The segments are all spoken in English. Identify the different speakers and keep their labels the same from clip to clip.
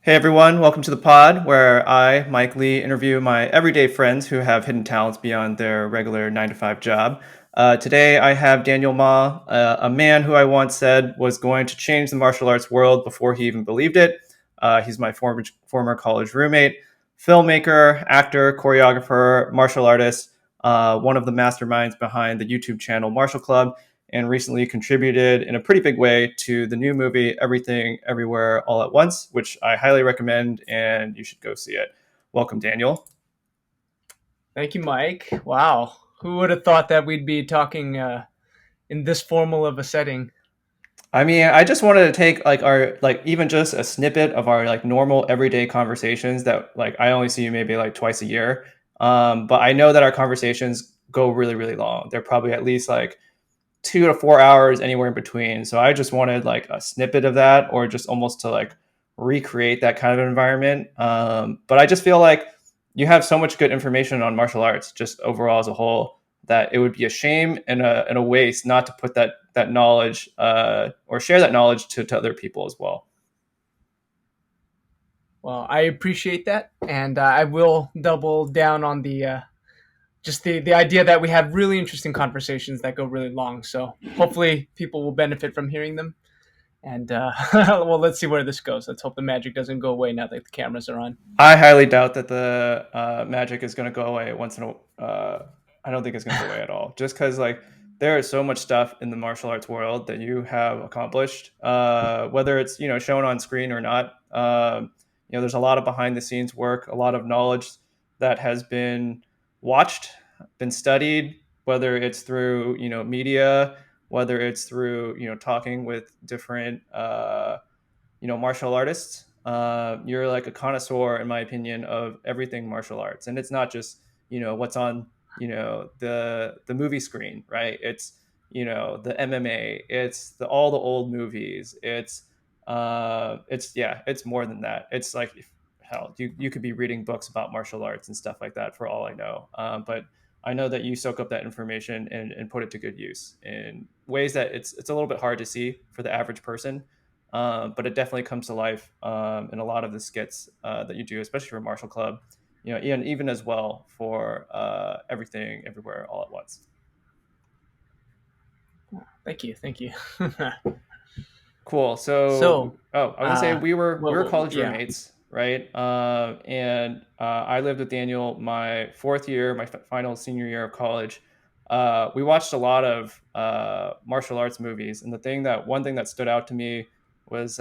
Speaker 1: Hey everyone, welcome to the pod where I, Mike Lee, interview my everyday friends who have hidden talents beyond their regular 9 to 5 job. Today I have Daniel Mah, a man who I once said was going to change the martial arts world before he even believed it. He's my former college roommate, filmmaker, actor, choreographer, martial artist, one of the masterminds behind the YouTube channel MartialClub, and recently contributed in a pretty big way to the new movie Everything Everywhere All at Once, which I highly recommend and you should go see it. Welcome, Daniel.
Speaker 2: Thank you, Mike. Wow. Who would have thought that we'd be talking in this formal of a setting?
Speaker 1: I mean, I just wanted to take like our like even just a snippet of our like normal everyday conversations that like I only see you maybe like twice a year. But I know that our conversations go really, really long. They're probably at least like 2 to 4 hours anywhere in between. So I just wanted like a snippet of that or just almost to like recreate that kind of environment. But I just feel like you have so much good information on martial arts just overall as a whole that it would be a shame and a waste not to put that knowledge or share that knowledge to other people as well.
Speaker 2: Well, I appreciate that, and I will double down on the idea that we have really interesting conversations that go really long. So hopefully, people will benefit from hearing them. And well, let's see where this goes. Let's hope the magic doesn't go away now that the cameras are on.
Speaker 1: I highly doubt that the magic is going to go away once in a. I don't think it's going to go away at all. Just because like there is so much stuff in the martial arts world that you have accomplished, whether it's shown on screen or not. There's a lot of behind the scenes work, a lot of knowledge that has been watched, been studied, whether it's through media, whether it's through talking with different martial artists. You're like a connoisseur, in my opinion, of everything martial arts, and it's not just what's on the movie screen, right? It's the MMA, it's all the old movies. It's yeah, it's more than that. It's like hell, you could be reading books about martial arts and stuff like that for all I know. But I know that you soak up that information and put it to good use in ways that it's a little bit hard to see for the average person, but it definitely comes to life in a lot of the skits that you do, especially for Martial Club. Even as well for everything, everywhere, all at once.
Speaker 2: Thank you, thank you.
Speaker 1: Cool. So,
Speaker 2: So,
Speaker 1: oh, I was gonna say we were college
Speaker 2: yeah.
Speaker 1: roommates, right? And I lived with Daniel my fourth year, my final senior year of college. We watched a lot of martial arts movies, and one thing that stood out to me was,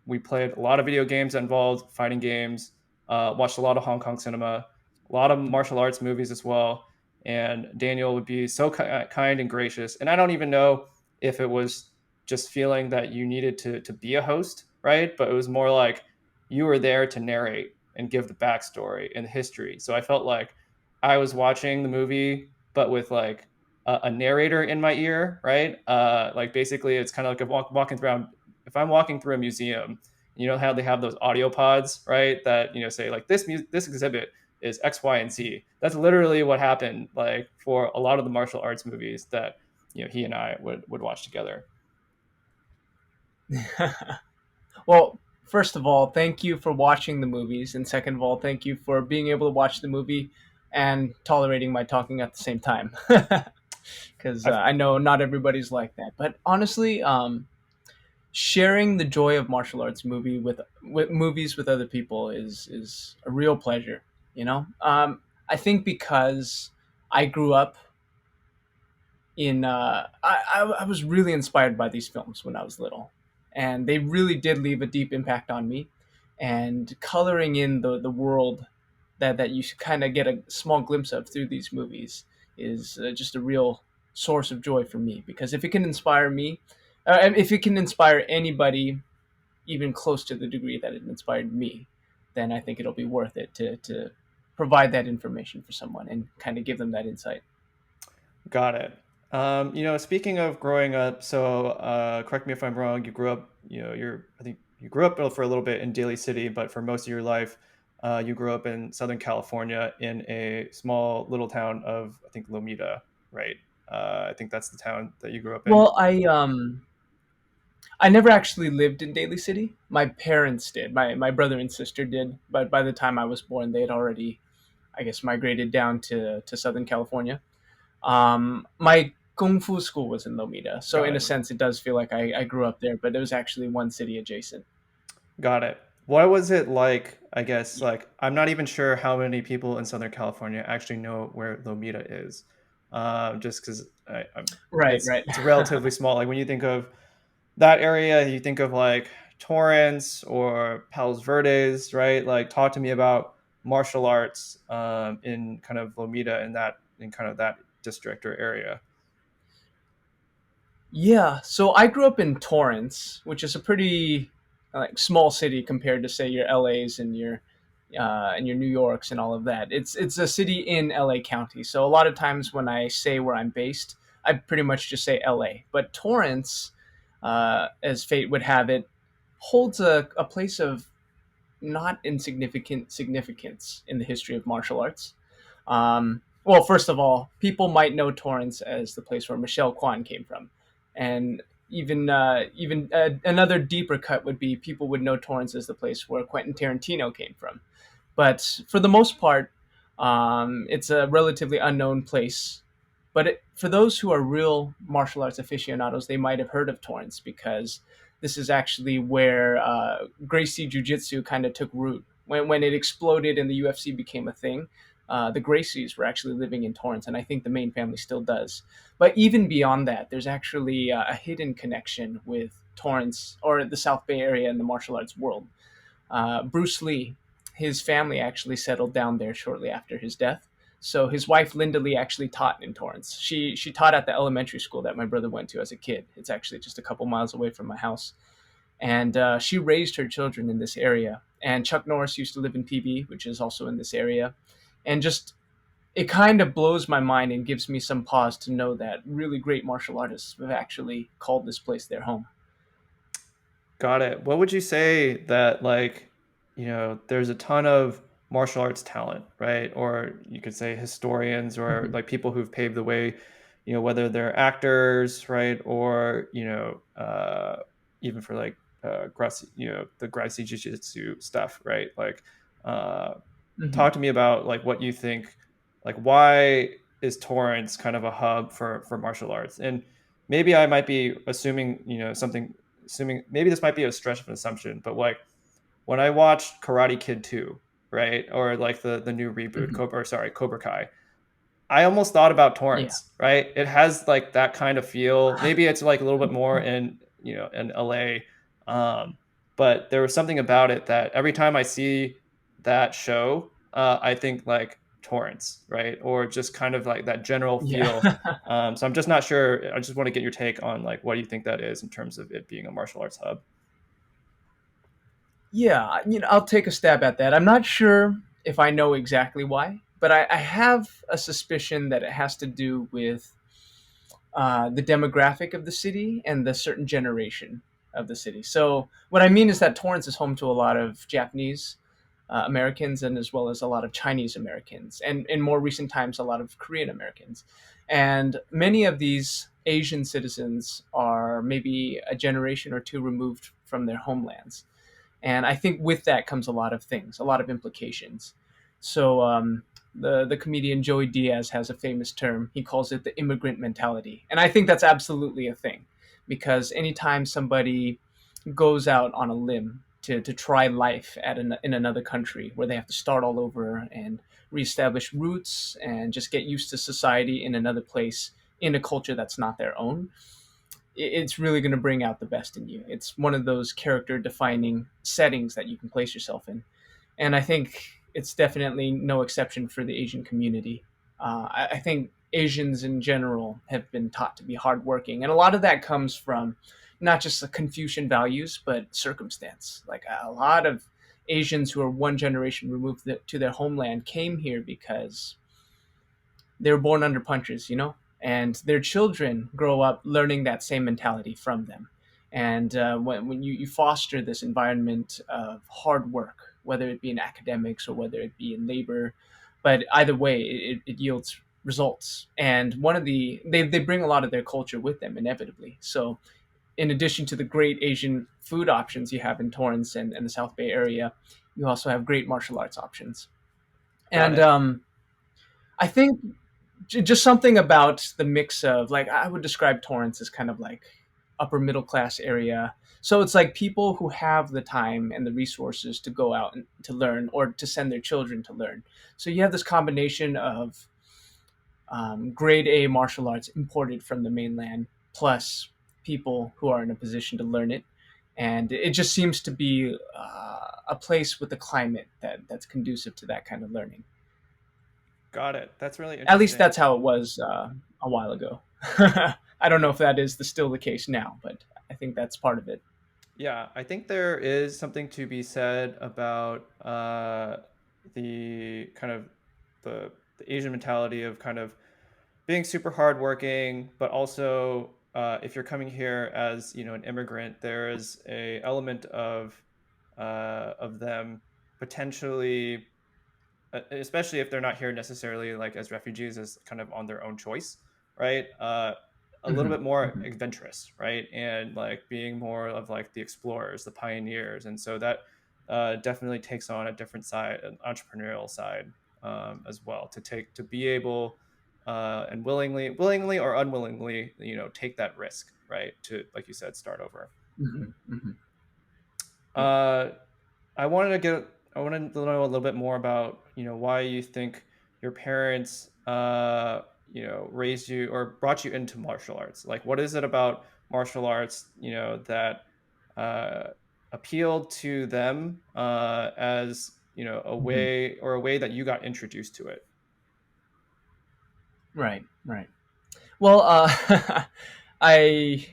Speaker 1: we played a lot of video games that involved fighting games. Watched a lot of Hong Kong cinema, a lot of martial arts movies as well. And Daniel would be so kind and gracious, and I don't even know if it was just feeling that you needed to be a host, right? But it was more like you were there to narrate and give the backstory and the history. So I felt like I was watching the movie, but with like a narrator in my ear, right? Like basically, it's kind of like walking through. If I'm walking through a museum, you know how they have those audio pods, right? That say like this exhibit is X, Y, and Z. That's literally what happened. Like for a lot of the martial arts movies that he and I would watch together.
Speaker 2: Well, first of all, thank you for watching the movies, and second of all, thank you for being able to watch the movie and tolerating my talking at the same time. Because
Speaker 1: I've
Speaker 2: I know not everybody's like that. But honestly, sharing the joy of martial arts with movies with other people is a real pleasure. I think because I grew up I was really inspired by these films when I was little, and they really did leave a deep impact on me. And coloring in the world that you kind of get a small glimpse of through these movies is just a real source of joy for me. Because if it can inspire me, if it can inspire anybody, even close to the degree that it inspired me, then I think it'll be worth it to provide that information for someone and kind of give them that insight.
Speaker 1: got it. Speaking of growing up, so correct me if I'm wrong. You grew up, I think you grew up for a little bit in Daly City, but for most of your life, you grew up in Southern California in a small little town of, I think, Lomita, right? I think that's the town that you grew up in.
Speaker 2: Well, I never actually lived in Daly City. My parents did. My brother and sister did, but by the time I was born, they had already, I guess, migrated down to Southern California. My kung fu school was in Lomita, so
Speaker 1: Got
Speaker 2: in a
Speaker 1: it.
Speaker 2: sense, it does feel like I grew up there. But it was actually one city adjacent.
Speaker 1: Got it. What was it like? I guess
Speaker 2: Yeah.
Speaker 1: like I'm not even sure how many people in Southern California actually know where Lomita is. Just because
Speaker 2: Right, right.
Speaker 1: it's relatively small. Like when you think of that area, you think of like Torrance or Palos Verdes, right? Like talk to me about martial arts in kind of Lomita in kind of that district or area.
Speaker 2: Yeah, so I grew up in Torrance, which is a pretty like small city compared to say your LA's and your New Yorks and all of that. It's a city in LA County. So a lot of times when I say where I'm based, I pretty much just say LA. But Torrance, as fate would have it, holds a place of not insignificant significance in the history of martial arts. Well, first of all, people might know Torrance as the place where Michelle Kwan came from, and even another deeper cut would be people would know Torrance as the place where Quentin Tarantino came from. But for the most part, it's a relatively unknown place. But for those who are real martial arts aficionados, they might have heard of Torrance because this is actually where Gracie Jiu Jitsu kind of took root. When it exploded and the UFC became a thing, the Gracies were actually living in Torrance, and I think the main family still does. But even beyond that, there's actually a hidden connection with Torrance or the South Bay area in the martial arts world. Bruce Lee, his family actually settled down there shortly after his death. So his wife Linda Lee actually taught in Torrance. She taught at the elementary school that my brother went to as a kid. It's actually just a couple miles away from my house, and she raised her children in this area. And Chuck Norris used to live in PB, which is also in this area, and just it kind of blows my mind and gives me some pause to know that really great martial artists have actually called this place their home.
Speaker 1: Got it. What would you say that like, there's a ton of martial arts talent, right? Or you could say historians or
Speaker 2: Mhm.
Speaker 1: like people who've paved the way, whether they're actors, right? Or, even for like Gracie, the Gracie Jiu-Jitsu stuff, right? Like uh
Speaker 2: Mhm.
Speaker 1: talk to me about like what you think, like why is Torrance kind of a hub for martial arts? And maybe I might be assuming, something assuming maybe this might be a stretch of an assumption, but like when I watched Karate Kid 2, right? Or like the new reboot,
Speaker 2: Mhm.
Speaker 1: Cobra Kai, I almost thought about
Speaker 2: Yeah.
Speaker 1: Torrance, right? It has like that kind of feel. Maybe it's like a little bit more in, in LA. Um, but there was something about it that every time I see that show, I think like Torrance, right? Or just kind of like that general
Speaker 2: Yeah.
Speaker 1: feel. So I'm just not sure. I just want to get your take on like what do you think that is in terms of it being a martial arts hub?
Speaker 2: Yeah, I'll take a stab at that. I'm not sure if I know exactly why, but I have a suspicion that it has to do with the demographic of the city and the certain generation of the city. So, what I mean is that Torrance is home to a lot of Japanese Americans and as well as a lot of Chinese Americans, and in more recent times, a lot of Korean Americans. And many of these Asian citizens are maybe a generation or two removed from their homelands. And I think with that comes a lot of things, a lot of implications. So the comedian Joey Diaz has a famous term. He calls it the immigrant mentality, and I think that's absolutely a thing, because anytime somebody goes out on a limb to try life in another country where they have to start all over and reestablish roots and just get used to society in another place in a culture that's not their own, it's really going to bring out the best in you. It's one of those character defining settings that you can place yourself in. And I think it's definitely no exception for the Asian community. I think Asians in general have been taught to be hardworking. And a lot of that comes from not just the Confucian values, but circumstance. Like a lot of Asians who are one generation removed to their homeland came here because they were born under punches, and their children grow up learning that same mentality from them. And when you foster this environment of hard work, whether it be in academics or whether it be in labor, but either way, it yields results. And one of they bring a lot of their culture with them inevitably. So in addition to the great Asian food options you have in Torrance and the South Bay area, you also have great martial arts options.
Speaker 1: Got
Speaker 2: And
Speaker 1: it.
Speaker 2: I think just something about the mix of, like, I would describe Torrance as kind of like upper middle class area. So it's like people who have the time and the resources to go out and to learn, or to send their children to learn. So you have this combination of grade A martial arts imported from the mainland, plus people who are in a position to learn it. And it just seems to be a place with a climate that's conducive to that kind of learning.
Speaker 1: Got it. That's really
Speaker 2: At least
Speaker 1: interesting.
Speaker 2: that's how it was a while ago. I don't know if that is still the case now, but I think that's part of it.
Speaker 1: Yeah, I think there is something to be said about the kind of the Asian mentality of kind of being super hardworking, but also if you're coming here as an immigrant, there is a element of them potentially, especially if they're not here necessarily like as refugees, as kind of on their own choice, right? A little
Speaker 2: Hmm.
Speaker 1: bit more
Speaker 2: Hmm.
Speaker 1: adventurous, right? And like being more of like the explorers, the pioneers. And so that definitely takes on a different side, an entrepreneurial side as well, to be able and willingly or unwillingly, take that risk, right? To, like you said, start over.
Speaker 2: Hmm. Hmm. Yeah.
Speaker 1: Uh, I wanted to know a little bit more about, why you think your parents, raised you or brought you into martial arts. Like, what is it about martial arts, that uh, appealed to them as,
Speaker 2: Hmm.
Speaker 1: a way that you got introduced to it?
Speaker 2: Right. Right. Well, I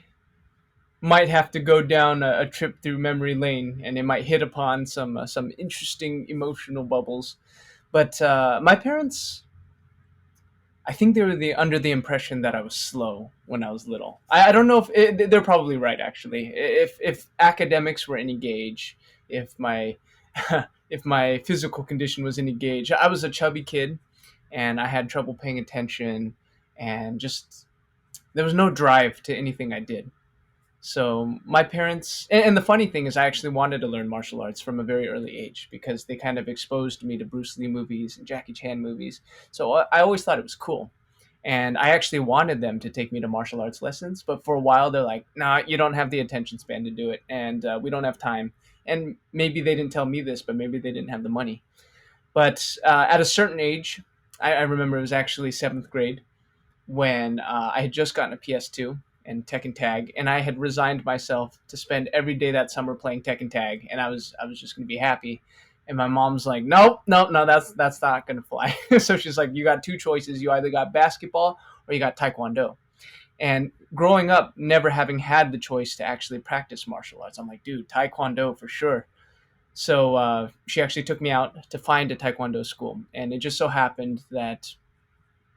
Speaker 2: might have to go down a trip through memory lane, and it might hit upon some interesting emotional bubbles. But my parents, I think they were under the impression that I was slow when I was little. I don't know if they're probably right, actually. If academics were any gauge, if my if my physical condition was any gauge, I was a chubby kid, and I had trouble paying attention, and just there was no drive to anything I did. So my parents, and the funny thing is, I actually wanted to learn martial arts from a very early age because they kind of exposed me to Bruce Lee movies and Jackie Chan movies. So I always thought it was cool, and I actually wanted them to take me to martial arts lessons. But for a while, they're like, "Nah, you don't have the attention span to do it, and we don't have time." And maybe they didn't tell me this, but maybe they didn't have the money. But at a certain age, I remember it was actually seventh grade when I had just gotten a PS2 and Tekken Tag, and I had resigned myself to spend every day that summer playing Tekken Tag, and I was just going to be happy. And my mom's like, nope, nope, no, that's not going to fly. So she's like, you got two choices. You either got basketball or you got Taekwondo. And growing up, never having had the choice to actually practice martial arts, I'm like, dude, Taekwondo for sure. So she actually took me out to find a Taekwondo school, and it just so happened that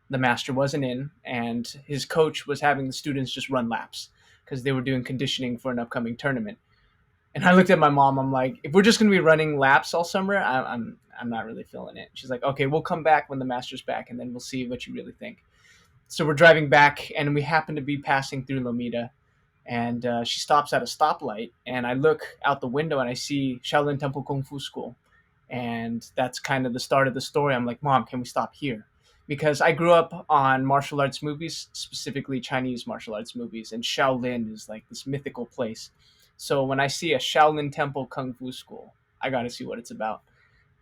Speaker 2: the master wasn't in, and his coach was having the students just run laps because they were doing conditioning for an upcoming tournament. And I looked at my mom. I'm like, if we're just going to be running laps all summer, I'm not really feeling it. She's like, okay, we'll come back when the master's back, and then we'll see what you really think. So we're driving back, and we happen to be passing through Lomita, and she stops at a stoplight, and I look out the window and I see Shaolin Temple Kung Fu School, and that's kind of the start of the story. I'm like, Mom, can we stop here? Because I grew up on martial arts movies, specifically Chinese martial arts movies, and Shaolin is like this mythical place. So when I see a Shaolin Temple Kung Fu School, I got to see what it's about.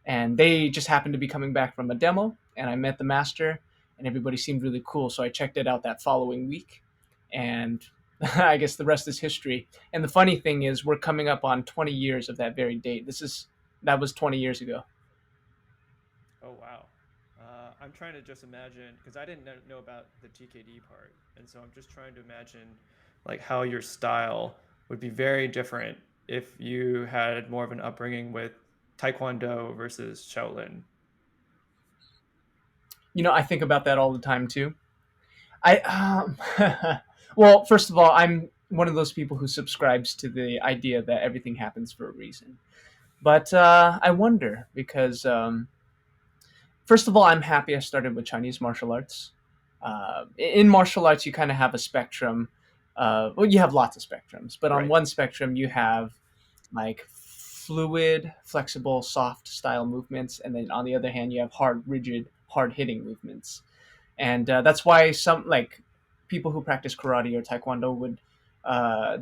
Speaker 2: And they just happened to be coming back from a demo, and I met the master, and everybody seemed really cool. So I checked it out that following week, and I guess the rest is history. And the funny thing is, we're coming up on 20 years of that very date. That was 20 years ago.
Speaker 1: Oh wow. I'm trying to just imagine because I didn't know about the TKD part, and so I'm just trying to imagine like how your style would be very different if you had more of an upbringing with Taekwondo versus Shaolin.
Speaker 2: I think about that all the time too. I well, first of all, I'm one of those people who subscribes to the idea that everything happens for a reason. But I wonder because first of all, I'm happy I started with Chinese martial arts. In martial arts, you kind of have a spectrum. Well, you have lots of spectrums, but on
Speaker 1: Right.
Speaker 2: one spectrum you have like fluid, flexible, soft style movements, and then on the other hand you have hard, rigid, hard hitting movements. And that's why some like people who practice karate or taekwondo would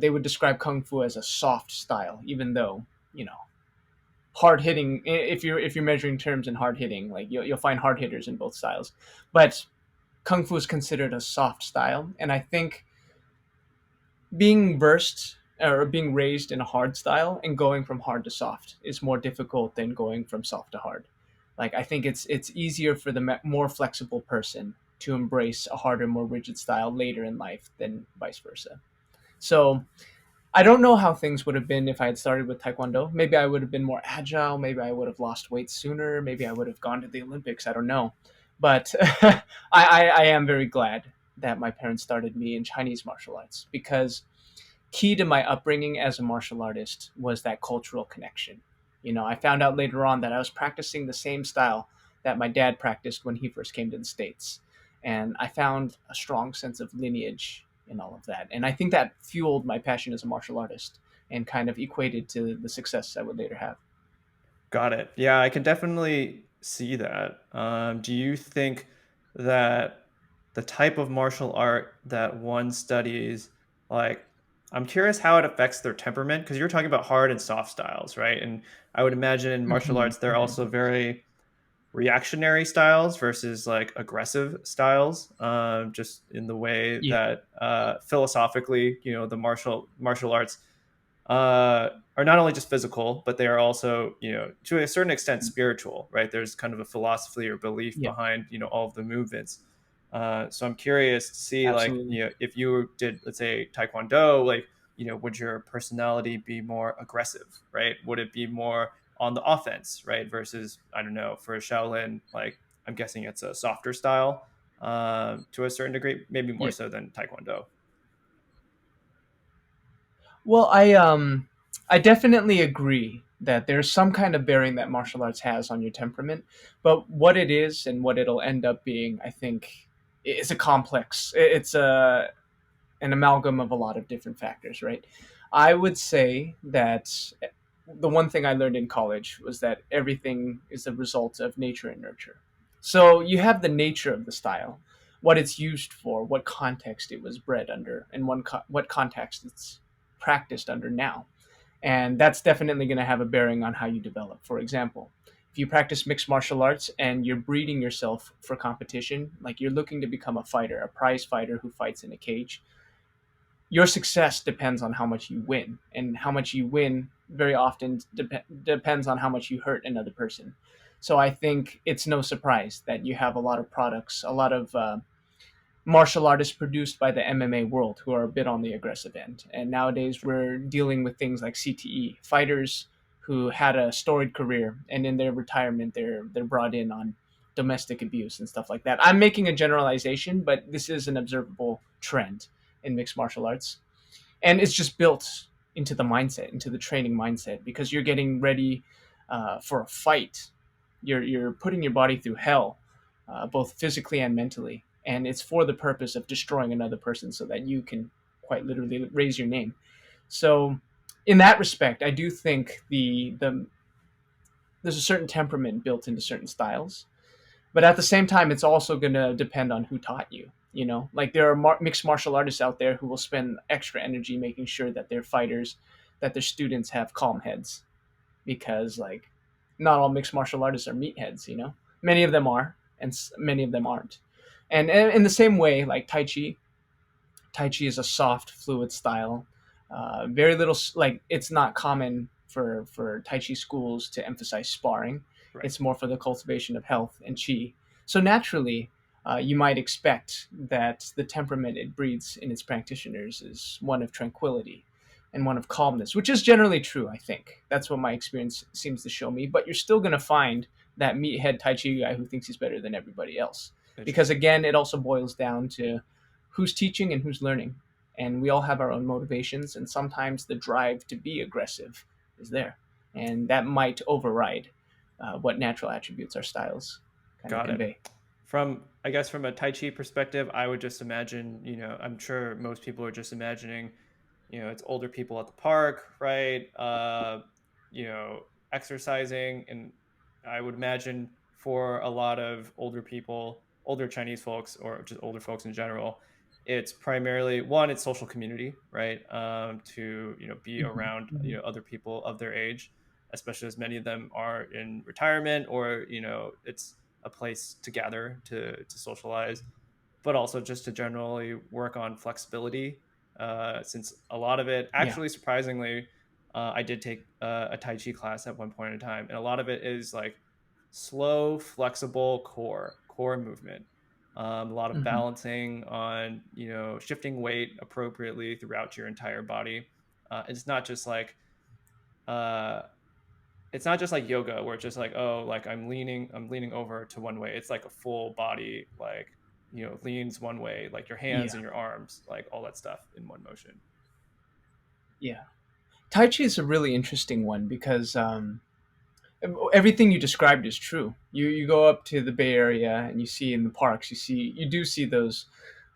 Speaker 2: they would describe kung fu as a soft style, even though you know hard hitting. If you're measuring terms in hard hitting, like you'll find hard hitters in both styles, but kung fu is considered a soft style, and I think being versed or being raised in a hard style and going from hard to soft is more difficult than going from soft to hard. Like I think it's easier for the more flexible person to embrace a harder, more rigid style later in life than vice versa. So I don't know how things would have been if I had started with Taekwondo. Maybe I would have been more agile. Maybe I would have lost weight sooner. Maybe I would have gone to the Olympics. I don't know. But I am very glad that my parents started me in Chinese martial arts because key to my upbringing as a martial artist was that cultural connection. I found out later on that I was practicing the same style that my dad practiced when he first came to the States. And I found a strong sense of lineage in all of that. And I think that fueled my passion as a martial artist and kind of equated to the success I would later have.
Speaker 1: Got it. Yeah, I can definitely see that. Do you think that the type of martial art that one studies, like, I'm curious how it affects their temperament because you're talking about hard and soft styles, right? And I would imagine in martial
Speaker 2: Hmm.
Speaker 1: arts, they're
Speaker 2: Hmm.
Speaker 1: also very reactionary styles versus like aggressive styles, just in the way
Speaker 2: Yeah.
Speaker 1: that philosophically, the martial arts are not only just physical, but they are also, to a certain extent, spiritual, right? There's kind of a philosophy or belief
Speaker 2: Yeah.
Speaker 1: behind, all of the movements. So I'm curious to see, like,
Speaker 2: Absolutely.
Speaker 1: if you did, let's say, Taekwondo, like, would your personality be more aggressive, right? Would it be more on the offense, right? Versus, I don't know, for a Shaolin, like, I'm guessing it's a softer style to a certain degree, maybe more
Speaker 2: Yeah.
Speaker 1: so than Taekwondo.
Speaker 2: Well, I definitely agree that there's some kind of bearing that martial arts has on your temperament, but what it is and what it'll end up being, I think, is a complex. It's a an amalgam of a lot of different factors, right? I would say that the one thing I learned in college was that everything is the result of nature and nurture. So you have the nature of the style, what it's used for, what context it was bred under, and what context it's practiced under now. And that's definitely going to have a bearing on how you develop. For example, if you practice mixed martial arts and you're breeding yourself for competition, like you're looking to become a fighter, a prize fighter who fights in a cage, your success depends on how much you win, and how much you win very often depends on how much you hurt another person. So I think it's no surprise that you have a lot of products, a lot of martial artists produced by the MMA world who are a bit on the aggressive end. And nowadays we're dealing with things like CTE fighters who had a storied career, and in their retirement they're brought in on domestic abuse and stuff like that. I'm making a generalization, but this is an observable trend in mixed martial arts, and it's just built into the mindset, into the training mindset, because you're getting ready for a fight. You're putting your body through hell, both physically and mentally, and it's for the purpose of destroying another person so that you can quite literally raise your name. So, in that respect, I do think the there's a certain temperament built into certain styles, but at the same time it's also going to depend on who taught you. Like there are mixed martial artists out there who will spend extra energy making sure that their fighters, that their students have calm heads, because like not all mixed martial artists are meatheads. Many of them are, and many of them aren't. And in the same way, like Tai Chi is a soft, fluid style. Very little, like it's not common for Tai Chi schools to emphasize sparring.
Speaker 1: Right.
Speaker 2: It's more for the cultivation of health and chi. So naturally, you might expect that the temperament it breeds in its practitioners is one of tranquility and one of calmness, which is generally true. I think that's what my experience seems to show me. But you're still going to find that meathead Tai Chi guy who thinks he's better than everybody else, because
Speaker 1: Interesting.
Speaker 2: again, it also boils down to who's teaching and who's learning. And we all have our own motivations, and sometimes the drive to be aggressive is there. And that might override what natural attributes our styles kind of
Speaker 1: Got it.
Speaker 2: convey.
Speaker 1: From I guess from a Tai Chi perspective, I would just imagine, I'm sure most people are just imagining, it's older people at the park, right? Exercising, and I would imagine for a lot of older people, older Chinese folks, or just older folks in general, it's primarily one, it's social community, right? To be
Speaker 2: Hmm.
Speaker 1: around
Speaker 2: Hmm.
Speaker 1: other people of their age, especially as many of them are in retirement, or it's a place to gather to socialize, but also just to generally work on flexibility. Since a lot of it,
Speaker 2: Yeah.
Speaker 1: actually, surprisingly, I did take a Tai Chi class at one point in time, and a lot of it is like slow, flexible core movement. A lot of
Speaker 2: Hmm.
Speaker 1: balancing on shifting weight appropriately throughout your entire body. It's not just like uh, it's not just like yoga where it's just like, oh, like I'm leaning over to one way. It's like a full body, like leans one way, like your hands
Speaker 2: Yeah.
Speaker 1: and your arms, like all that stuff in one motion.
Speaker 2: Yeah. Tai Chi is a really interesting one because everything you described is true. You go up to the Bay Area and you see in the parks, you do see those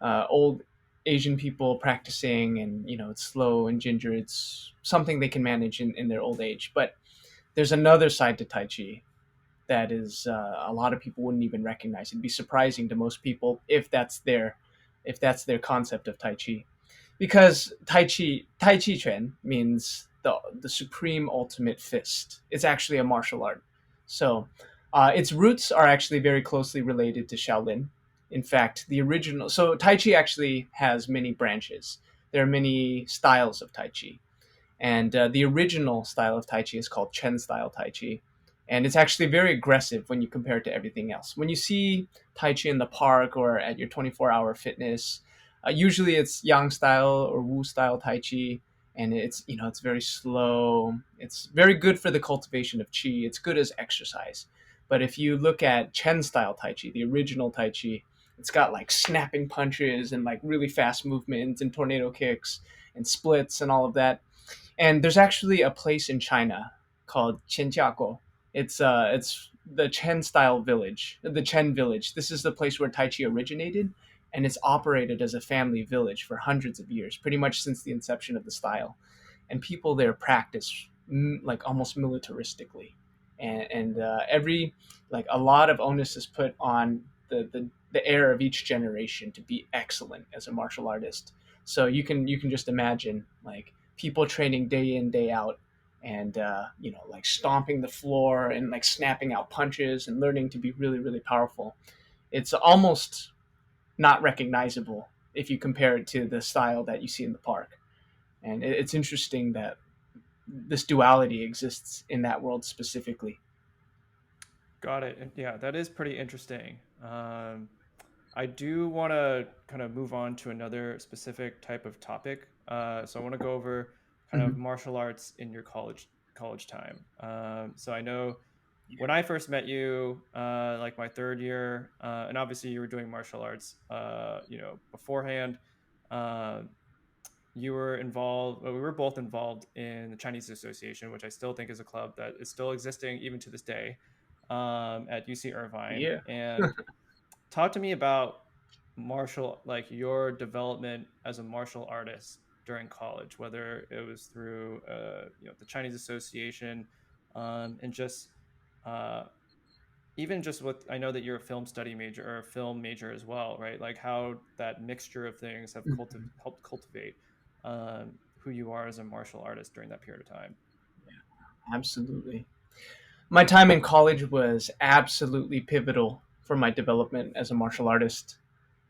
Speaker 2: old Asian people practicing, and it's slow and ginger. It's something they can manage in their old age. But there's another side to Tai Chi that is a lot of people wouldn't even recognize. It'd be surprising to most people if that's their concept of Tai Chi, because Tai Chi Chuan means the supreme ultimate fist. It's actually a martial art. So its roots are actually very closely related to Shaolin. In fact, the original Tai Chi actually has many branches. There are many styles of Tai Chi, and the original style of Tai Chi is called Chen style Tai Chi. And it's actually very aggressive when you compare it to everything else. When you see Tai Chi in the park or at your 24-hour fitness, usually it's Yang style or Wu style Tai Chi. And it's very slow. It's very good for the cultivation of Qi. It's good as exercise. But if you look at Chen style Tai Chi, the original Tai Chi, it's got like snapping punches and like really fast movements and tornado kicks and splits and all of that. And there's actually a place in China called Qianjiaguo. It's the Chen style village, the Chen village. This is the place where Tai Chi originated, and it's operated as a family village for hundreds of years, pretty much since the inception of the style. And people there practice like almost militaristically, and every like a lot of onus is put on the heir of each generation to be excellent as a martial artist. So you can just imagine like people training day in day out, and like stomping the floor and like snapping out punches and learning to be really really powerful. It's almost not recognizable if you compare it to the style that you see in the park. And it's interesting that this duality exists in that world specifically.
Speaker 1: Got it. And yeah, that is pretty interesting. I do want to kind of move on to another specific type of topic. So I want to go over kind of
Speaker 2: Hmm.
Speaker 1: martial arts in your college time. So I know
Speaker 2: Yeah.
Speaker 1: when I first met you, like my third year, and obviously you were doing martial arts, beforehand. Uh, you were involved. Well, we were both involved in the Chinese Association, which I still think is a club that is still existing even to this day, at UC Irvine.
Speaker 2: Yeah.
Speaker 1: And talk to me about like your development as a martial artist during college, whether it was through the Chinese Association, and just uh, even just with, I know that you're a film study major or a film major as well, right? Like how that mixture of things have helped cultivate who you are as a martial artist during that period of time.
Speaker 2: Absolutely. My time in college was absolutely pivotal for my development as a martial artist.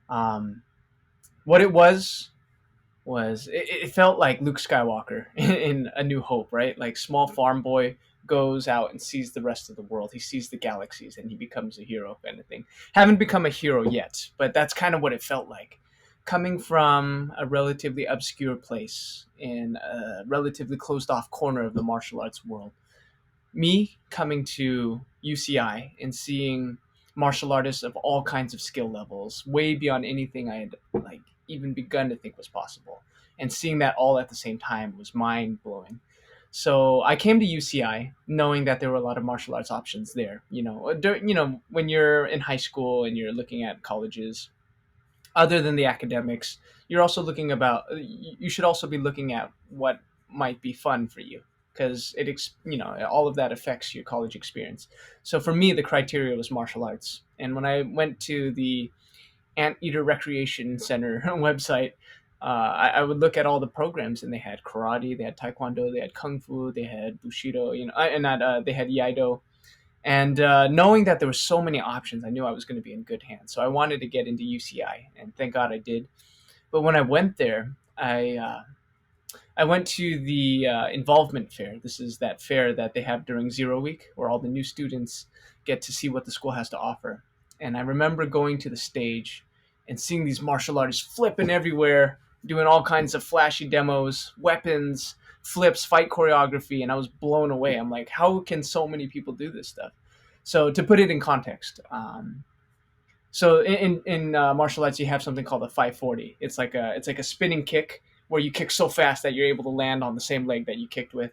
Speaker 2: Um, what it was it felt like Luke Skywalker in A New Hope, right? Like small farm boy goes out and sees the rest of the world. He sees the galaxies and he becomes a hero, kind of thing. Haven't become a hero yet, but that's kind of what it felt like. Coming from a relatively obscure place in a relatively closed off corner of the martial arts world, me coming to UCI and seeing martial artists of all kinds of skill levels, way beyond anything I had like even begun to think was possible, and seeing that all at the same time was mind blowing. So I came to UCI knowing that there were a lot of martial arts options there. When you're in high school and you're looking at colleges, other than the academics, you're also looking about. You should also be looking at what might be fun for you, because all of that affects your college experience. So for me, the criteria was martial arts, and when I went to the Anteater Recreation Center website, I would look at all the programs, and they had karate, they had taekwondo, they had kung fu, they had bushido, and not they had iaido. And knowing that there were so many options, I knew I was going to be in good hands. So I wanted to get into UCI, and thank God I did. But when I went there, I went to the involvement fair. This is that fair that they have during Zero Week, where all the new students get to see what the school has to offer. And I remember going to the stage and seeing these martial artists flipping everywhere, doing all kinds of flashy demos, weapons, flips, fight choreography, and I was blown away. I'm like, how can so many people do this stuff? So to put it in context, in martial arts, you have something called a 540. It's like a spinning kick where you kick so fast that you're able to land on the same leg that you kicked with.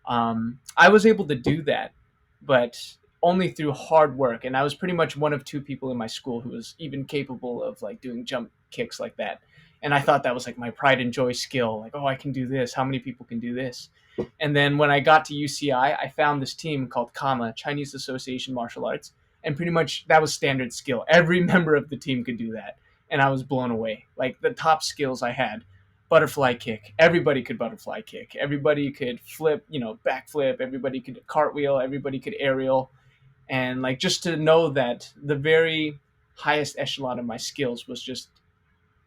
Speaker 2: I was able to do that, but only through hard work. And I was pretty much one of two people in my school who was even capable of like doing jump kicks like that. And I thought that was like my pride and joy skill. Like, oh, I can do this. How many people can do this? And then when I got to UCI, I found this team called CAMA, Chinese Association Martial Arts, and pretty much that was standard skill. Every member of the team could do that, and I was blown away. Like the top skills I had, butterfly kick. Everybody could butterfly kick. Everybody could flip, backflip. Everybody could cartwheel. Everybody could aerial. And like just to know that the very highest echelon of my skills was just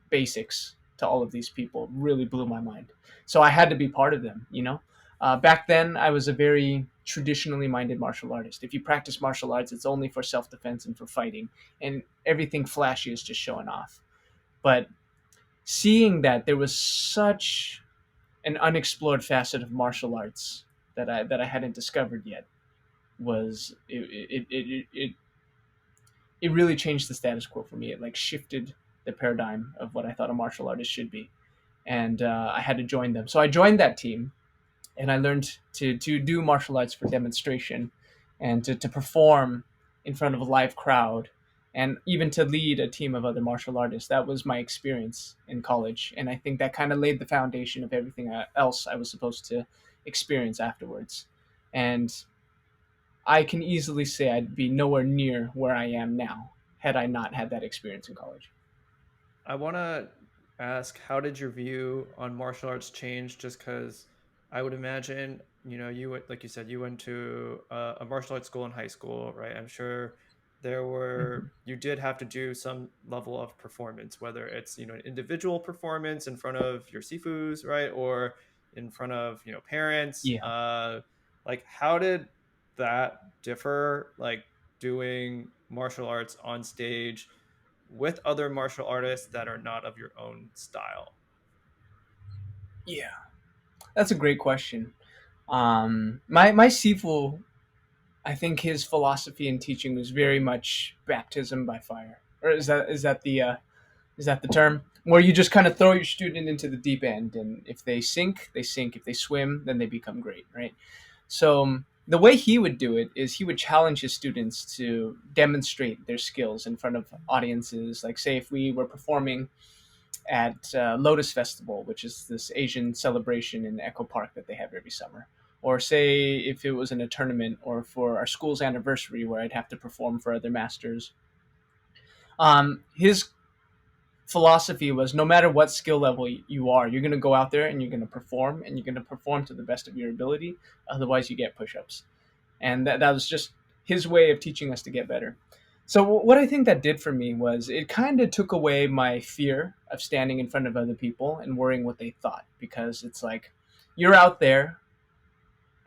Speaker 2: basics to all of these people really blew my mind. So I had to be part of them. Back then, I was a very traditionally minded martial artist. If you practice martial arts, it's only for self defense and for fighting, and everything flashy is just showing off. But seeing that there was such an unexplored facet of martial arts that I hadn't discovered yet was it really changed the status quo for me. It like shifted the paradigm of what I thought a martial artist should be, and I had to join them. So I joined that team, and I learned to do martial arts for demonstration, and to perform in front of a live crowd, and even to lead a team of other martial artists. That was my experience in college, and I think that kind of laid the foundation of everything else I was supposed to experience afterwards. And I can easily say I'd be nowhere near where I am now had I not had that experience in college.
Speaker 1: I want to ask, how did your view on martial arts change? Just because I would imagine, you went, like you said, you went to a martial arts school in high school, right? I'm sure
Speaker 2: Mhm.
Speaker 1: you did have to do some level of performance, whether it's, an individual performance in front of your sifus, right? Or in front of, parents.
Speaker 2: Yeah.
Speaker 1: Like, how did that differ? Like, doing martial arts on stage with other martial artists that are not of your own style?
Speaker 2: Yeah. That's a great question. My Sifu, I think his philosophy and teaching was very much baptism by fire. Or is that the term? Where you just kind of throw your student into the deep end, and if they sink, they sink. If they swim, then they become great, right? So the way he would do it is he would challenge his students to demonstrate their skills in front of audiences. Like, say, if we were performing at Lotus Festival, which is this Asian celebration in Echo Park that they have every summer. Or say if it was in a tournament or for our school's anniversary where I'd have to perform for other masters. His philosophy was no matter what skill level you are, you're going to go out there and you're going to perform, and you're going to perform to the best of your ability. Otherwise, you get push ups. And that was just his way of teaching us to get better. So what I think that did for me was it kind of took away my fear of standing in front of other people and worrying what they thought, because it's like you're out there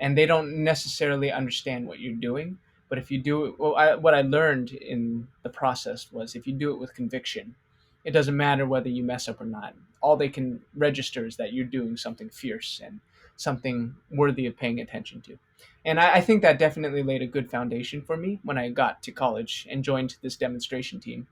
Speaker 2: and they don't necessarily understand what you're doing. But if you do it, what I learned in the process was if you do it with conviction, it doesn't matter whether you mess up or not. All they can register is that you're doing something fierce and something worthy of paying attention to. And I think that definitely laid a good foundation for me when I got to college and joined this demonstration team.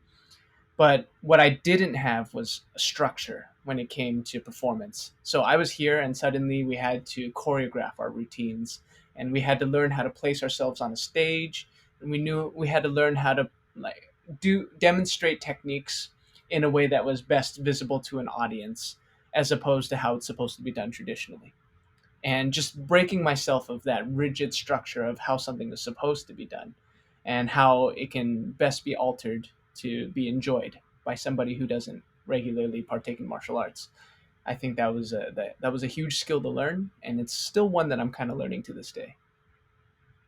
Speaker 2: But what I didn't have was a structure when it came to performance. So I was here, and suddenly we had to choreograph our routines, and we had to learn how to place ourselves on a stage, and we knew we had to learn how to like do demonstrate techniques in a way that was best visible to an audience, as opposed to how it's supposed to be done traditionally. And just breaking myself of that rigid structure of how something is supposed to be done and how it can best be altered to be enjoyed by somebody who doesn't regularly partake in martial arts. I think that was a huge skill to learn, and it's still one that I'm kind of learning to this day.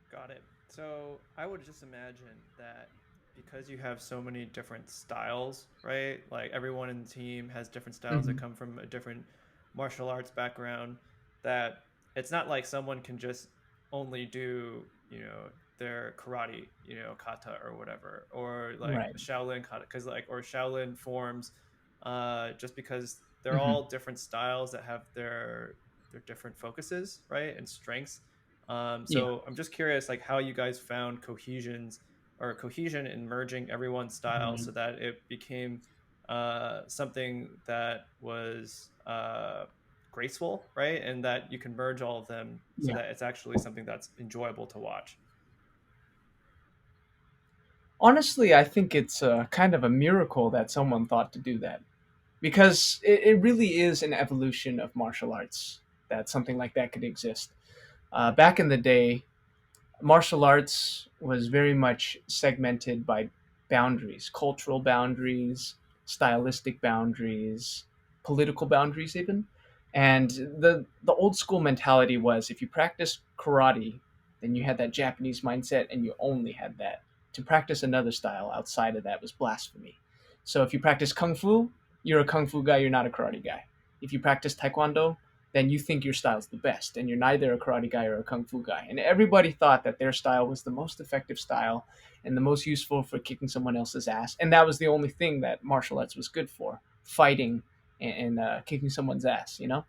Speaker 1: Got it. So I would just imagine that because you have so many different styles, right? Like everyone in the team has different styles that
Speaker 2: Mm-hmm.
Speaker 1: come from a different martial arts background, that it's not like someone can just only do, their karate, kata or whatever, or like
Speaker 2: Right.
Speaker 1: Shaolin kata, because like, or Shaolin forms, just because they're
Speaker 2: Mm-hmm.
Speaker 1: all different styles that have their different focuses, right? And strengths.
Speaker 2: Yeah.
Speaker 1: So I'm just curious, like how you guys found cohesion in merging everyone's style
Speaker 2: Mm-hmm.
Speaker 1: so that it became something that was graceful, right? And that you can merge all of them so
Speaker 2: Yeah.
Speaker 1: that it's actually something that's enjoyable to watch.
Speaker 2: Honestly, I think it's kind of a miracle that someone thought to do that, because it really is an evolution of martial arts that something like that could exist. Back in the day, martial arts was very much segmented by boundaries, cultural boundaries, stylistic boundaries, political boundaries, even. And the old school mentality was if you practice karate, then you had that Japanese mindset, and you only had that. To practice another style outside of that was blasphemy. So if you practice kung fu, you're a kung fu guy, you're not a karate guy. If you practice taekwondo, then you think your style's the best, and you're neither a karate guy or a kung fu guy. And everybody thought that their style was the most effective style and the most useful for kicking someone else's ass. And that was the only thing that martial arts was good for, fighting and kicking someone's ass, you know?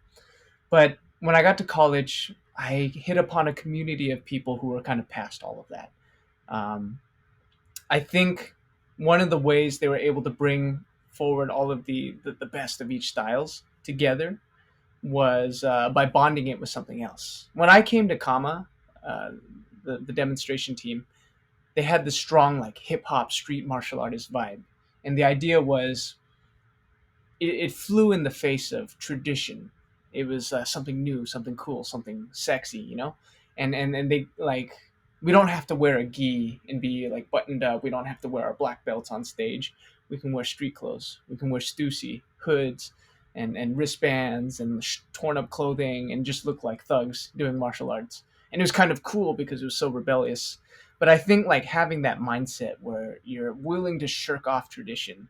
Speaker 2: But when I got to college, I hit upon a community of people who were kind of past all of that. Um, I think one of the ways they were able to bring forward all of the best of each styles together was by bonding it with something else. When I came to CAMA, uh, the demonstration team, they had this strong like hip hop street martial artist vibe, and the idea was it flew in the face of tradition. It was something new, something cool, something sexy, you know. And they like we don't have to wear a gi and be like buttoned up. We don't have to wear our black belts on stage. We can wear street clothes. We can wear stussy hoods and wristbands and torn up clothing and just look like thugs doing martial arts. And it was kind of cool because it was so rebellious. But I think like having that mindset where you're willing to shirk off tradition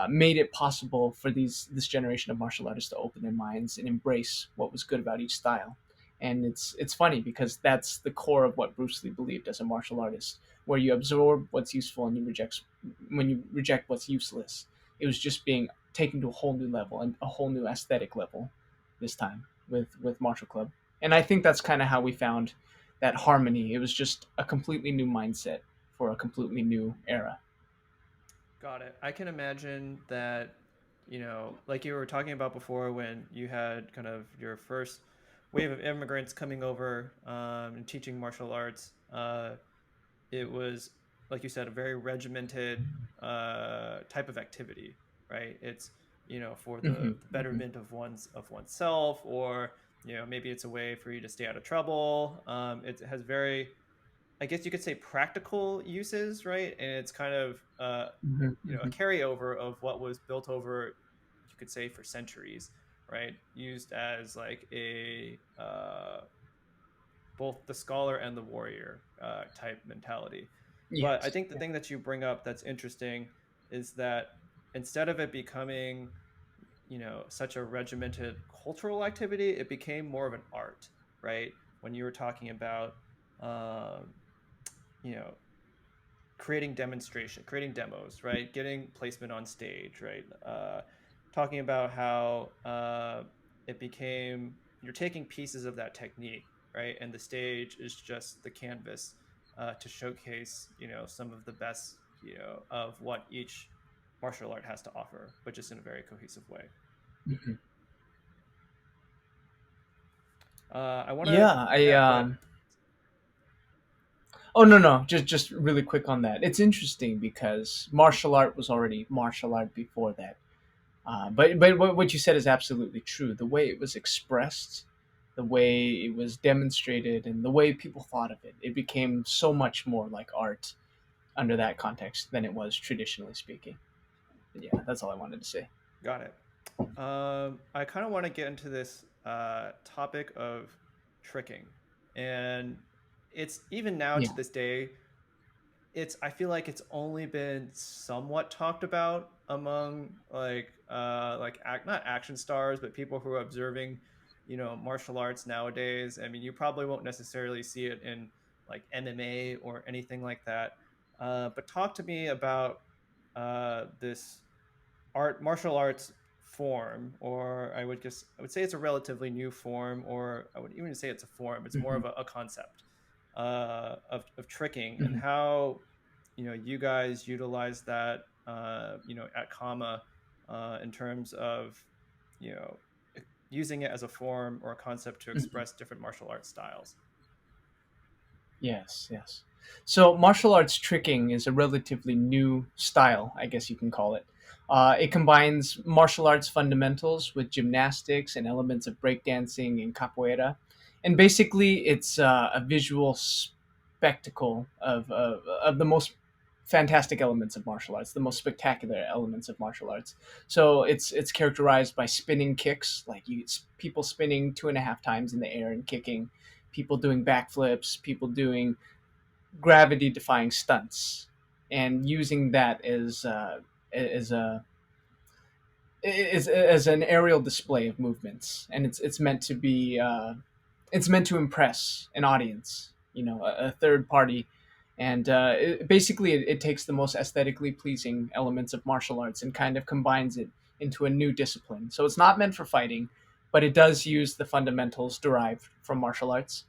Speaker 2: made it possible for this generation of martial artists to open their minds and embrace what was good about each style. And it's funny because that's the core of what Bruce Lee believed as a martial artist, where you absorb what's useful and you reject what's useless. It was just being taken to a whole new level and a whole new aesthetic level this time with MartialClub. And I think that's kind of how we found that harmony. It was just a completely new mindset for a completely new era.
Speaker 1: Got it. I can imagine that, like you were talking about before, when you had kind of your first wave of immigrants coming over and teaching martial arts. It was, like you said, a very regimented type of activity, right? It's, for
Speaker 2: Mm-hmm,
Speaker 1: the
Speaker 2: mm-hmm.
Speaker 1: betterment of oneself, or maybe it's a way for you to stay out of trouble. It has very, I guess you could say, practical uses, right? And it's kind of
Speaker 2: Mm-hmm,
Speaker 1: a
Speaker 2: mm-hmm.
Speaker 1: carryover of what was built over, you could say, for centuries, right? Used as like a both the scholar and the warrior type mentality. But I
Speaker 2: Yes.
Speaker 1: think the
Speaker 2: Yeah.
Speaker 1: thing that you bring up that's interesting is that instead of it becoming, such a regimented cultural activity, it became more of an art, right? When you were talking about, um, you know, creating demos, right? Getting placement on stage, right? Talking about how it became, you're taking pieces of that technique, right? And the stage is just the canvas to showcase, some of the best, of what each martial art has to offer, but just in a very cohesive way.
Speaker 2: Mhm.
Speaker 1: I want to,
Speaker 2: Yeah, I
Speaker 1: yeah, go ahead.
Speaker 2: oh no, no, just really quick on that. It's interesting because martial art was already martial art before that. But what you said is absolutely true. The way it was expressed, the way it was demonstrated, and the way people thought of it, it became so much more like art under that context than it was traditionally speaking. But yeah, that's all I wanted to say.
Speaker 1: Got it. I kind of want to get into this topic of tricking, and it's even now to
Speaker 2: Yeah.
Speaker 1: this day, it's I feel like it's only been somewhat talked about among not action stars, but people who are observing, martial arts nowadays. I mean, you probably won't necessarily see it in like MMA or anything like that. But talk to me about this martial arts form, or I would say it's a relatively new form, or I would even say it's a form. It's more
Speaker 2: Hmm.
Speaker 1: of a concept of tricking, and
Speaker 2: Hmm.
Speaker 1: how you guys utilize that at CAMA in terms of you know using it as a form or a concept to
Speaker 2: Hmm.
Speaker 1: express different martial arts styles.
Speaker 2: Yes, yes. So martial arts tricking is a relatively new style, I guess you can call it. It combines martial arts fundamentals with gymnastics and elements of breakdancing and capoeira, and basically it's a visual spectacle of the most fantastic elements of martial arts, the most spectacular elements of martial arts. So it's characterized by spinning kicks, like people spinning 2.5 times in the air and kicking, people doing backflips, people doing gravity defying stunts, and using that as a as an aerial display of movements, and it's meant to be it's meant to impress an audience, a third party, and basically it takes the most aesthetically pleasing elements of martial arts and kind of combines it into a new discipline. So it's not meant for fighting, but it does use the fundamentals derived from martial arts,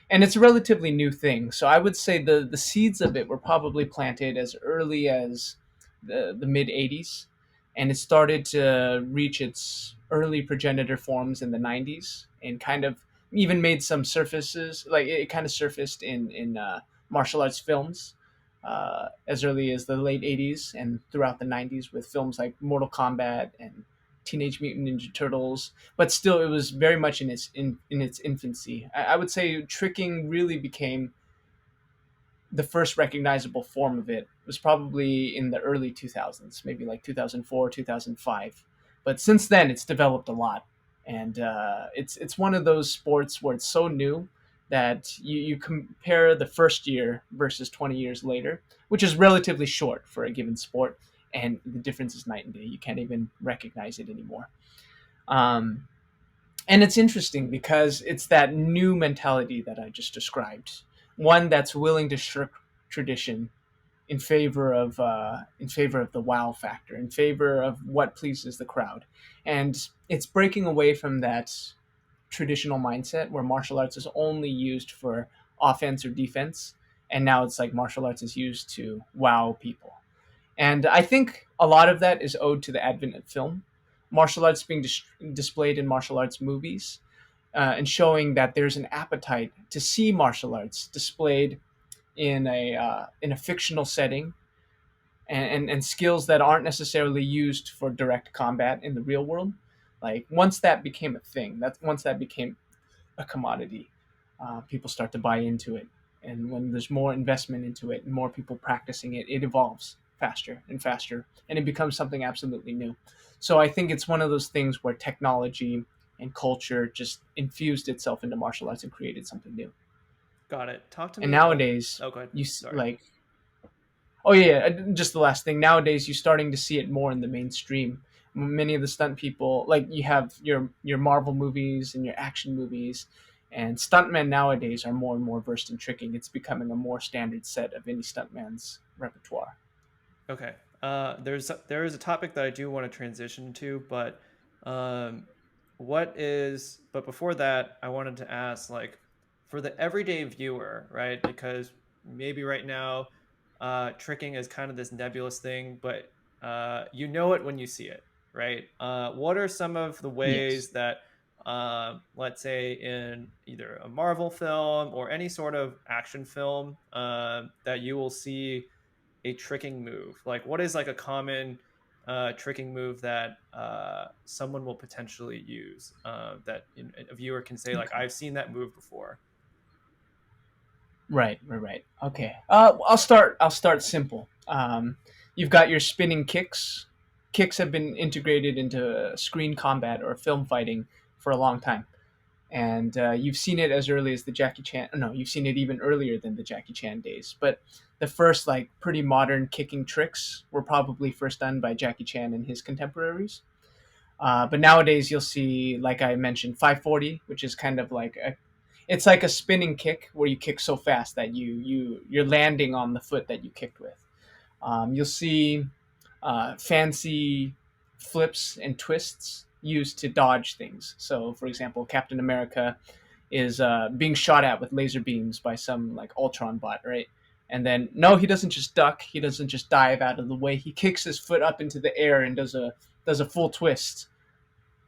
Speaker 2: and it's a relatively new thing. So I would say the seeds of it were probably planted as early as the mid '80s, and it started to reach its early progenitor forms in the '90s, and kind of even made some surfaces, like it kind of surfaced in martial arts films as early as the late '80s and throughout the '90s with films like Mortal Kombat and Teenage Mutant Ninja Turtles, but still it was very much in its infancy. I would say tricking really became the first recognizable form of it was probably in the early 2000s, maybe like 2004, 2005. But since then, it's developed a lot, and it's one of those sports where it's so new that you compare the first year versus 20 years later, which is relatively short for a given sport, and the difference is night and day. You can't even recognize it anymore. Um, and it's interesting because it's that new mentality that I just described, one that's willing to shirk tradition in favor of the wow factor, in favor of what pleases the crowd, and it's breaking away from that traditional mindset where martial arts is only used for offense or defense, and now it's like martial arts is used to wow people. And I think a lot of that is owed to the advent of film, martial arts being displayed in martial arts movies, and showing that there's an appetite to see martial arts displayed in a fictional setting, and skills that aren't necessarily used for direct combat in the real world. Like once that became a thing, that once that became a commodity, people start to buy into it. And when there's more investment into it and more people practicing it, it evolves faster and faster, and it becomes something absolutely new. So I think it's one of those things where technology and culture just infused itself into martial arts and created something new.
Speaker 1: Got it. Talk to
Speaker 2: And
Speaker 1: me about.
Speaker 2: nowadays,
Speaker 1: Oh, go ahead.
Speaker 2: you
Speaker 1: Sorry.
Speaker 2: like, oh yeah, just the last thing. Nowadays, you're starting to see it more in the mainstream. Many of the stunt people, like you have your Marvel movies and your action movies, and stuntmen nowadays are more and more versed in tricking. It's becoming a more standard set of any stuntman's repertoire.
Speaker 1: Okay. There is a topic that I do want to transition to, but um, but before that, I wanted to ask, like, for the everyday viewer, right? Because maybe right now, tricking is kind of this nebulous thing, but you know it when you see it, right? What are some of the
Speaker 2: Yes.
Speaker 1: ways that, let's say, in either a Marvel film or any sort of action film, that you will see a tricking move? Like, what is like a common tricking move that someone will potentially use, that a viewer can say, like,
Speaker 2: Okay.
Speaker 1: I've seen that move before?
Speaker 2: Right, right, right. Okay. I'll start simple. You've got your spinning kicks. Kicks have been integrated into screen combat or film fighting for a long time, and you've seen it as early as the Jackie Chan. No, you've seen it even earlier than the Jackie Chan days. But the first like pretty modern kicking tricks were probably first done by Jackie Chan and his contemporaries. But nowadays you'll see, like I mentioned, 540, which is kind of like it's like a spinning kick where you kick so fast that you're landing on the foot that you kicked with. You'll see fancy flips and twists used to dodge things. So, for example, Captain America is being shot at with laser beams by some like Ultron bot, right? And then no, he doesn't just duck. He doesn't just dive out of the way. He kicks his foot up into the air and does a full twist,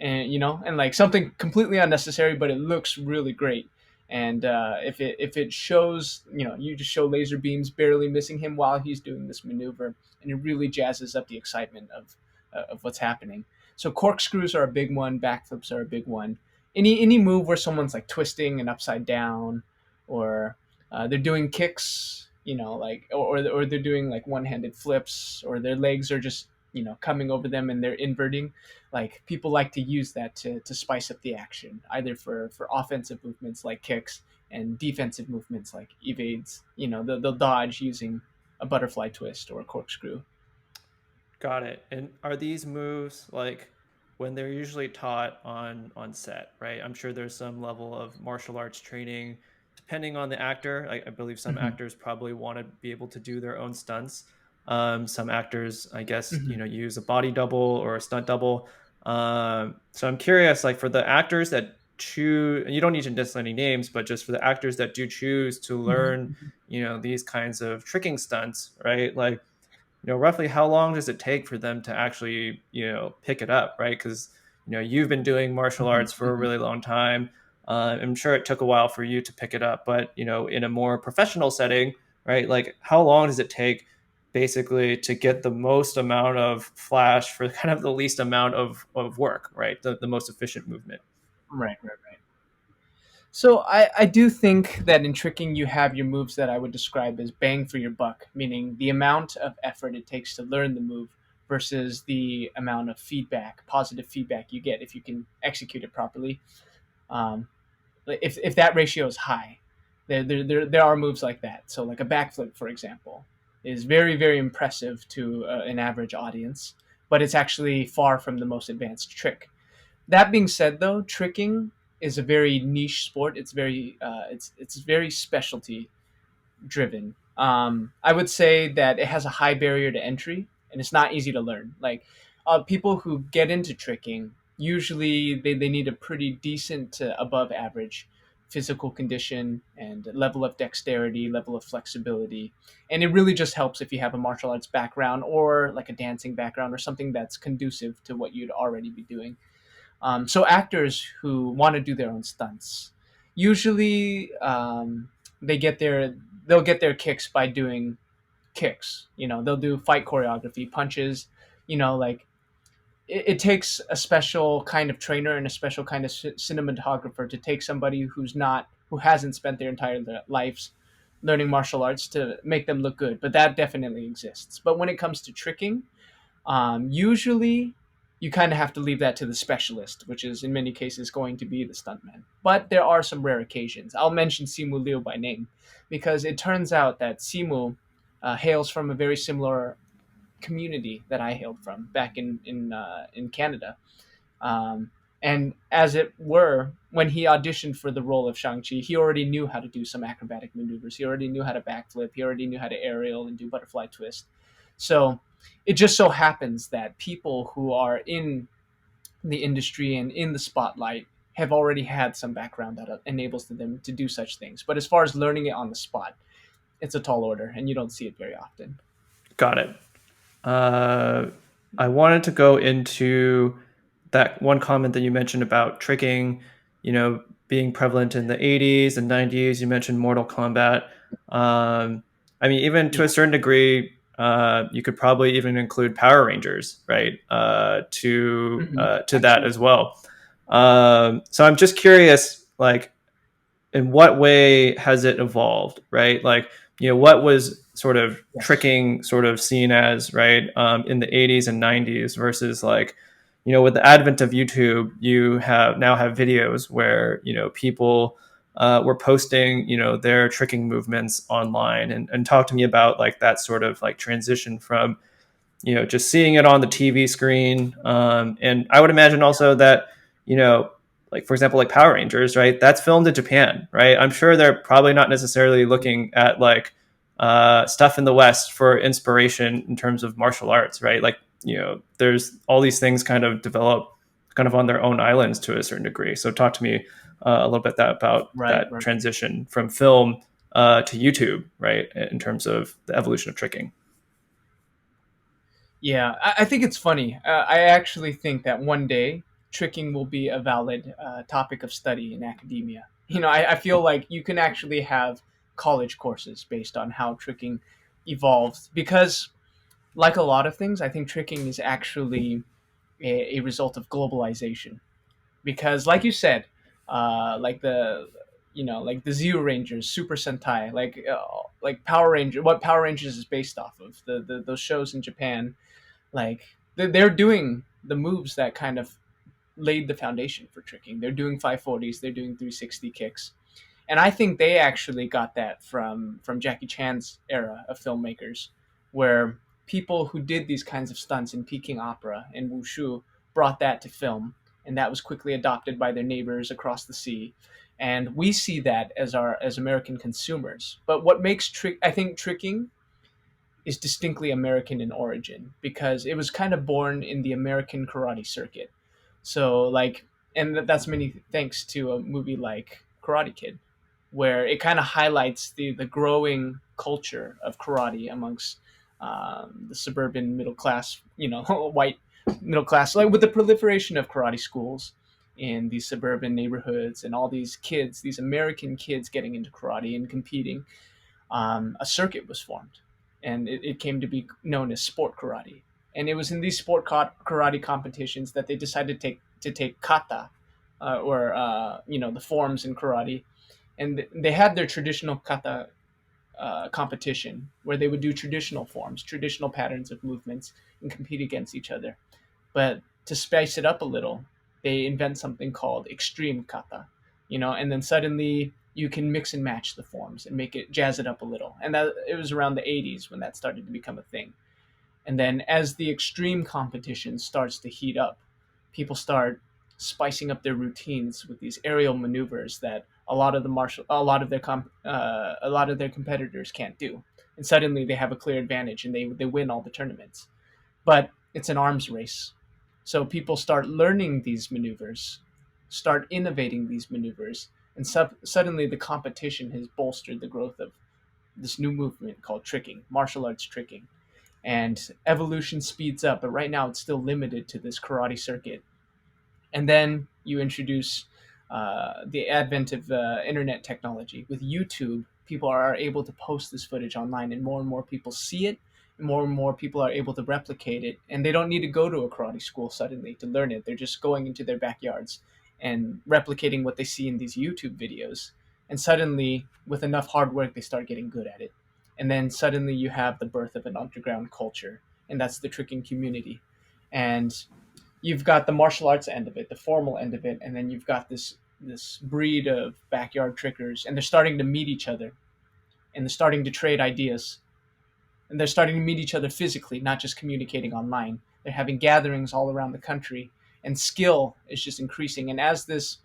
Speaker 2: and and like something completely unnecessary, but it looks really great. And if it shows, you just show laser beams barely missing him while he's doing this maneuver, and it really jazzes up the excitement of what's happening. So corkscrews are a big one, backflips are a big one. Any move where someone's like twisting and upside down, or they're doing kicks, like or they're doing like one-handed flips, or their legs are just coming over them and they're inverting. Like people like to use that to spice up the action, either for offensive movements like kicks and defensive movements like evades. They'll dodge using a butterfly twist or a corkscrew.
Speaker 1: Got it. And are these moves like when they're usually taught on set, right? I'm sure there's some level of martial arts training depending on the actor. I believe some
Speaker 2: Hmm.
Speaker 1: actors probably want to be able to do their own stunts. Some actors, I guess,
Speaker 2: Hmm.
Speaker 1: use a body double or a stunt double. So I'm curious, like for the actors that choose, and you don't need to list any names, but just for the actors that do choose to learn,
Speaker 2: Hmm.
Speaker 1: these kinds of tricking stunts, right? Like, roughly how long does it take for them to actually, pick it up, right? Because, you've been doing martial
Speaker 2: Hmm.
Speaker 1: arts for a
Speaker 2: Hmm.
Speaker 1: really long time. I'm sure it took a while for you to pick it up, but, in a more professional setting, right? Like, how long does it take basically to get the most amount of flash for kind of the least amount of work, right? The most efficient movement.
Speaker 2: Right, right, right. So I do think that in tricking you have your moves that I would describe as bang for your buck, meaning the amount of effort it takes to learn the move versus the amount of feedback, positive feedback you get if you can execute it properly. Um, if that ratio is high, there are moves like that. So like a backflip, for example, is very, very impressive to an average audience, but it's actually far from the most advanced trick. That being said, though, tricking is a very niche sport. It's very specialty driven. I would say that it has a high barrier to entry, and it's not easy to learn. Like people who get into tricking, usually they need a pretty decent to above average physical condition and level of dexterity, level of flexibility. And it really just helps if you have a martial arts background or like a dancing background or something that's conducive to what you'd already be doing. So actors who want to do their own stunts, usually they'll get their kicks by doing kicks. They'll do fight choreography, punches. Like it takes a special kind of trainer and a special kind of cinematographer to take somebody who hasn't spent their entire lives learning martial arts to make them look good. But that definitely exists. But when it comes to tricking, usually, you kind of have to leave that to the specialist, which is in many cases going to be the stuntman. But there are some rare occasions. I'll mention Simu Liu by name because it turns out that Simu hails from a very similar community that I hailed from back in Canada. Um, and as it were, when he auditioned for the role of Shang-Chi, he already knew how to do some acrobatic maneuvers. He already knew how to backflip. He already knew how to aerial and do butterfly twist. So it just so happens that people who are in the industry and in the spotlight have already had some background that enables them to do such things. But as far as learning it on the spot, it's a tall order, and you don't see it very often.
Speaker 1: Got it. I wanted to go into that one comment that you mentioned about tricking, being prevalent in the 80s and 90s. You mentioned Mortal Kombat. I mean, even to
Speaker 2: Yeah.
Speaker 1: a certain degree, you could probably even include Power Rangers, right? To that as
Speaker 2: Absolutely.
Speaker 1: well. So I'm just curious, like, in what way has it evolved, right? Like, what was sort of
Speaker 2: Yes.
Speaker 1: tricking sort of seen as, right, in the 80s and 90s versus like, with the advent of YouTube, you have now have videos where, people were posting, their tricking movements online, and talk to me about like that sort of like transition from, just seeing it on the TV screen. And I would imagine also that, like for example, like Power Rangers, right? That's filmed in Japan, right? I'm sure they're probably not necessarily looking at like stuff in the West for inspiration in terms of martial arts, right? Like, there's all these things kind of develop kind of on their own islands to a certain degree. So talk to me a little bit about
Speaker 2: Right.
Speaker 1: that
Speaker 2: Right.
Speaker 1: transition from film to YouTube, right? In terms of the evolution of tricking.
Speaker 2: Yeah, I think it's funny. I actually think that one day tricking will be a valid topic of study in academia. I feel like you can actually have college courses based on how tricking evolved because, like a lot of things, I think tricking is actually a result of globalization. Because, like you said, like like the Zero Rangers, Super Sentai, like Power Ranger, what Power Rangers is based off of, those shows in Japan, like they're doing the moves that kind of laid the foundation for tricking. They're doing 540s, they're doing 360 kicks, and I think they actually got that from Jackie Chan's era of filmmakers, where people who did these kinds of stunts in Peking opera and wushu brought that to film, and that was quickly adopted by their neighbors across the sea. And we see that as American consumers. But what makes I think tricking is distinctly American in origin because it was kind of born in the American karate circuit. So like, and that's many thanks to a movie like Karate Kid, where it kind of highlights the growing culture of karate amongst the suburban middle class, white middle class, like with the proliferation of karate schools in these suburban neighborhoods and all these kids, these American kids getting into karate and competing. A circuit was formed, and it came to be known as sport karate. And it was in these karate competitions that they decided to take kata, or the forms in karate, and they had their traditional kata competition where they would do traditional forms, traditional patterns of movements, and compete against each other. But to spice it up a little, they invent something called extreme kata, and then suddenly you can mix and match the forms and make it jazz it up a little. And that it was around the 80s when that started to become a thing. And then as the extreme competition starts to heat up, people start spicing up their routines with these aerial maneuvers that a lot of their competitors can't do. And suddenly they have a clear advantage and they win all the tournaments. But it's an arms race. So people start learning these maneuvers, start innovating these maneuvers, and suddenly the competition has bolstered the growth of this new movement called tricking, martial arts tricking. And evolution speeds up, but right now it's still limited to this karate circuit. And then you introduce the advent of internet technology. With YouTube, people are able to post this footage online, and more people see it, and more people are able to replicate it. And they don't need to go to a karate school suddenly to learn it. They're just going into their backyards and replicating what they see in these YouTube videos. And suddenly, with enough hard work, they start getting good at it. And then suddenly, you have the birth of an underground culture, and that's the tricking community. And you've got the martial arts end of it, the formal end of it, and then you've got this breed of backyard trickers, and they're starting to meet each other, and they're starting to trade ideas, and they're starting to meet each other physically, not just communicating online. They're having gatherings all around the country, and skill is just increasing. And as this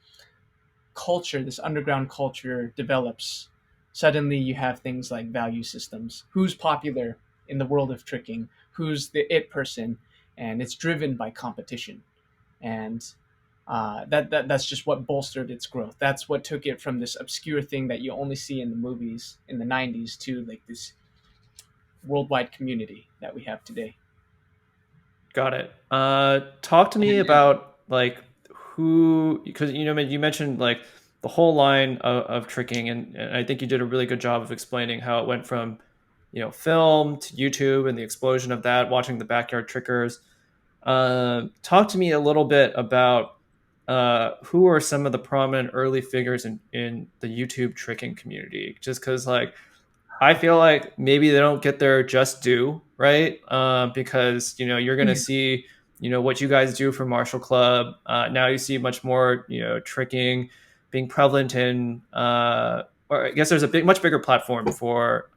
Speaker 2: culture, this underground culture develops, suddenly you have things like value systems. Who's popular in the world of tricking? Who's the it person? And it's driven by competition. And that's just what bolstered its growth. That's what took it from this obscure thing that you only see in the movies in the 90s to like this worldwide community that we have today.
Speaker 1: Got it. Talk to me
Speaker 2: And yeah,
Speaker 1: about like who, because you mentioned like the whole line of tricking, and I think you did a really good job of explaining how it went from film to YouTube and the explosion of that, watching the backyard trickers. Talk to me a little bit about who are some of the prominent early figures in the YouTube tricking community, just because like I feel like maybe they don't get their just due, right? Because you're gonna
Speaker 2: yeah,
Speaker 1: see what you guys do for MartialClub. Now you see much more tricking being prevalent in, or I guess there's a much bigger platform for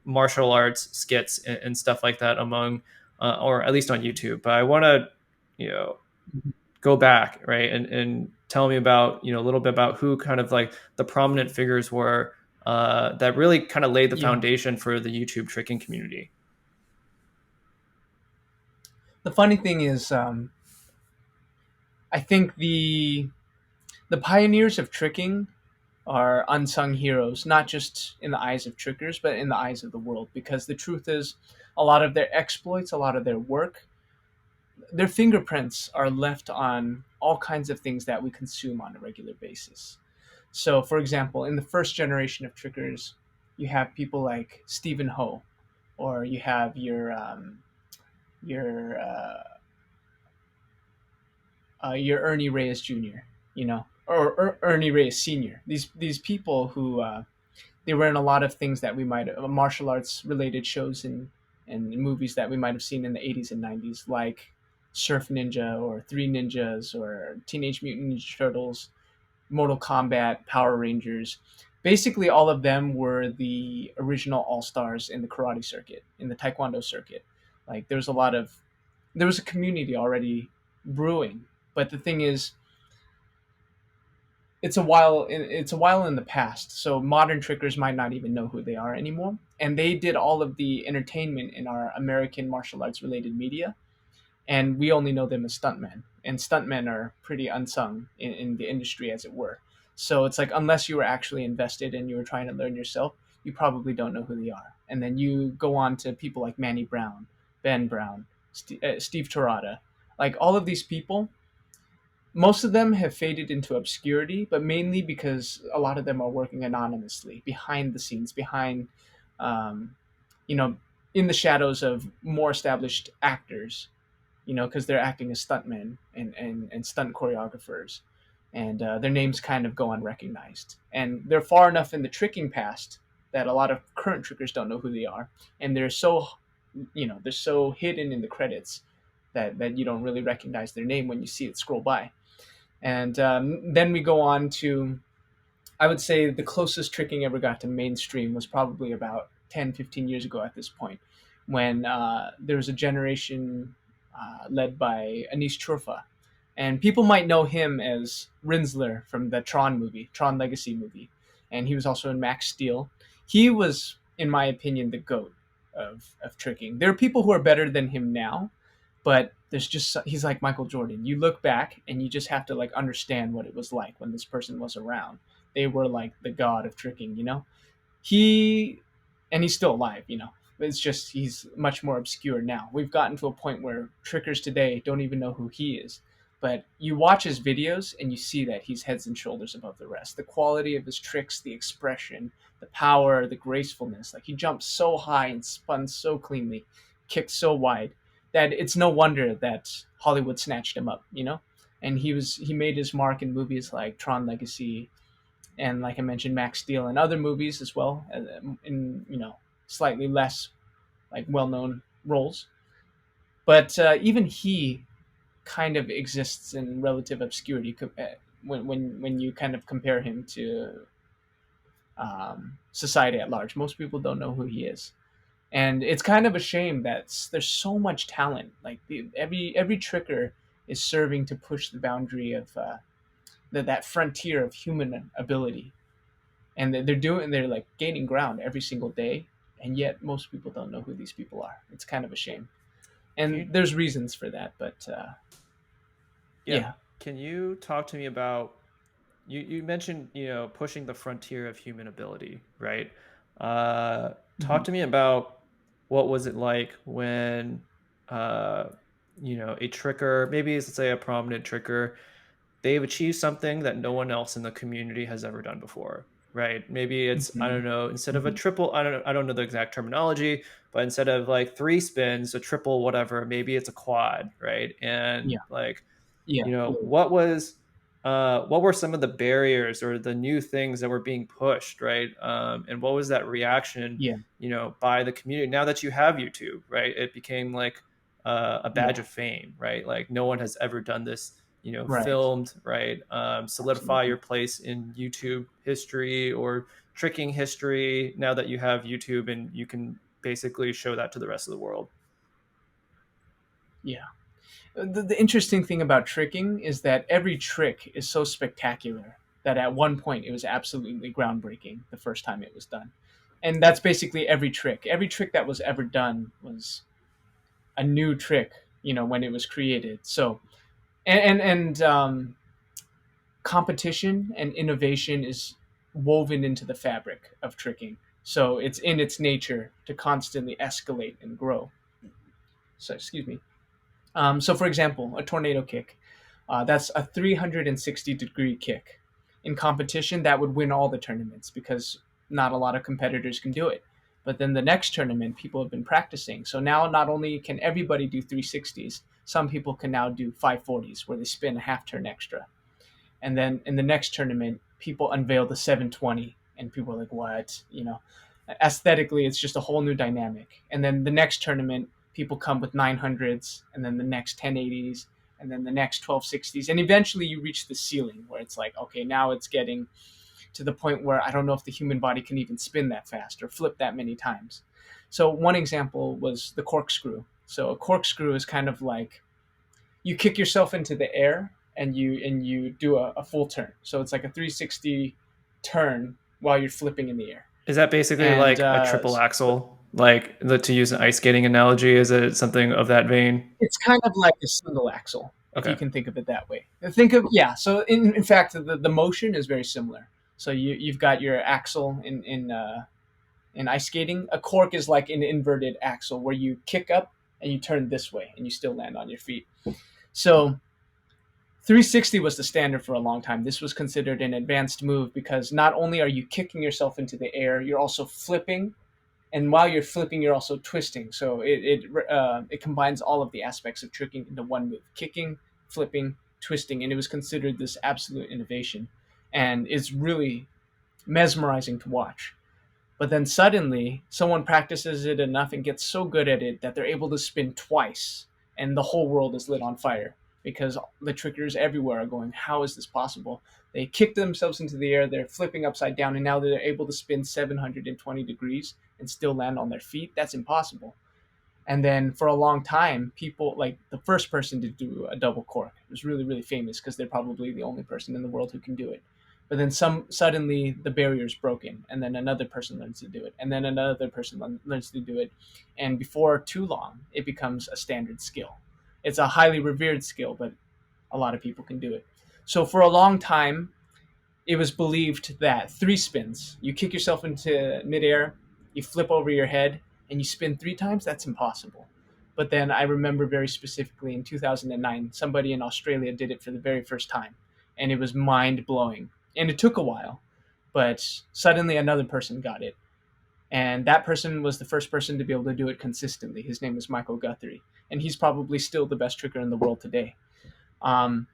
Speaker 1: martial arts skits and stuff like that among, or at least on YouTube. But I want to you know go back, right, and tell me about a little bit about who kind of like the prominent figures were that really kind of laid the
Speaker 2: yeah.
Speaker 1: foundation for the YouTube tricking community.
Speaker 2: The funny thing is, I think the pioneers of tricking are unsung heroes, not just in the eyes of trickers, but in the eyes of the world. Because the truth is, a lot of their exploits, a lot of their work, their fingerprints are left on all kinds of things that we consume on a regular basis. So, for example, in the first generation of trickers, you have people like Stephen Ho, or you have your Ernie Reyes Jr., or Ernie Reyes Sr. These people who they were in a lot of things that we might martial arts related shows and movies that we might have seen in the 80s and 90s, like Surf Ninja or Three Ninjas or Teenage Mutant Ninja Turtles, Mortal Kombat, Power Rangers. Basically, all of them were the original all stars in the karate circuit, in the taekwondo circuit. Like there was a community already brewing. But the thing is, it's a while in the past, so modern trickers might not even know who they are anymore. And they did all of the entertainment in our American martial arts related media, and we only know them as stuntmen. And stuntmen are pretty unsung in the industry, as it were. So it's like unless you were actually invested and you were trying to learn yourself, you probably don't know who they are. And then you go on to people like Manny Brown, Ben Brown, Steve Torrada, like all of these people. Most of them have faded into obscurity, but mainly because a lot of them are working anonymously behind the scenes, um, you know, in the shadows of more established actors, because they're acting as stuntmen and stunt choreographers, and their names kind of go unrecognized. And they're far enough in the tricking past that a lot of current trickers don't know who they are, and they're so hidden in the credits that you don't really recognize their name when you see it scroll by. And then we go on to, I would say, the closest tricking ever got to mainstream was probably about 10, 15 years ago at this point, when there was a generation led by Anish Churfa. And people might know him as Rinsler from the Tron Legacy movie. And he was also in Max Steel. He was, in my opinion, the GOAT of tricking. There are people who are better than him now, but he's like Michael Jordan. You look back and you just have to like understand what it was like when this person was around. They were like the god of tricking. He and he's still alive. It's just he's much more obscure now. We've gotten to a point where trickers today don't even know who he is. But you watch his videos and you see that he's heads and shoulders above the rest. The quality of his tricks, the expression, the power, the gracefulness. Like he jumped so high and spun so cleanly, kicked so wide that it's no wonder that Hollywood snatched him up. And he made his mark in movies like Tron Legacy, and like I mentioned, Max Steel and other movies as well, in slightly less like well-known roles. But even he kind of exists in relative obscurity when you kind of compare him to society at large. Most people don't know who he is, and it's kind of a shame that there's so much talent. Like every tricker is serving to push the boundary of that frontier of human ability, and they're like gaining ground every single day, and yet most people don't know who these people are. It's kind of a shame,
Speaker 1: Can
Speaker 2: and
Speaker 1: you,
Speaker 2: there's reasons for that, but
Speaker 1: yeah,
Speaker 2: yeah.
Speaker 1: can you talk to me about you mentioned pushing the frontier of human ability, right? Talk
Speaker 2: Mhm.
Speaker 1: to me about what was it like when uh a tricker, maybe let's say a prominent tricker, they've achieved something that no one else in the community has ever done before, right? Maybe it's, I
Speaker 2: Hmm.
Speaker 1: don't know, instead of a
Speaker 2: Hmm.
Speaker 1: triple, I don't know the exact terminology, but instead of like three spins, a triple, whatever, maybe it's a quad, right? And
Speaker 2: Yeah.
Speaker 1: like,
Speaker 2: Yeah.
Speaker 1: what were some of the barriers or the new things that were being pushed, right? And what was that reaction,
Speaker 2: Yeah.
Speaker 1: by the community? Now that you have YouTube, right, it became like a badge
Speaker 2: Yeah.
Speaker 1: of fame, right? Like no one has ever done this,
Speaker 2: Right.
Speaker 1: filmed, right? Solidify your
Speaker 2: Absolutely.
Speaker 1: place in YouTube history or tricking history. Now that you have YouTube, and you can basically show that to the rest of the world.
Speaker 2: Yeah. The interesting thing about tricking is that every trick is so spectacular that at one point it was absolutely groundbreaking the first time it was done. And that's basically every trick. Every trick that was ever done was a new trick, when it was created. So, and competition and innovation is woven into the fabric of tricking. So it's in its nature to constantly escalate and grow. So, excuse me. So, for example, a tornado kick, that's a 360-degree kick. In competition, that would win all the tournaments because not a lot of competitors can do it. But then the next tournament, people have been practicing. So now not only can everybody do 360s, some people can now do 540s where they spin a half turn extra. And then in the next tournament, people unveil the 720, and people are like, "What?" Aesthetically, it's just a whole new dynamic. And then the next tournament, people come with 900s, and then the next 1080s, and then the next 1260s, and eventually you reach the ceiling where it's like, okay, now it's getting to the point where I don't know if the human body can even spin that fast or flip that many times. So one example was the corkscrew. So a corkscrew is kind of like you kick yourself into the air and you do a full turn. So it's like a 360 turn while you're flipping in the air.
Speaker 1: Is that basically
Speaker 2: And
Speaker 1: like a triple axle? Like to use an ice skating analogy, is it something of that vein?
Speaker 2: it's kind of like a single axle, if you
Speaker 1: Okay.
Speaker 2: can think of it that way. Think of yeah. So in fact, the motion is very similar. So you've got your axle in ice skating. A cork is like an inverted axle where you kick up and you turn this way and you still land on your feet. So 360 was the standard for a long time. This was considered an advanced move because not only are you kicking yourself into the air, you're also flipping, and while you're flipping, you're also twisting. So it combines all of the aspects of tricking into one move: kicking, flipping, twisting, and it was considered this absolute innovation, and it's really mesmerizing to watch. But then suddenly, someone practices it enough and gets so good at it that they're able to spin twice, and the whole world is lit on fire because the trickers everywhere are going, "How is this possible?" They kick themselves into the air, they're flipping upside down, and now they're able to spin 720 degrees and still land on their feet. That's impossible. And then for a long time, people like the first person to do a double cork was really, really famous because they're probably the only person in the world who can do it. But then some suddenly the barrier is broken, and then another person learns to do it, and then another person learns to do it, and before too long, it becomes a standard skill. It's a highly revered skill, but a lot of people can do it. So for a long time, it was believed that three spins, you kick yourself into midair, you flip over your head, and you spin three times, that's impossible. But then I remember very specifically in 2009, somebody in Australia did it for the very first time, and it was mind blowing. And it took a while, but suddenly another person got it. And that person was the first person to be able to do it consistently. His name was Michael Guthrie, and he's probably still the best tricker in the world today. Um,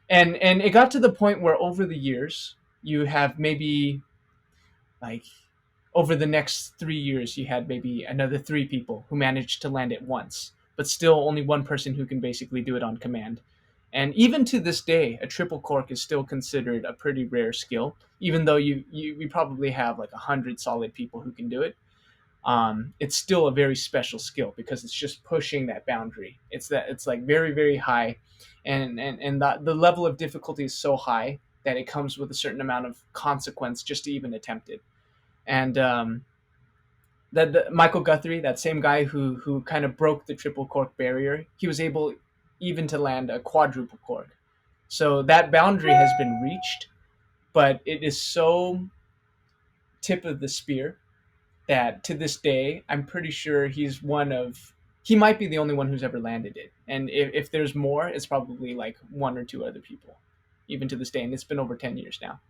Speaker 2: and it got to the point where over the years you have maybe like over the next 3 years you had maybe another three people who managed to land it once, but still only one person who can basically do it on command. And even to this day, a triple cork is still considered a pretty rare skill, even though we probably have like 100 solid people who can do it. It's still a very special skill because it's just pushing that boundary. It's like very, very high, and the level of difficulty is so high that it comes with a certain amount of consequence just to even attempt it. And that Michael Guthrie, that same guy who kind of broke the triple cork barrier, he was able even to land a quadruple cork. So that boundary has been reached, but it is so tip of the spear that to this day, I'm pretty sure he's one of he might be the only one who's ever landed it. And if there's more, it's probably like one or two other people, even to this day. And it's been over 10 years now.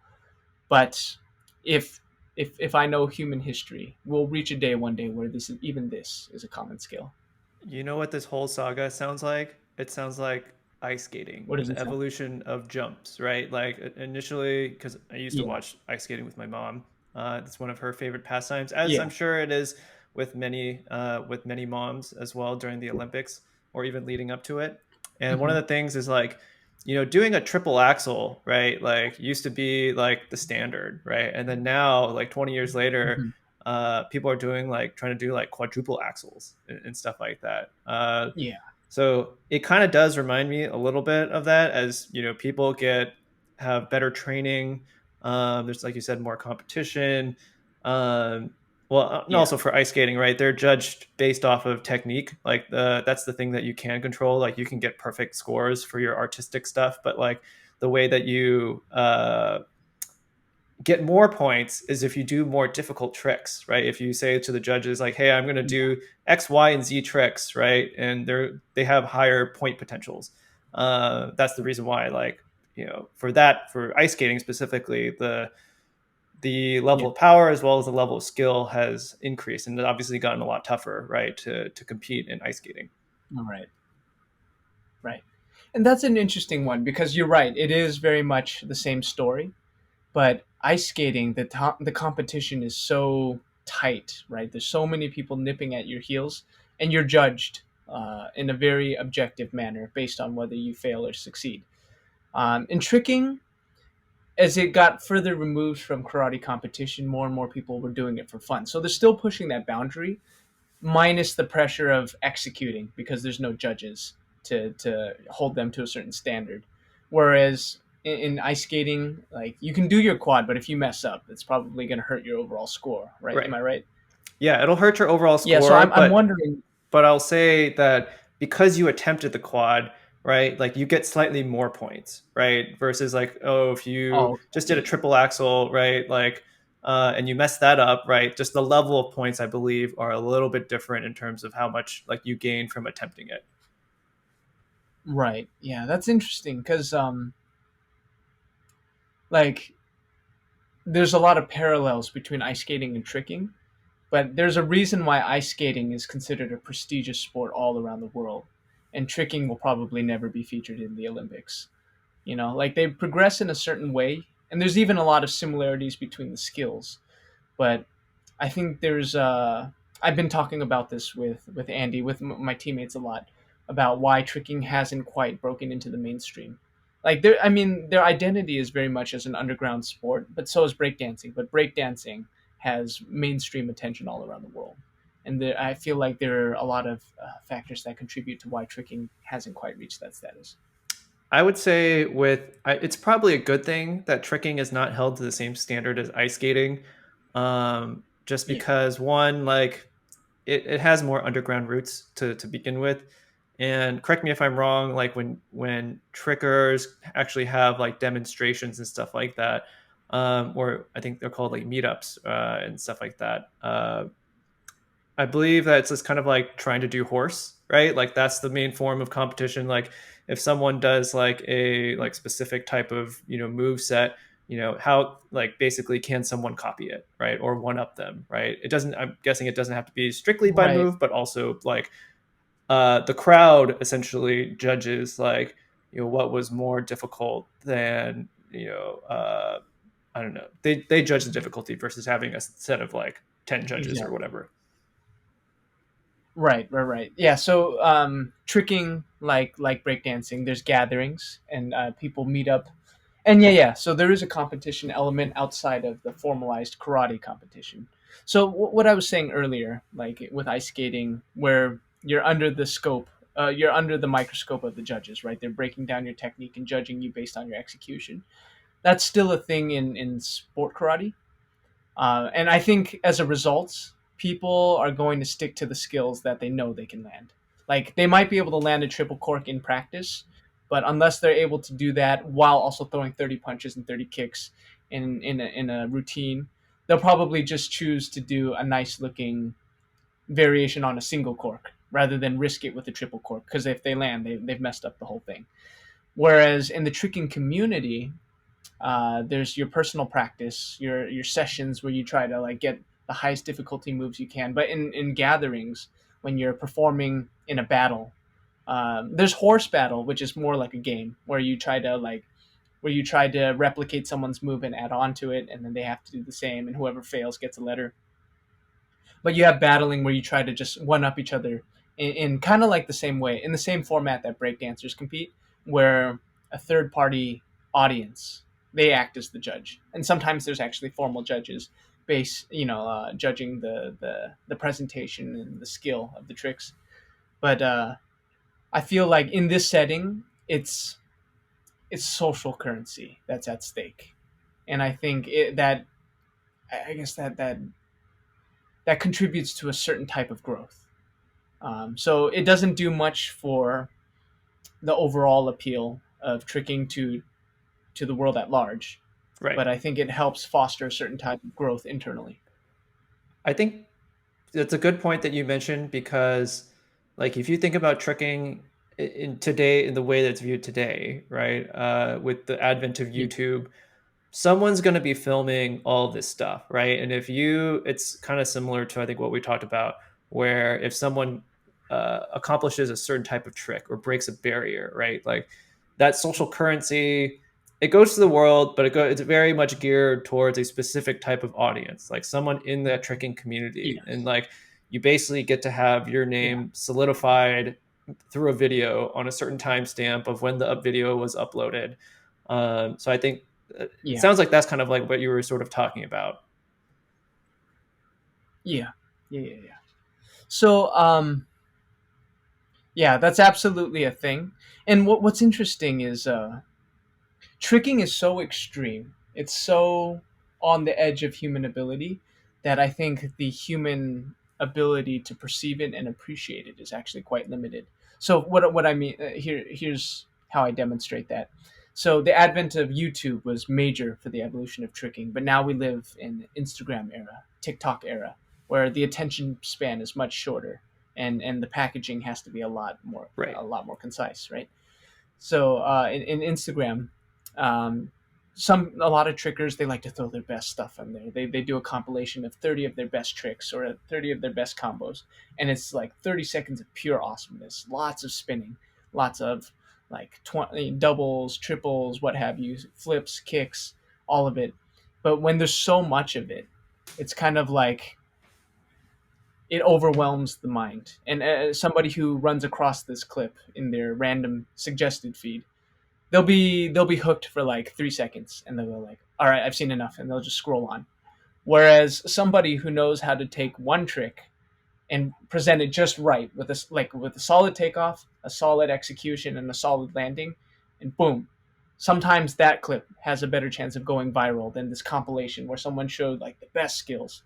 Speaker 2: But if if I know human history, we'll reach a day one day where this is a common skill.
Speaker 1: You know what this whole saga sounds like? It sounds like ice skating,
Speaker 2: What does
Speaker 1: the
Speaker 2: it sound?
Speaker 1: evolution of jumps, right? Like initially, because I used to
Speaker 2: Yeah.
Speaker 1: watch ice skating with my mom. It's one of her favorite pastimes, as
Speaker 2: Yeah.
Speaker 1: I'm sure it is with many moms as well during the Olympics or even leading up to it. And one of
Speaker 2: Hmm.
Speaker 1: the things is like, doing a triple axel, right? Like used to be like the standard, right? And then now, like 20 years later,
Speaker 2: Hmm.
Speaker 1: people are doing like trying to do like quadruple axles and stuff like that.
Speaker 2: Yeah.
Speaker 1: So it kind of does remind me a little bit of that as people have better training. There's like you said more competition. Um, well, and
Speaker 2: Yeah.
Speaker 1: also for ice skating, right? They're judged based off of technique. Like that's the thing that you can control. Like you can get perfect scores for your artistic stuff, but like the way that you get more points is if you do more difficult tricks, right? If you say to the judges like, "Hey, I'm going to
Speaker 2: Yeah.
Speaker 1: do X, Y, and Z tricks," right, and they have higher point potentials. That's the reason why, like, for ice skating specifically, the
Speaker 2: Yeah.
Speaker 1: level of power as well as the level of skill has increased, and it's obviously gotten a lot tougher, right, to compete in ice skating.
Speaker 2: All right. Right. And that's an interesting one because you're right. It is very much the same story, but ice skating, the competition is so tight, right? There's so many people nipping at your heels, and you're judged in a very objective manner based on whether you fail or succeed. In tricking, as it got further removed from karate competition, more and more people were doing it for fun. So they're still pushing that boundary, minus the pressure of executing because there's no judges to hold them to a certain standard. Whereas in ice skating, like you can do your quad, but if you mess up, it's probably going to hurt your overall score, right? Am
Speaker 1: Right.
Speaker 2: I right?
Speaker 1: Yeah, it'll hurt your overall
Speaker 2: Yeah. So
Speaker 1: score,
Speaker 2: I'm
Speaker 1: but
Speaker 2: wondering.
Speaker 1: I'll say that because you attempted the quad, right? Like you get slightly more points, right? Versus like, oh, if you
Speaker 2: Oh,
Speaker 1: just did a
Speaker 2: okay.
Speaker 1: triple axel, right? Like, and you messed that up, right? Just the level of points, I believe, are a little bit different in terms of how much like you gain from attempting it.
Speaker 2: Right. Yeah, that's interesting because like there's a lot of parallels between ice skating and tricking, but there's a reason why ice skating is considered a prestigious sport all around the world, and tricking will probably never be featured in the Olympics. Like they progress in a certain way, and there's even a lot of similarities between the skills. But I think I've been talking about this with Andy, with my teammates a lot, about why tricking hasn't quite broken into the mainstream. Like I mean, their identity is very much as an underground sport, but so is breakdancing. But breakdancing has mainstream attention all around the world, and I feel like there are a lot of factors that contribute to why tricking hasn't quite reached that status.
Speaker 1: I would say it's probably a good thing that tricking is not held to the same standard as ice skating, just
Speaker 2: Yeah.
Speaker 1: because one, like it has more underground roots to begin with. And correct me if I'm wrong, like when trickers actually have like demonstrations and stuff like that, or I think they're called like meetups and stuff like that. I believe that it's just kind of like trying to do horse, right? Like that's the main form of competition. Like if someone does like a like specific type of move set, how like basically can someone copy it, right, or one up them, right? It doesn't. I'm guessing it doesn't have to be strictly by
Speaker 2: Right.
Speaker 1: move, but also like the crowd essentially judges like what was more difficult than I don't know. They judge the difficulty versus having a set of like 10 judges or
Speaker 2: Exactly.
Speaker 1: whatever.
Speaker 2: Right, right, right. Yeah, so tricking like breakdancing, there's gatherings and people meet up. And yeah, yeah, so there is a competition element outside of the formalized karate competition. So what I was saying earlier, like with ice skating, where you're under the microscope of the judges, right? They're breaking down your technique and judging you based on your execution. That's still a thing in sport karate. And I think as a result, people are going to stick to the skills that they know they can land. Like they might be able to land a triple cork in practice, but unless they're able to do that while also throwing 30 punches and 30 kicks in a routine, they'll probably just choose to do a nice looking variation on a single cork. rather than risk it with a triple cork, because if they land, they've messed up the whole thing. Whereas in the tricking community, there's your personal practice, your sessions where you try to like get the highest difficulty moves you can. But in gatherings, when you're performing in a battle, there's horse battle, which is more like a game where you try to replicate someone's move and add on to it, and then they have to do the same, and whoever fails gets a letter. But you have battling where you try to just one up each other in kind of like the same way, in the same format that breakdancers compete, where a third party audience, they act as the judge, and sometimes there's actually formal judges judging the presentation and the skill of the tricks. But I feel like in this setting, it's social currency that's at stake, and I think that I guess that contributes to a certain type of growth. So it doesn't do much for the overall appeal of tricking to the world at large,
Speaker 1: Right.
Speaker 2: but I think it helps foster a certain type of growth internally.
Speaker 1: I think it's a good point that you mentioned because, like, if you think about tricking in today in the way that's viewed today, right? With the advent of
Speaker 2: Yeah,
Speaker 1: YouTube, someone's going to be filming all this stuff, right? And if you, it's kind of similar to I think what we talked about, where if someone accomplishes a certain type of trick or breaks a barrier, right? Like that social currency, it goes to the world, but it's very much geared towards a specific type of audience, like someone in that tricking community, and
Speaker 2: yes,
Speaker 1: like you basically get to have your
Speaker 2: yeah,
Speaker 1: name solidified through a video on a certain timestamp of when the up video was uploaded. So I think it
Speaker 2: yeah,
Speaker 1: sounds like that's kind of like what you were sort of talking about.
Speaker 2: yeah, yeah. So yeah, that's absolutely a thing. And what's interesting is tricking is so extreme. It's so on the edge of human ability that I think the human ability to perceive it and appreciate it is actually quite limited. So what I mean here's how I demonstrate that. So the advent of YouTube was major for the evolution of tricking, but now we live in Instagram era, TikTok era, where the attention span is much shorter, and the packaging has to be
Speaker 1: Right.
Speaker 2: a lot more concise, right? So in Instagram, um, a lot of trickers, they like to throw their best stuff on there. They do a compilation of 30 of their best tricks or 30 of their best combos, and it's like 30 seconds of pure awesomeness, lots of spinning, lots of like 20 doubles, triples, what have you, flips, kicks, all of it. But when there's so much of it, it's kind of like it overwhelms the mind. And somebody who runs across this clip in their random suggested feed, they'll be hooked for like 3 seconds, and they'll go like, all right, I've seen enough, and they'll just scroll on. Whereas somebody who knows how to take one trick and present it just right with a solid takeoff, a solid execution, and a solid landing, and boom. Sometimes that clip has a better chance of going viral than this compilation where someone showed like the best skills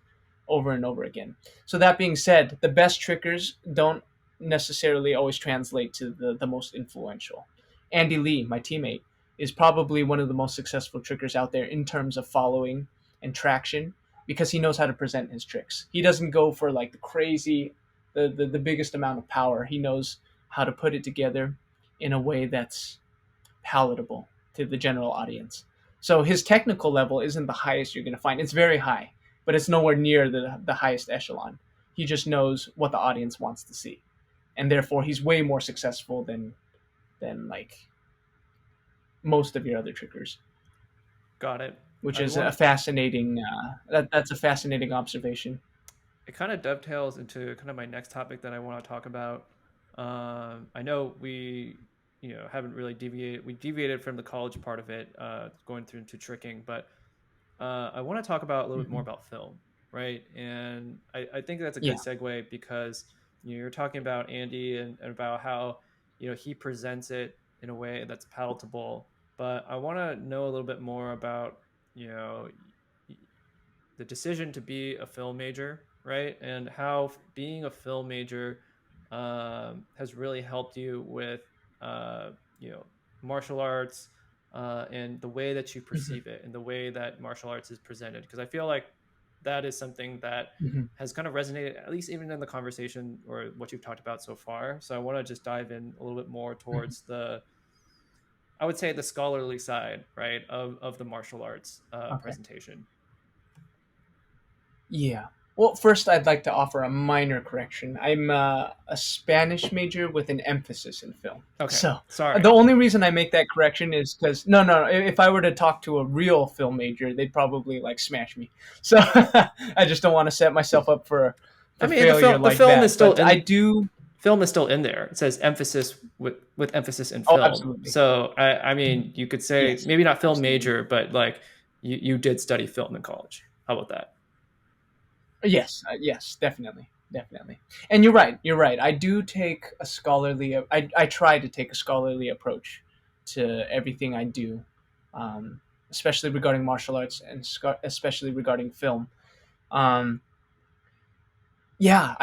Speaker 2: over and over again. So that being said, the best trickers don't necessarily always translate to the most influential. Andy Lee, my teammate, is probably one of the most successful trickers out there in terms of following and traction because he knows how to present his tricks. He doesn't go for like the crazy, the biggest amount of power. He knows how to put it together in a way that's palatable to the general audience. So his technical level isn't the highest you're going to find. It's very high, but it's nowhere near the highest echelon. He just knows what the audience wants to see, and therefore he's way more successful than like most of your other trickers,
Speaker 1: Got it.
Speaker 2: which
Speaker 1: I
Speaker 2: is a
Speaker 1: want
Speaker 2: fascinating that's a fascinating observation.
Speaker 1: it kind of dovetails into kind of my next topic that I want to talk about. I know we, haven't really deviated. We deviated from the college part of it, going through into tricking, but I want to talk about a little bit more
Speaker 2: Mm-hmm.
Speaker 1: about film, right? And I think that's a good
Speaker 2: Yeah.
Speaker 1: segue because you're talking about Andy and about how he presents it in a way that's palatable. But I want to know a little bit more about you know the decision to be a film major, right? And how being a film major has really helped you with, uh, you know, martial arts and the way that you
Speaker 2: Mm-hmm.
Speaker 1: perceive it and the way that martial arts is presented. Because I feel like that is something that
Speaker 2: Mhm.
Speaker 1: has kind of resonated, at least even in the conversation or what you've talked about so far. So I want to just dive in a little bit more
Speaker 2: Mhm.
Speaker 1: towards the, I would say, the scholarly side, right, of the martial arts
Speaker 2: Okay.
Speaker 1: presentation.
Speaker 2: Yeah. Well, first, I'd like to offer a minor correction. I'm a Spanish major with an emphasis in film.
Speaker 1: Okay,
Speaker 2: So the
Speaker 1: sorry.
Speaker 2: only reason I make that correction is because no, no. If I were to talk to a real film major, they'd probably like smash me. So I just don't want to set myself up
Speaker 1: I
Speaker 2: for
Speaker 1: mean,
Speaker 2: failure
Speaker 1: the
Speaker 2: like
Speaker 1: film is
Speaker 2: that.
Speaker 1: still
Speaker 2: But I
Speaker 1: in
Speaker 2: do.
Speaker 1: film is still in there. It says emphasis with emphasis in
Speaker 2: Oh,
Speaker 1: film.
Speaker 2: absolutely.
Speaker 1: So I mean, you could say
Speaker 2: Yes,
Speaker 1: maybe not film
Speaker 2: absolutely.
Speaker 1: major, but like you did study film in college. How about that?
Speaker 2: Yes, yes, definitely, definitely. And you're right. You're right. I do take a scholarly. I try to take a scholarly approach to everything I do, um, especially regarding martial arts and especially regarding film. Um, yeah,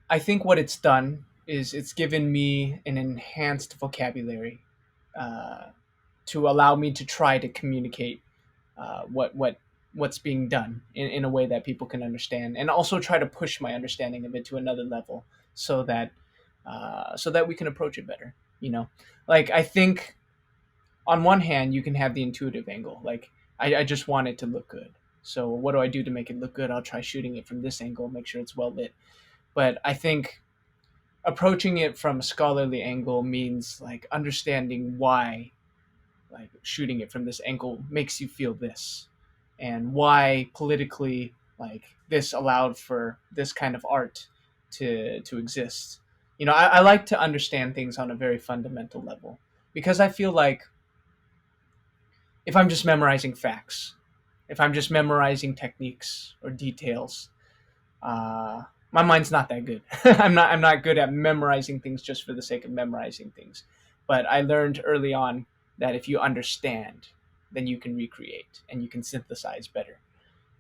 Speaker 2: I think what it's done is it's given me an enhanced vocabulary uh, to allow me to try to communicate what's being done in a way that people can understand, and also try to push my understanding of it to another level so that we can approach it better. You know, like I think on one hand you can have the intuitive angle, like I just want it to look good. So what do I do to make it look good? I'll try shooting it from this angle, make sure it's well lit. But I think approaching it from a scholarly angle means like understanding why like shooting it from this angle makes you feel this, and why politically like this allowed for this kind of art to exist. You know, I like to understand things on a very fundamental level, because I feel like if I'm just memorizing facts, if I'm just memorizing techniques or details, my mind's not that good. I'm not good at memorizing things just for the sake of memorizing things. But I learned early on that if you understand, then you can recreate and you can synthesize better.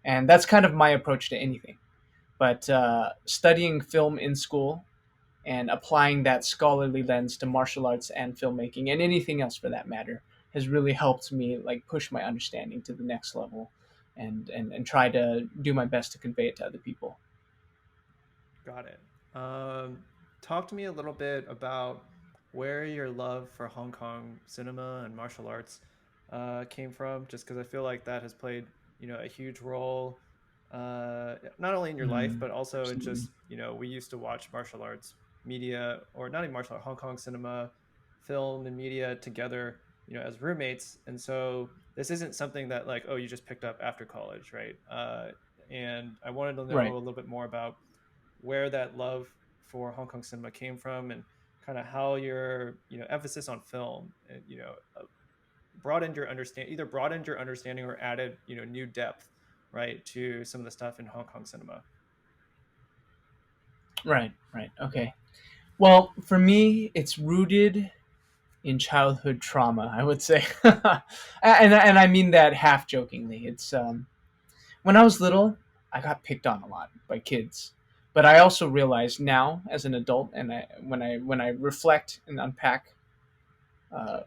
Speaker 2: And that's kind of my approach to anything. But studying film in school and applying that scholarly lens to martial arts and filmmaking and anything else for that matter has really helped me like push my understanding to the next level, and try to do my best to convey it to other people.
Speaker 1: Got it. Talk to me a little bit about where your love for Hong Kong cinema and martial arts came from, just because I feel like that has played, a huge role, not only in your life,
Speaker 2: Mm,
Speaker 1: but also in
Speaker 2: absolutely.
Speaker 1: just, we used to watch martial arts media, or not even martial art, Hong Kong cinema, film and media together, as roommates. And so this isn't something that like, oh, you just picked up after college, right? And I wanted to know
Speaker 2: Right.
Speaker 1: a little bit more about where that love for Hong Kong cinema came from, and kind of how your emphasis on film, broadened your understand either broadened your understanding or added new depth, right, to some of the stuff in Hong Kong cinema.
Speaker 2: Right. Right. Okay. Well, for me, it's rooted in childhood trauma, I would say, and I mean that half jokingly. It's when I was little, I got picked on a lot by kids, but I also realize now as an adult, and when I reflect and unpack uh,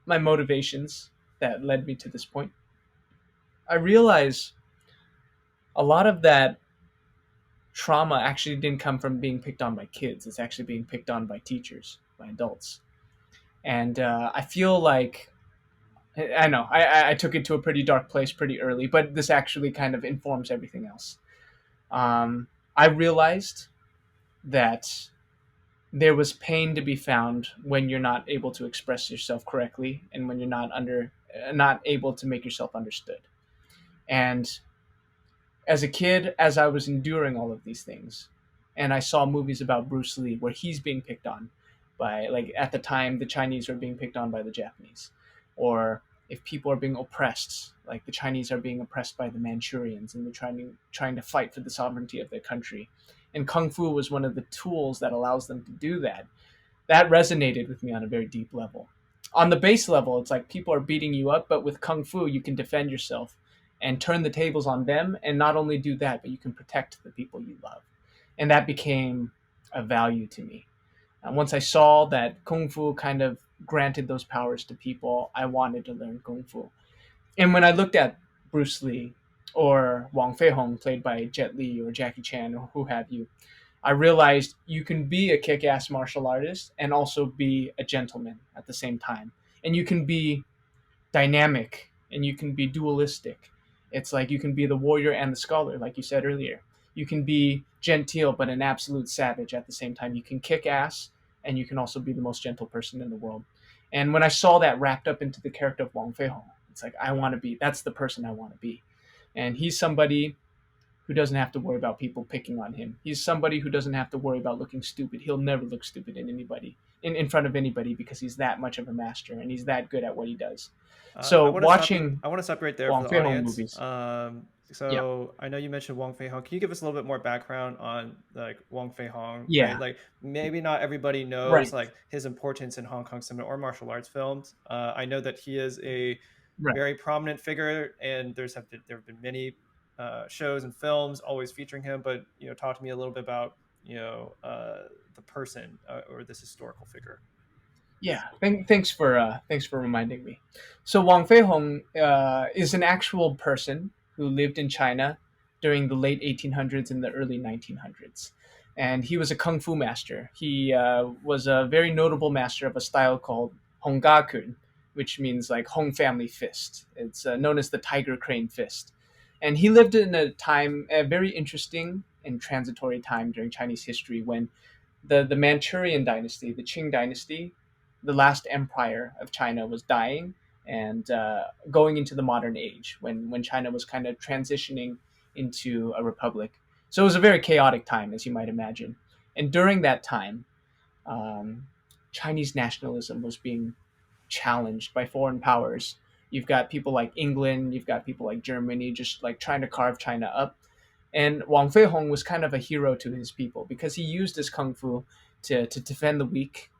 Speaker 2: my motivations that led me to this point, I realize a lot of that trauma actually didn't come from being picked on by kids. It's actually being picked on by teachers, by adults. And I feel like I know I took it to a pretty dark place pretty early, but this actually kind of informs everything else. I realized that there was pain to be found when you're not able to express yourself correctly, and when you're not able to make yourself understood. And as a kid, as I was enduring all of these things, and I saw movies about Bruce Lee where he's being picked on by, like, at the time, the Chinese were being picked on by the Japanese. Or if people are being oppressed, like the Chinese are being oppressed by the Manchurians and they're trying to fight for the sovereignty of their country. And Kung Fu was one of the tools that allows them to do that. That resonated with me on a very deep level. On the base level, it's like people are beating you up, but with Kung Fu, you can defend yourself and turn the tables on them. And not only do that, but you can protect the people you love. And that became a value to me. Once I saw that Kung Fu kind of granted those powers to people, I wanted to learn Kung Fu. And when I looked at Bruce Lee, or Wong Fei-hong, played by Jet Li or Jackie Chan or who have you, I realized you can be a kick-ass martial artist and also be a gentleman at the same time. And you can be dynamic and you can be dualistic. It's like you can be the warrior and the scholar, like you said earlier. You can be genteel but an absolute savage at the same time. You can kick ass and you can also be the most gentle person in the world. And when I saw that wrapped up into the character of Wong Fei-hong, it's like I want to be. That's the person I want to be. And he's somebody who doesn't have to worry about people picking on him. He's somebody who doesn't have to worry about looking stupid. He'll never look stupid in front of anybody because he's that much of a master and he's that good at what he does. So watching
Speaker 1: I want to stop you right there for
Speaker 2: Wong
Speaker 1: the
Speaker 2: Fei-hong
Speaker 1: audience.
Speaker 2: movies, yeah,
Speaker 1: So I know you mentioned Wong Fei Hong. Can you give us a little bit more background on like Wong Fei Hong, right?
Speaker 2: yeah,
Speaker 1: Like maybe not everybody knows
Speaker 2: right,
Speaker 1: like his importance in Hong Kong cinema or martial arts films. I know that he is a
Speaker 2: right.
Speaker 1: very prominent figure, and there have been many shows and films always featuring him. But talk to me a little bit about the person or this historical figure.
Speaker 2: Yeah, thanks for reminding me. So Wang Feihong is an actual person who lived in China during the late 1800s and the early 1900s, and he was a kung fu master. He was a very notable master of a style called Honggaku, which means like Hong family fist. It's known as the tiger crane fist, and he lived in a very interesting and transitory time during Chinese history when the Manchurian dynasty, the Qing dynasty, the last empire of China was dying and going into the modern age when China was kind of transitioning into a republic. So it was a very chaotic time, as you might imagine. And during that time, um, Chinese nationalism was being challenged by foreign powers. You've got people like England, you've got people like Germany just like trying to carve China up. And Wang Feihong was kind of a hero to his people because he used his kung fu to defend the weak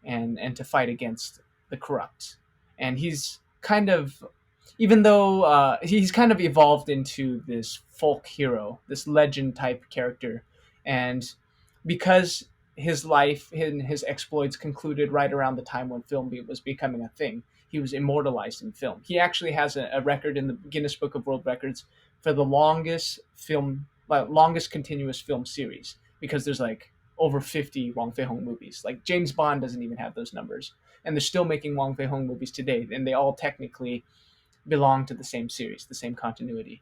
Speaker 2: and to fight against the corrupt. And he's kind of, even though he's kind of evolved into this folk hero, this legend type character. And because his life and his exploits concluded right around the time when film was becoming a thing, he was immortalized in film. He actually has a record in the Guinness Book of World Records for the longest continuous film series because there's like over 50 Wong Fei-hong movies. Like James Bond doesn't even have those numbers, and they're still making Wong Fei-hong movies today, and they all technically belong to the same series, the same continuity.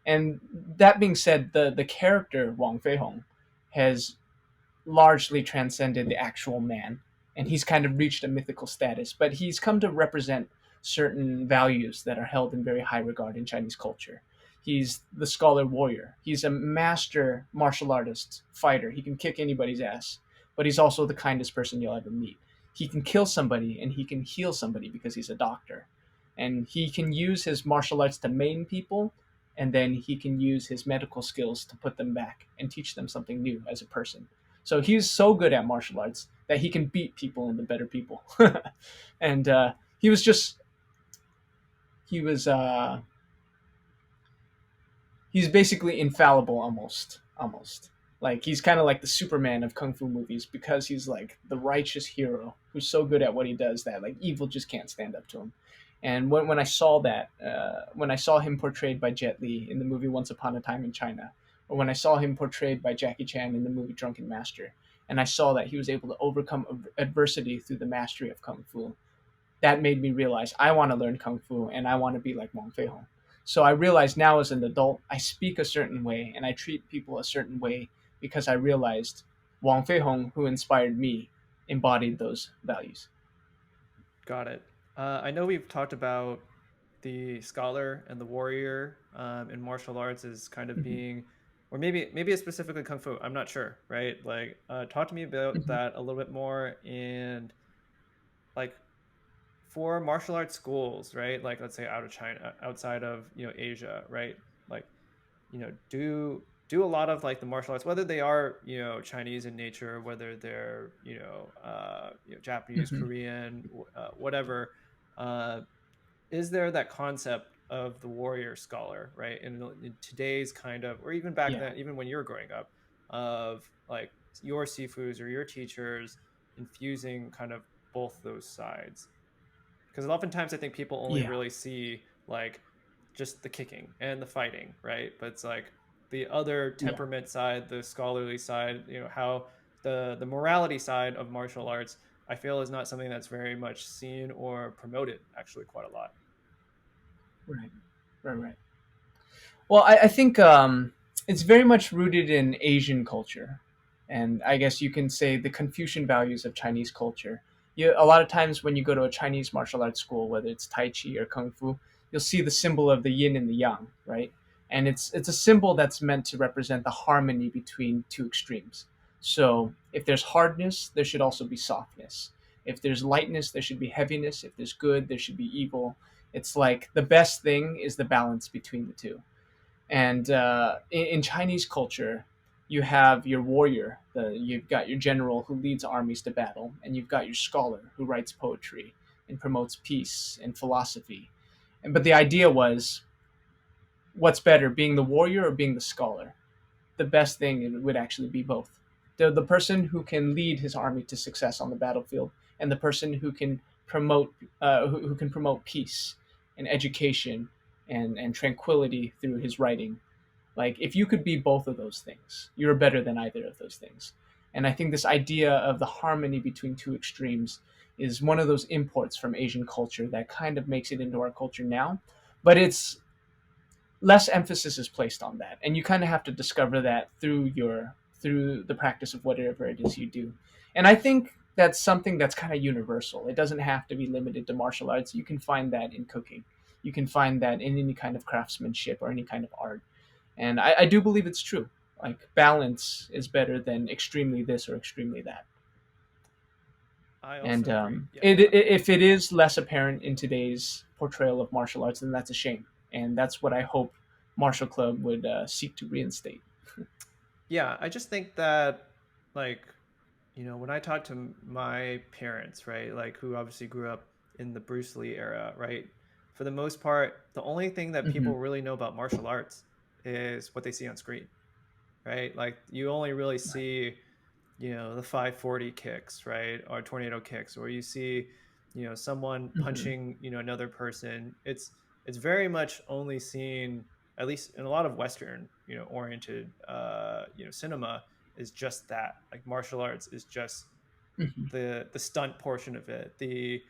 Speaker 2: And that being said, the character Wong Fei-hong has largely transcended the actual man, and he's kind of reached a mythical status. But he's come to represent certain values that are held in very high regard in Chinese culture. He's the scholar warrior. He's a master martial artist fighter. He can kick anybody's ass, but he's also the kindest person you'll ever meet. He can kill somebody and he can heal somebody because he's a doctor. And he can use his martial arts to maim people, and then he can use his medical skills to put them back and teach them something new as a person. So he's so good at martial arts that he can beat people into better people. And he was just he was he's basically infallible almost like he's kind of like the Superman of kung fu movies because he's like the righteous hero who's so good at what he does that like evil just can't stand up to him. And when I saw that, when I saw him portrayed by Jet Li in the movie Once Upon a Time in China, or when I saw him portrayed by Jackie Chan in the movie Drunken Master, and I saw that he was able to overcome adversity through the mastery of kung fu, that made me realize I want to learn kung fu and I want to be like Wong Fei Hong. So I realized now as an adult, I speak a certain way and I treat people a certain way because I realized Wong Fei Hong, who inspired me, embodied those values.
Speaker 1: Got it. I know we've talked about the scholar and the warrior in martial arts as kind of
Speaker 2: Mm-hmm.
Speaker 1: being, or maybe it's specifically kung fu. I'm not sure, right? Like, talk to me about
Speaker 2: Mm-hmm.
Speaker 1: that a little bit more. And like for martial arts schools, right? Like, let's say out of China, outside of Asia, right? Like, do a lot of like the martial arts, whether they are Chinese in nature, whether they're Japanese,
Speaker 2: Mm-hmm.
Speaker 1: Korean, whatever. Uh, is there that concept of the warrior scholar, right? In today's kind of, or even back
Speaker 2: Yeah.
Speaker 1: then, even when you were growing up, of like your sifus or your teachers infusing kind of both those sides? Because oftentimes I think people only
Speaker 2: Yeah.
Speaker 1: really see like just the kicking and the fighting, right? But it's like the other
Speaker 2: Yeah.
Speaker 1: temperament side, the scholarly side, how the morality side of martial arts, I feel is not something that's very much seen or promoted actually quite a lot.
Speaker 2: Right. Right. Right. Well, I think it's very much rooted in Asian culture, and I guess you can say the Confucian values of Chinese culture. A lot of times when you go to a Chinese martial arts school, whether it's Tai Chi or Kung Fu, you'll see the symbol of the yin and the yang, right? And it's a symbol that's meant to represent the harmony between two extremes. So if there's hardness, there should also be softness. If there's lightness, there should be heaviness. If there's good, there should be evil. It's like the best thing is the balance between the two. And in Chinese culture, you have your warrior, you've got your general who leads armies to battle, and you've got your scholar who writes poetry and promotes peace and philosophy. But the idea was, what's better, being the warrior or being the scholar? The best thing would actually be both. The person who can lead his army to success on the battlefield, and the person who can who can promote peace and education and tranquility through his writing. Like, if you could be both of those things, you're better than either of those things. And I think this idea of the harmony between two extremes is one of those imports from Asian culture that kind of makes it into our culture now. But it's less emphasis is placed on that, and you kind of have to discover that through the practice of whatever it is you do. And I think that's something that's kind of universal. It doesn't have to be limited to martial arts. You can find that in cooking. You can find that in any kind of craftsmanship or any kind of art. And I do believe it's true. Like, balance is better than extremely this or extremely that.
Speaker 1: I
Speaker 2: And
Speaker 1: also agree. Yeah, go ahead.
Speaker 2: if it is less apparent in today's portrayal of martial arts, then that's a shame. And that's what I hope MartialClub would seek to reinstate.
Speaker 1: Yeah, I just think that, like, when I talk to my parents, right, like who obviously grew up in the Bruce Lee era, right, for the most part, the only thing that
Speaker 2: Mm-hmm.
Speaker 1: people really know about martial arts is what they see on screen, right? Like you only really
Speaker 2: Right.
Speaker 1: see, the 540 kicks, right, or tornado kicks, or you see, someone
Speaker 2: Mm-hmm.
Speaker 1: punching, another person. It's very much only seen, at least in a lot of Western, oriented, cinema, is just that. Like martial arts is just
Speaker 2: Mm-hmm.
Speaker 1: the stunt portion of it, the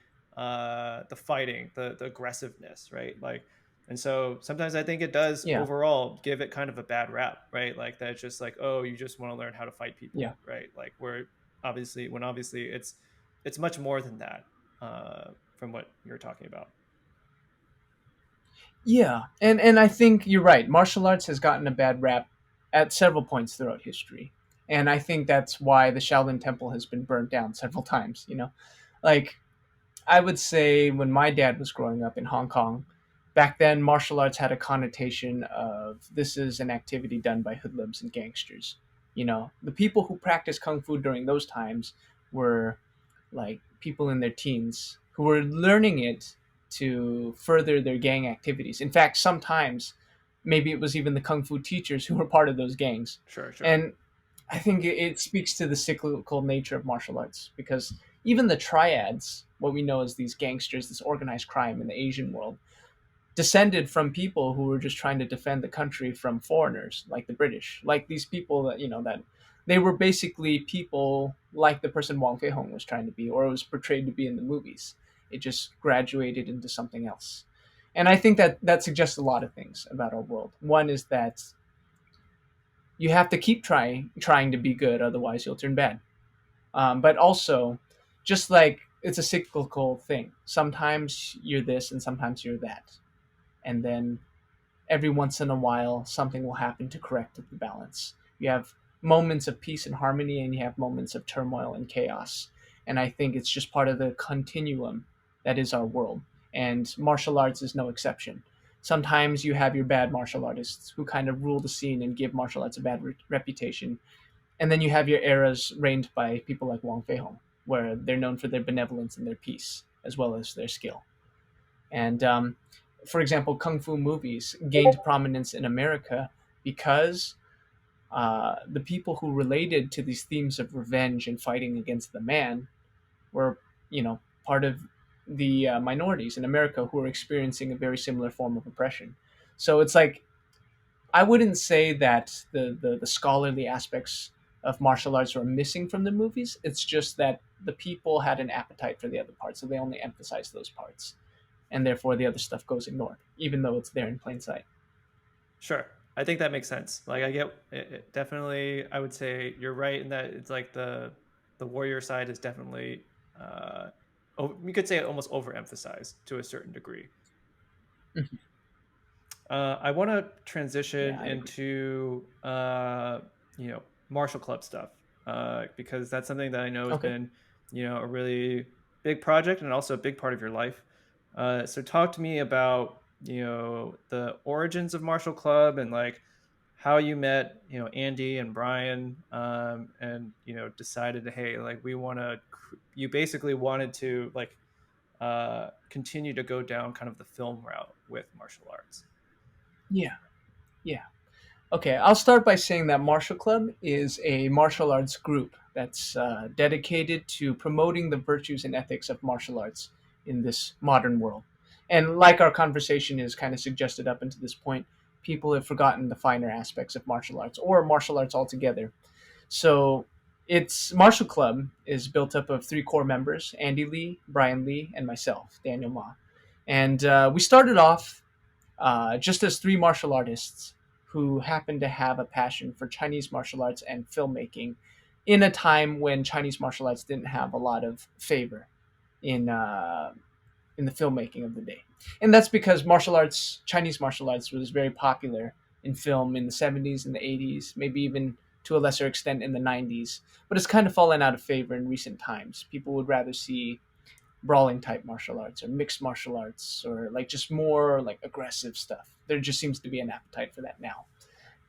Speaker 1: fighting, the aggressiveness, right? Like, and so sometimes I think it does
Speaker 2: Yeah.
Speaker 1: overall give it kind of a bad rap, right? Like that's just like, oh, you just want to learn how to fight
Speaker 2: Yeah.
Speaker 1: people, right? Like we're obviously it's much more than that, from what you're talking about.
Speaker 2: Yeah. And I think you're right. Martial arts has gotten a bad rap at several points throughout history. And I think that's why the Shaolin Temple has been burnt down several times, you know? Like, I would say when my dad was growing up in Hong Kong, back then martial arts had a connotation of this is an activity done by hoodlums and gangsters. You know, the people who practiced kung fu during those times were like people in their teens who were learning it to further their gang activities. In fact, sometimes maybe it was even the kung fu teachers who were part of those gangs.
Speaker 1: Sure, sure.
Speaker 2: And I think it speaks to the cyclical nature of martial arts because even the triads, what we know as these gangsters, this organized crime in the Asian world, descended from people who were just trying to defend the country from foreigners, like the British, like these people that that they were basically people like the person Wong Fei Hong was trying to be, or was portrayed to be in the movies. It just graduated into something else, and I think that that suggests a lot of things about our world. One is that you have to keep trying to be good, otherwise you'll turn bad. But also, just like it's a cyclical thing. Sometimes you're this, and sometimes you're that, and then every once in a while something will happen to correct the balance. You have moments of peace and harmony, and you have moments of turmoil and chaos. And I think it's just part of the continuum that is our world. And martial arts is no exception. Sometimes you have your bad martial artists who kind of rule the scene and give martial arts a bad reputation. And then you have your eras reigned by people like Wong Fei Hong, where they're known for their benevolence and their peace, as well as their skill. And for example, kung fu movies gained prominence in America because the people who related to these themes of revenge and fighting against the man were, part of the minorities in America who were experiencing a very similar form of oppression. So it's like I wouldn't say that the scholarly aspects of martial arts were missing from the movies. It's just that the people had an appetite for the other parts, so they only emphasize those parts, and therefore the other stuff goes ignored, even though it's there in plain sight.
Speaker 1: Sure. I think that makes sense. Like I get definitely I would say you're right in that it's like the warrior side is definitely you could say almost overemphasized to a certain degree.
Speaker 2: Mhm.
Speaker 1: I want to
Speaker 2: Yeah,
Speaker 1: transition
Speaker 2: I'd agree.
Speaker 1: into martial club stuff because that's something that I know has
Speaker 2: Okay.
Speaker 1: been a really big project and also a big part of your life. So talk to me about the origins of martial club and like how you met Andy and Brian and decided to hey like we want to you basically wanted to like continue to go down kind of the film route with martial arts.
Speaker 2: Yeah, yeah. Okay, I'll start by saying that Martial Club is a martial arts group that's dedicated to promoting the virtues and ethics of martial arts in this modern world. And like our conversation is kind of suggested up until this point, people have forgotten the finer aspects of martial arts or martial arts altogether. So it's Martial Club is built up of three core members: Andy Lee, Brian Lee, and myself, Daniel Mah. And we started off just as three martial artists who happened to have a passion for Chinese martial arts and filmmaking in a time when Chinese martial arts didn't have a lot of favor in uh, in the filmmaking of the day. And that's because Chinese martial arts, was very popular in film in the 70s and the 80s, maybe even to a lesser extent in the 90s. But it's kind of fallen out of favor in recent times. People would rather see brawling type martial arts or mixed martial arts or like just more like aggressive stuff. There just seems to be an appetite for that now.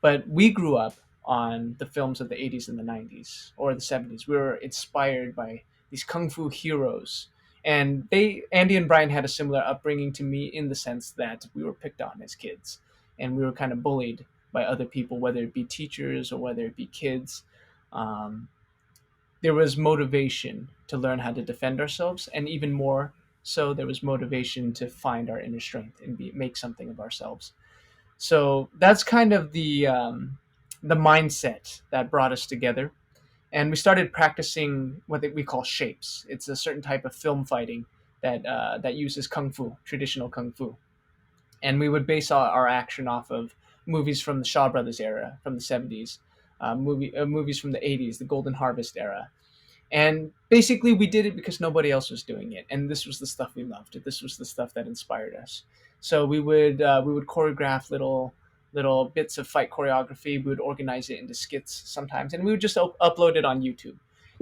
Speaker 2: But we grew up on the films of the 80s and the 90s or the 70s. We were inspired by these kung fu heroes. And Andy and Brian had a similar upbringing to me in the sense that we were picked on as kids and we were kind of bullied by other people, whether it be teachers or whether it be kids. Um, there was motivation to learn how to defend ourselves, and even more so, there was motivation to find our inner strength and make something of ourselves. So that's kind of the mindset that brought us together, and we started practicing what we call shapes. It's a certain type of film fighting that uses kung fu, traditional kung fu, and we would base our action off of movies from the Shaw Brothers era, from the 70s, movies from the 80s, the Golden Harvest era, and basically, we did it because nobody else was doing it, and this was the stuff we loved. This was the stuff that inspired us. So we would choreograph little bits of fight choreography. We would organize it into skits sometimes, and we would just upload it on YouTube.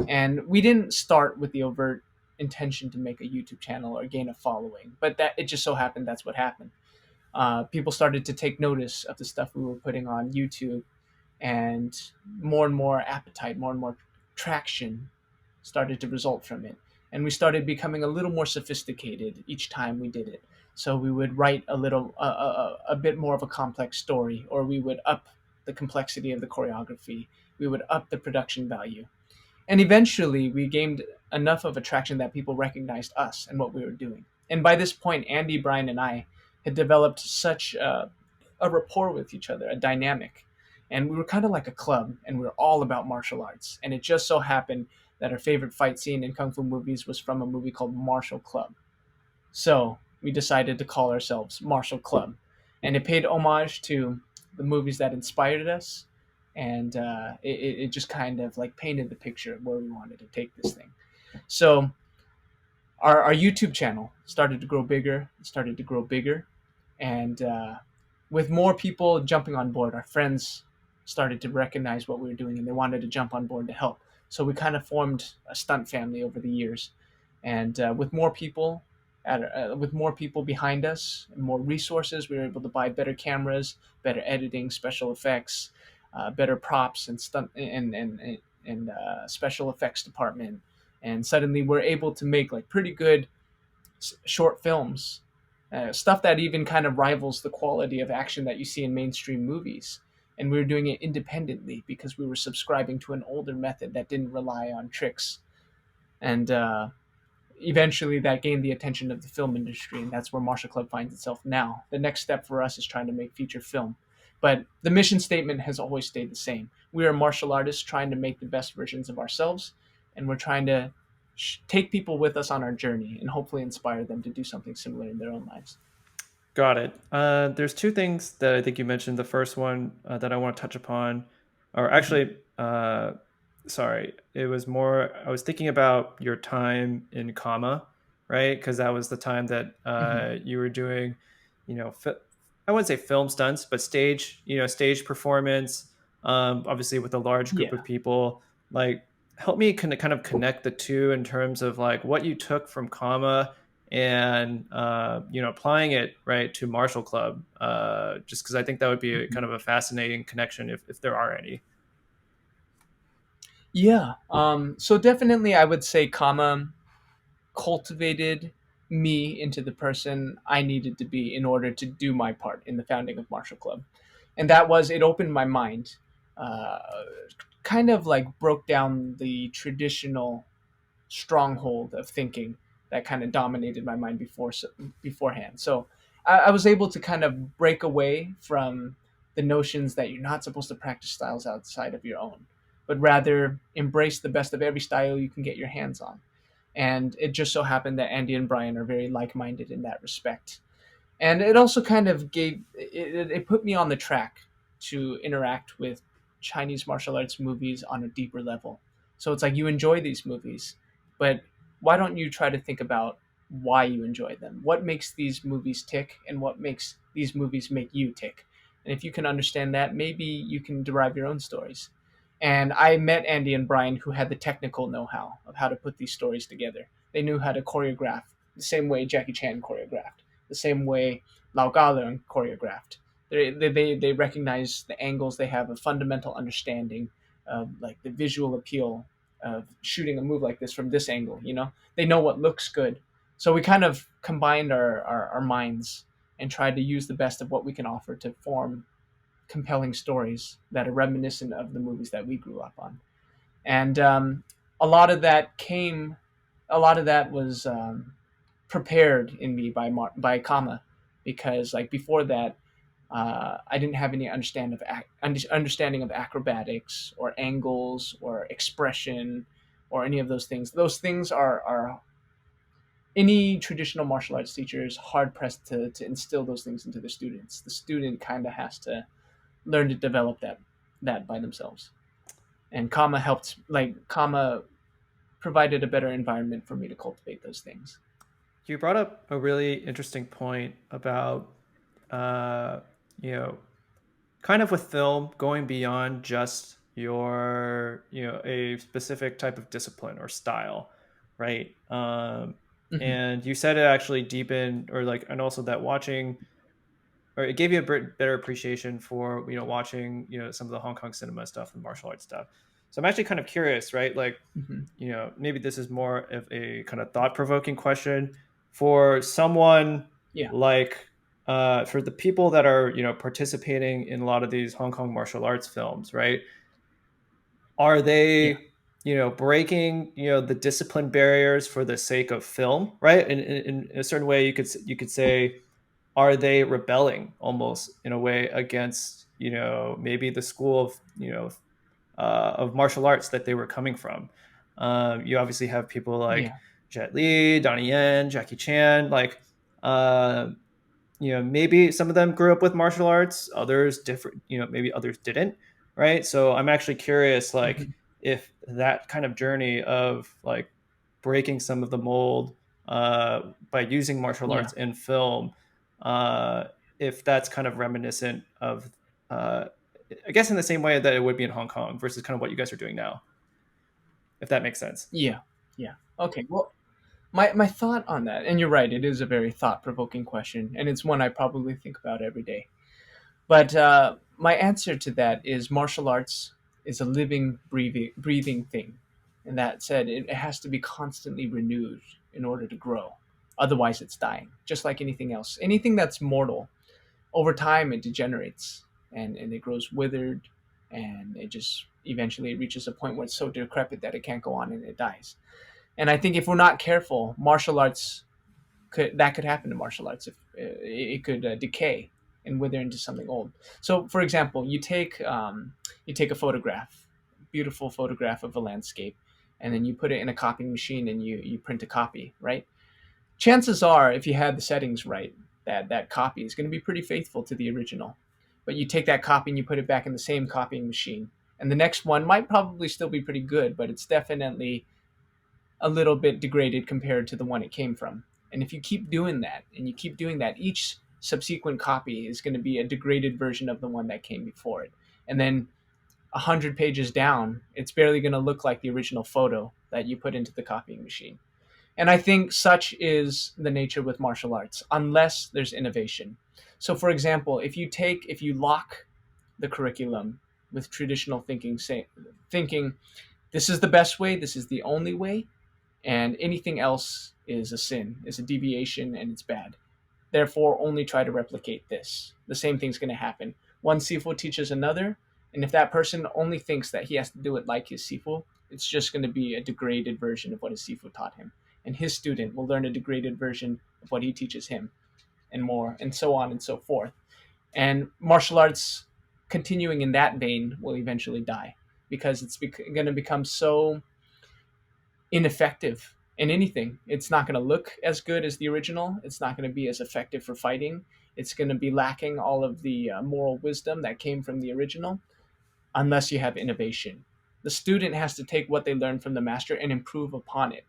Speaker 2: And we didn't start with the overt intention to make a YouTube channel or gain a following, but that it just so happened that's what happened. People started to take notice of the stuff we were putting on YouTube, and more appetite, more and more traction started to result from it. And we started becoming a little more sophisticated each time we did it. So we would write a bit more of a complex story, or we would up the complexity of the choreography. We would up the production value. And eventually, we gained enough of attraction that people recognized us and what we were doing. And by this point, Andy, Brian, and I had developed such a rapport with each other, a dynamic. And we were kind of like a club, and we were all about martial arts. And it just so happened that our favorite fight scene in kung fu movies was from a movie called Martial Club. So we decided to call ourselves Martial Club. And it paid homage to the movies that inspired us. And it just kind of like painted the picture of where we wanted to take this thing. So our YouTube channel started to grow bigger, started to grow bigger, and with more people jumping on board, our friends started to recognize what we were doing, and they wanted to jump on board to help. So we kind of formed a stunt family over the years, and with more people behind us and more resources, we were able to buy better cameras, better editing, special effects, better props, and stunt and special effects department. And suddenly, we're able to make like pretty good short films, stuff that even kind of rivals the quality of action that you see in mainstream movies. And we were doing it independently because we were subscribing to an older method that didn't rely on tricks. And eventually that gained the attention of the film industry, and that's where Martial Club finds itself now. The next step for us is trying to make feature film, but the mission statement has always stayed the same. We are martial artists trying to make the best versions of ourselves, and we're trying to take people with us on our journey and hopefully inspire them to do something similar in their own lives.
Speaker 1: Got it. There's two things that I think you mentioned. The first one that I want to touch upon, or
Speaker 2: Mm-hmm.
Speaker 1: actually, sorry, it was more. I was thinking about your time in CAMA, right? Because that was the time that
Speaker 2: Mm-hmm.
Speaker 1: you were doing, I wouldn't say film stunts, but stage performance. Obviously, with a large group
Speaker 2: Yeah.
Speaker 1: of people. Like, help me kind of connect the two in terms of like what you took from CAMA and applying it right to Martial Club, just because I think that would be a
Speaker 2: Mm-hmm.
Speaker 1: kind of a fascinating connection if there are any.
Speaker 2: Yeah. So definitely, I would say comma cultivated me into the person I needed to be in order to do my part in the founding of Martial Club. And that was, it opened my mind, uh, kind of like broke down the traditional stronghold of thinking that kind of dominated my mind beforehand. So I was able to kind of break away from the notions that you're not supposed to practice styles outside of your own, but rather embrace the best of every style you can get your hands on. And it just so happened that Andy and Brian are very like-minded in that respect. And it also kind of it put me on the track to interact with Chinese martial arts movies on a deeper level. So it's like you enjoy these movies, but why don't you try to think about why you enjoy them? What makes these movies tick, and what makes these movies make you tick? And if you can understand that, maybe you can derive your own stories. And I met Andy and Brian, who had the technical know-how of how to put these stories together. They knew how to choreograph the same way Jackie Chan choreographed, the same way Lao Ga choreographed. They recognize the angles. They have a fundamental understanding of like the visual appeal of shooting a move like this from this angle. They know what looks good. So we kind of combined our minds and tried to use the best of what we can offer to form compelling stories that are reminiscent of the movies that we grew up on. And a lot of that came, a lot of that was prepared in me by Kama, because like before that, I didn't have any understanding of acrobatics or angles or expression or any of those things. Those things are any traditional martial arts teacher is hard pressed to instill those things into the students. The student kind of has to learn to develop that by themselves. And Kama provided a better environment for me to cultivate those things.
Speaker 1: You brought up a really interesting point about uh, you know kind of with film going beyond just your a specific type of discipline or style, right?
Speaker 2: Hmm.
Speaker 1: And you said it actually deepened or like, and also that watching, or it gave you a better appreciation for watching some of the Hong Kong cinema stuff and martial arts stuff. So I'm actually kind of curious, right? Like,
Speaker 2: Hmm.
Speaker 1: maybe this is more of a kind of thought provoking question for someone
Speaker 2: Yeah,
Speaker 1: like for the people that are participating in a lot of these Hong Kong martial arts films, right? Are
Speaker 2: yeah,
Speaker 1: they breaking the discipline barriers for the sake of film, right? In a certain way, you could say, are they rebelling almost in a way against maybe the school of martial arts that they were coming from? You obviously have people like
Speaker 2: yeah,
Speaker 1: Jet Li, Donnie Yen, Jackie Chan, like uh, maybe some of them grew up with martial arts, others different, maybe others didn't, right? So I'm actually curious, like,
Speaker 2: hmm,
Speaker 1: if that kind of journey of like breaking some of the mold by using martial
Speaker 2: yeah.
Speaker 1: arts in film, uh, if that's kind of reminiscent of, uh, I guess, in the same way that it would be in Hong Kong versus kind of what you guys are doing now, if that makes sense.
Speaker 2: Yeah, yeah. Okay. Well, my thought on that, and you're right, it is a very thought provoking question, and it's one I probably think about every day. But my answer to that is martial arts is a living, breathing thing. And that said, it has to be constantly renewed in order to grow. Otherwise, it's dying, just like anything else. Anything that's mortal, over time, it degenerates and it grows withered, and it just eventually reaches a point where it's so decrepit that it can't go on and it dies. And I think if we're not careful, martial arts could happen to martial arts if it could decay and wither into something old. So, for example, you take a photograph, beautiful photograph of a landscape, and then you put it in a copying machine and you print a copy, right? Chances are, if you had the settings right, that copy is going to be pretty faithful to the original. But you take that copy and you put it back in the same copying machine, and the next one might probably still be pretty good, but it's definitely a little bit degraded compared to the one it came from. And if you keep doing that and you keep doing that, each subsequent copy is going to be a degraded version of the one that came before it. And then 100 pages down, it's barely going to look like the original photo that you put into the copying machine. And I think such is the nature with martial arts, unless there's innovation. So, for example, if you lock the curriculum with traditional thinking, thinking this is the best way, this is the only way, and anything else is a sin, is a deviation, and it's bad. Therefore, only try to replicate this. The same thing's going to happen. One Sifu teaches another, and if that person only thinks that he has to do it like his Sifu, it's just going to be a degraded version of what his Sifu taught him. And his student will learn a degraded version of what he teaches him, and more, and so on and so forth. And martial arts, continuing in that vein, will eventually die because it's going to become so ineffective in anything. It's not going to look as good as the original. It's not going to be as effective for fighting. It's going to be lacking all of the moral wisdom that came from the original unless you have innovation. The student has to take what they learned from the master and improve upon it.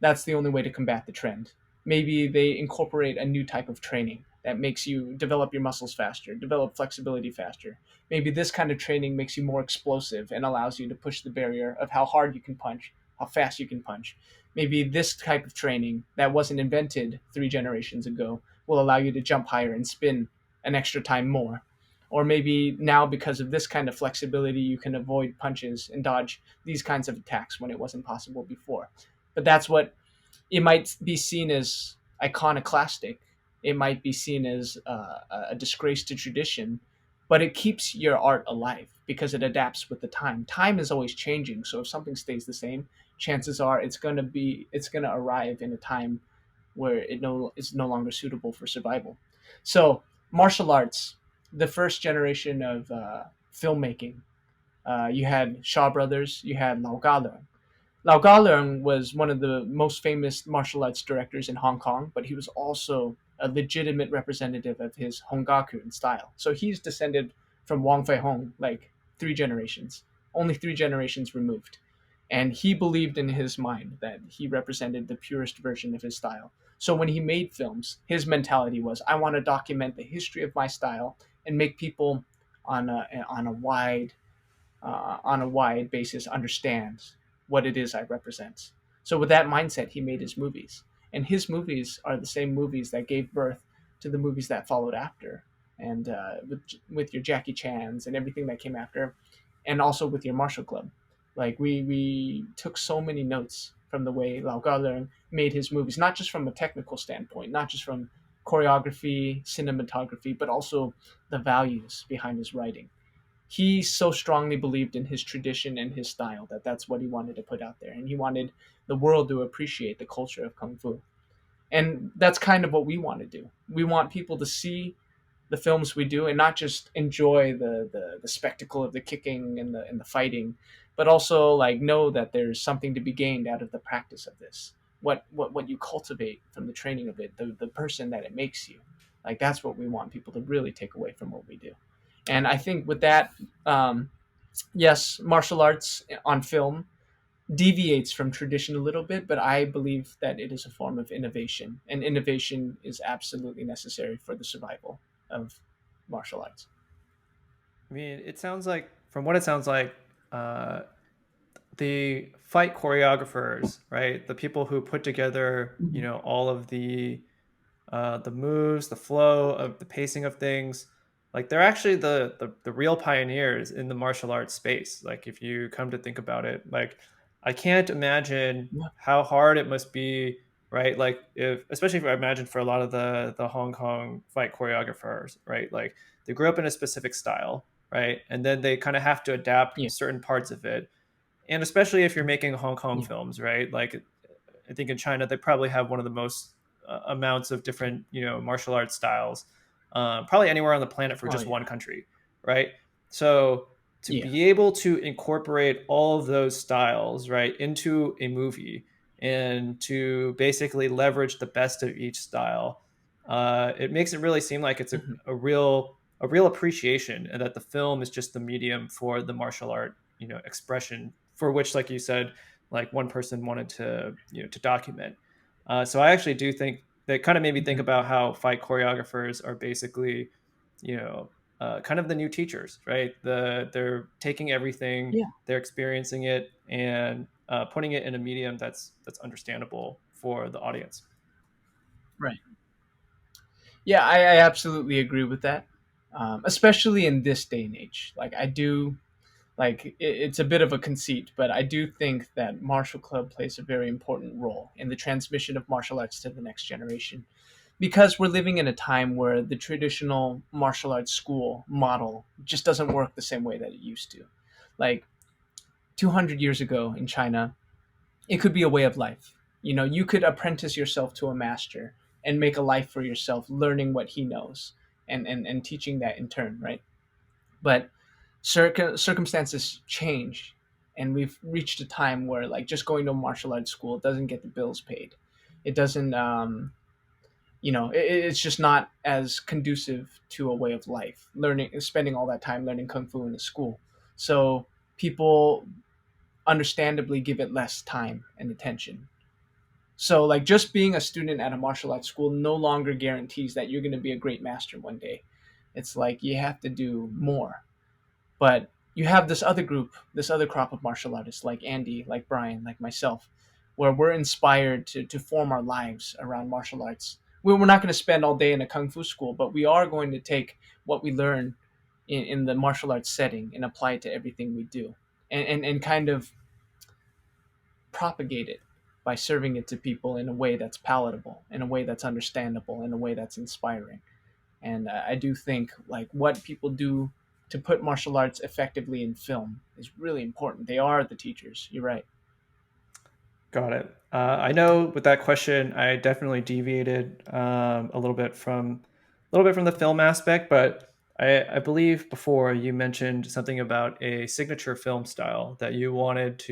Speaker 2: That's the only way to combat the trend. Maybe they incorporate a new type of training that makes you develop your muscles faster, develop flexibility faster. Maybe this kind of training makes you more explosive and allows you to push the barrier of how hard you can punch, how fast you can punch. Maybe this type of training that wasn't invented 3 generations ago will allow you to jump higher and spin an extra time more. Or maybe now, because of this kind of flexibility, you can avoid punches and dodge these kinds of attacks when it wasn't possible before. But that's what it might be seen as iconoclastic. It might be seen as a disgrace to tradition, but it keeps your art alive because it adapts with the time. Time is always changing, so if something stays the same, chances are it's going to arrive in a time where is no longer suitable for survival. So martial arts, the first generation of filmmaking, you had Shaw Brothers, you had Lao Ga. Lao Ga was one of the most famous martial arts directors in Hong Kong, but he was also a legitimate representative of his Honggaku style. So he's descended from Wong Fei Hong, like 3 generations, only 3 generations removed. And he believed in his mind that he represented the purest version of his style. So when he made films, his mentality was, I want to document the history of my style and make people on a wide basis understands what it is I represent. So with that mindset, he made his movies, and his movies are the same movies that gave birth to the movies that followed after, and with your Jackie Chan's and everything that came after, and also with your MartialClub. Like we took so many notes from the way Lao Ga made his movies, not just from a technical standpoint, not just from choreography, cinematography, but also the values behind his writing. He so strongly believed in his tradition and his style that that's what he wanted to put out there, and he wanted the world to appreciate the culture of kung fu. And that's kind of what we want to do. We want people to see the films we do and not just enjoy the spectacle of the kicking and the fighting, but also like know that there's something to be gained out of the practice of this. What you cultivate from the training of it, the person that it makes you. Like that's what we want people to really take away from what we do. And I think with that, um, yes, martial arts on film deviates from tradition a little bit, but I believe that it is a form of innovation, and innovation is absolutely necessary for the survival of martial arts.
Speaker 1: I mean, it sounds like, from what it sounds like, uh, the fight choreographers, right? The people who put together,
Speaker 2: Mhm.
Speaker 1: all of the moves, the flow of the pacing of things, like they're actually the real pioneers in the martial arts space. Like if you come to think about it, like I can't imagine
Speaker 2: Yeah,
Speaker 1: how hard it must be, right? Like if, especially if I imagine for a lot of the Hong Kong fight choreographers, right? Like they grew up in a specific style, right? And then they kind of have to adapt
Speaker 2: yeah,
Speaker 1: certain parts of it, and especially if you're making Hong Kong
Speaker 2: yeah,
Speaker 1: films, right? Like I think in China they probably have one of the most amounts of different martial arts styles, probably anywhere on the planet for
Speaker 2: Oh
Speaker 1: just
Speaker 2: yeah.
Speaker 1: one country, right? So to
Speaker 2: Yeah.
Speaker 1: be able to incorporate all of those styles right into a movie and to basically leverage the best of each style, it makes it really seem like it's
Speaker 2: Hmm.
Speaker 1: a real appreciation, and that the film is just the medium for the martial art expression for which, like you said, like one person wanted to to document. So I actually do think that kind of made me think
Speaker 2: Hmm.
Speaker 1: about how fight choreographers are basically kind of the new teachers, right? They're taking everything,
Speaker 2: Yeah.
Speaker 1: they're experiencing it, and putting it in a medium that's understandable for the audience.
Speaker 2: Right. Yeah, I absolutely agree with that. Especially in this day and age. Like I do like it's a bit of a conceit, but I do think that Martial Club plays a very important role in the transmission of martial arts to the next generation, because we're living in a time where the traditional martial arts school model just doesn't work the same way that it used to. Like 200 years ago in China, it could be a way of life. You know, you could apprentice yourself to a master and make a life for yourself, learning what he knows and teaching that in turn, right? But circumstances change, and we've reached a time where like just going to a martial arts school doesn't get the bills paid. It doesn't, it's just not as conducive to a way of life. Learning, spending all that time learning kung fu in a school, so people understandably give it less time and attention. So, like, just being a student at a martial arts school no longer guarantees that you're going to be a great master one day. It's like you have to do more. But you have this other group, this other crop of martial artists like Andy, like Brian, like myself, where we're inspired to form our lives around martial arts. We're not going to spend all day in a kung fu school, but we are going to take what we learn in the martial arts setting and apply it to everything we do, and kind of propagate it by serving it to people in a way that's palatable, in a way that's understandable, in a way that's inspiring. And I do think like what people do to put martial arts effectively in film is really important. They are the teachers. You're right.
Speaker 1: Got it. I know with that question, I definitely deviated a little bit from the film aspect, but I believe before you mentioned something about a signature film style that you wanted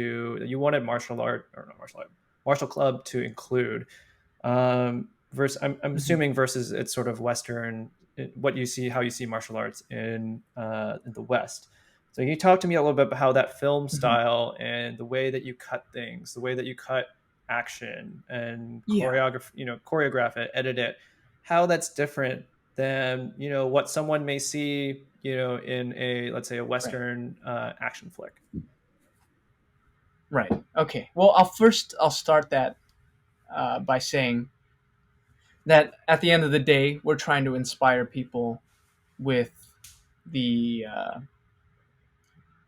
Speaker 1: martial art or not martial art, martial club to include. Versus, I'm
Speaker 2: Hmm.
Speaker 1: assuming versus it's sort of Western, what you see, how you see martial arts in the West. So can you talk to me a little bit about how that film
Speaker 2: Hmm.
Speaker 1: style and the way that you cut things, the way that you cut action and
Speaker 2: Yeah.
Speaker 1: choreograph it, edit it, how that's different than what someone may see, in a let's say a
Speaker 2: Right.
Speaker 1: Western action flick.
Speaker 2: Right. Okay. Well, I'll start that by saying that at the end of the day, we're trying to inspire people with the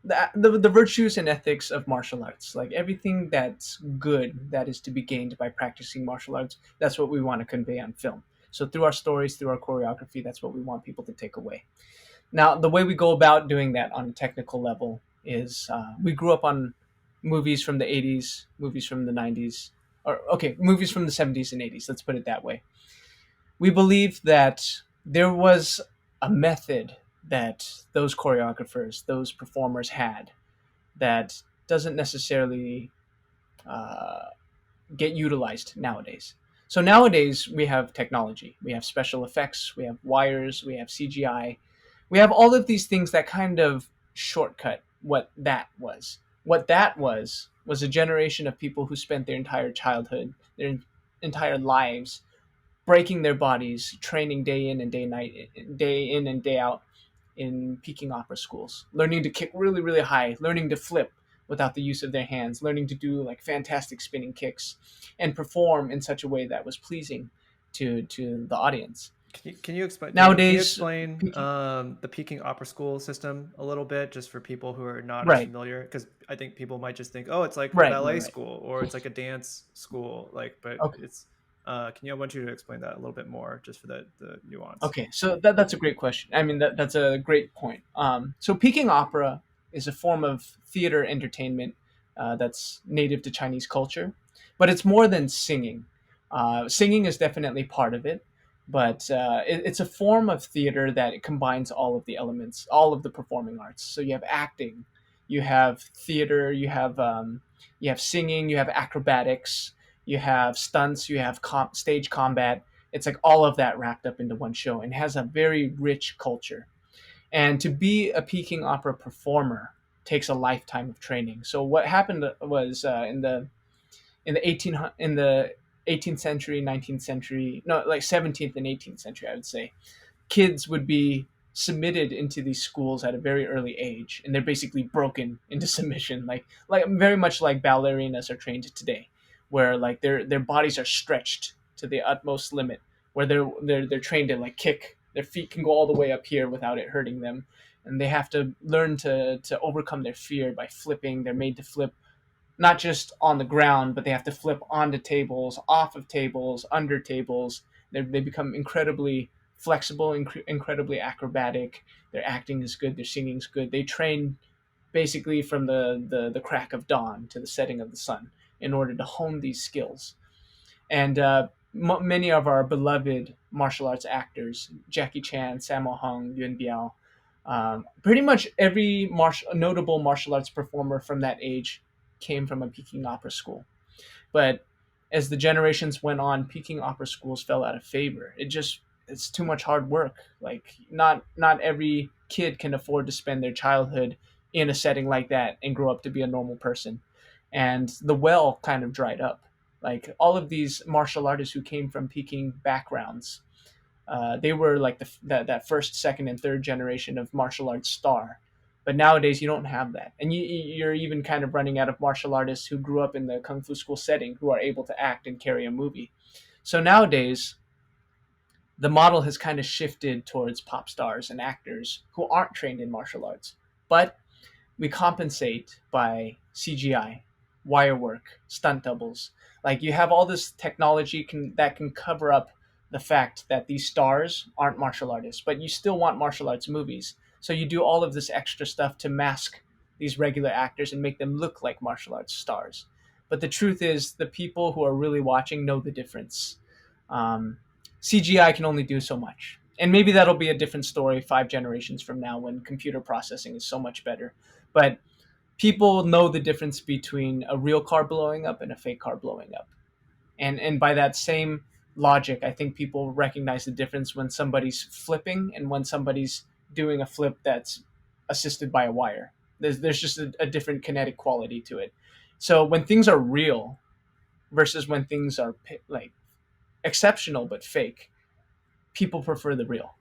Speaker 2: the virtues and ethics of martial arts, like everything that's good that is to be gained by practicing martial arts. That's what we want to convey on film. So through our stories, through our choreography, that's what we want people to take away. Now, the way we go about doing that on a technical level is we grew up on movies from the 80s, movies from the 90s, or okay, movies from the 70s and 80s. Let's put it that way. We believe that there was a method that those choreographers, those performers had that doesn't necessarily uh, get utilized nowadays. So nowadays we have technology, we have special effects, we have wires, we have CGI, we have all of these things that kind of shortcut what that was. What that was a generation of people who spent their entire childhood, their entire lives breaking their bodies, training day in and day in and day out in Peking opera schools, learning to kick really, really high, learning to flip without the use of their hands, learning to do like fantastic spinning kicks, and perform in such a way that was pleasing to the audience.
Speaker 1: Can you explain, Daniel? Can you
Speaker 2: Nowadays,
Speaker 1: explain
Speaker 2: Peking,
Speaker 1: the Peking Opera School system a little bit, just for people who are not as
Speaker 2: right,
Speaker 1: familiar? Because I think people might just think, oh, it's like a
Speaker 2: right, right,
Speaker 1: ballet
Speaker 2: right.
Speaker 1: school or it's like a dance school, like, but
Speaker 2: Okay.
Speaker 1: it's. Can you? I want you to explain that a little bit more, just for the nuance.
Speaker 2: Okay, so that's a great question. I mean, that's a great point. So Peking opera is a form of theater entertainment that's native to Chinese culture. but it's more than singing. Singing is definitely part of it, but it's a form of theater that combines all of the elements, all of the performing arts. So you have acting, you have theater, you have singing, you have acrobatics, you have stunts, you have stage combat. It's like all of that wrapped up into one show, and has a very rich culture. And to be a Peking opera performer takes a lifetime of training. So what happened was in the 18th century, 19th century, no, like 17th and 18th century, I would say, kids would be submitted into these schools at a very early age, and they're basically broken into submission, like very much like ballerinas are trained today, where like their bodies are stretched to the utmost limit, where they're trained to like kick. Their feet can go all the way up here without it hurting them, and they have to learn to overcome their fear by flipping. They're made to flip not just on the ground, but they have to flip onto tables, off of tables, under tables. They become incredibly flexible, incredibly acrobatic. Their acting is good, their singing is good. They train basically from the crack of dawn to the setting of the sun in order to hone these skills. And many of our beloved martial arts actors, Jackie Chan, Sammo Hung, Yuen Biao, pretty much every notable martial arts performer from that age came from a Peking opera school. But as the generations went on, Peking opera schools fell out of favor. It's too much hard work. Like not every kid can afford to spend their childhood in a setting like that and grow up to be a normal person. And the well kind of dried up. Like all of these martial artists who came from Peking backgrounds, they were like that first, second, and third generation of martial arts star. But nowadays, you don't have that, and you're even kind of running out of martial artists who grew up in the kung fu school setting who are able to act and carry a movie. So nowadays, the model has kind of shifted towards pop stars and actors who aren't trained in martial arts, but we compensate by CGI, wire work, stunt doubles. Like you have all this technology that can cover up the fact that these stars aren't martial artists, but you still want martial arts movies. So you do all of this extra stuff to mask these regular actors and make them look like martial arts stars. But the truth is, the people who are really watching know the difference. Um, CGI can only do so much. And maybe that'll be a different story 5 generations from now when computer processing is so much better. But people know the difference between a real car blowing up and a fake car blowing up. And by that same logic, I think people recognize the difference when somebody's flipping and when somebody's doing a flip that's assisted by a wire. There's just a different kinetic quality to it. So when things are real versus when things are like exceptional but fake, people prefer the real.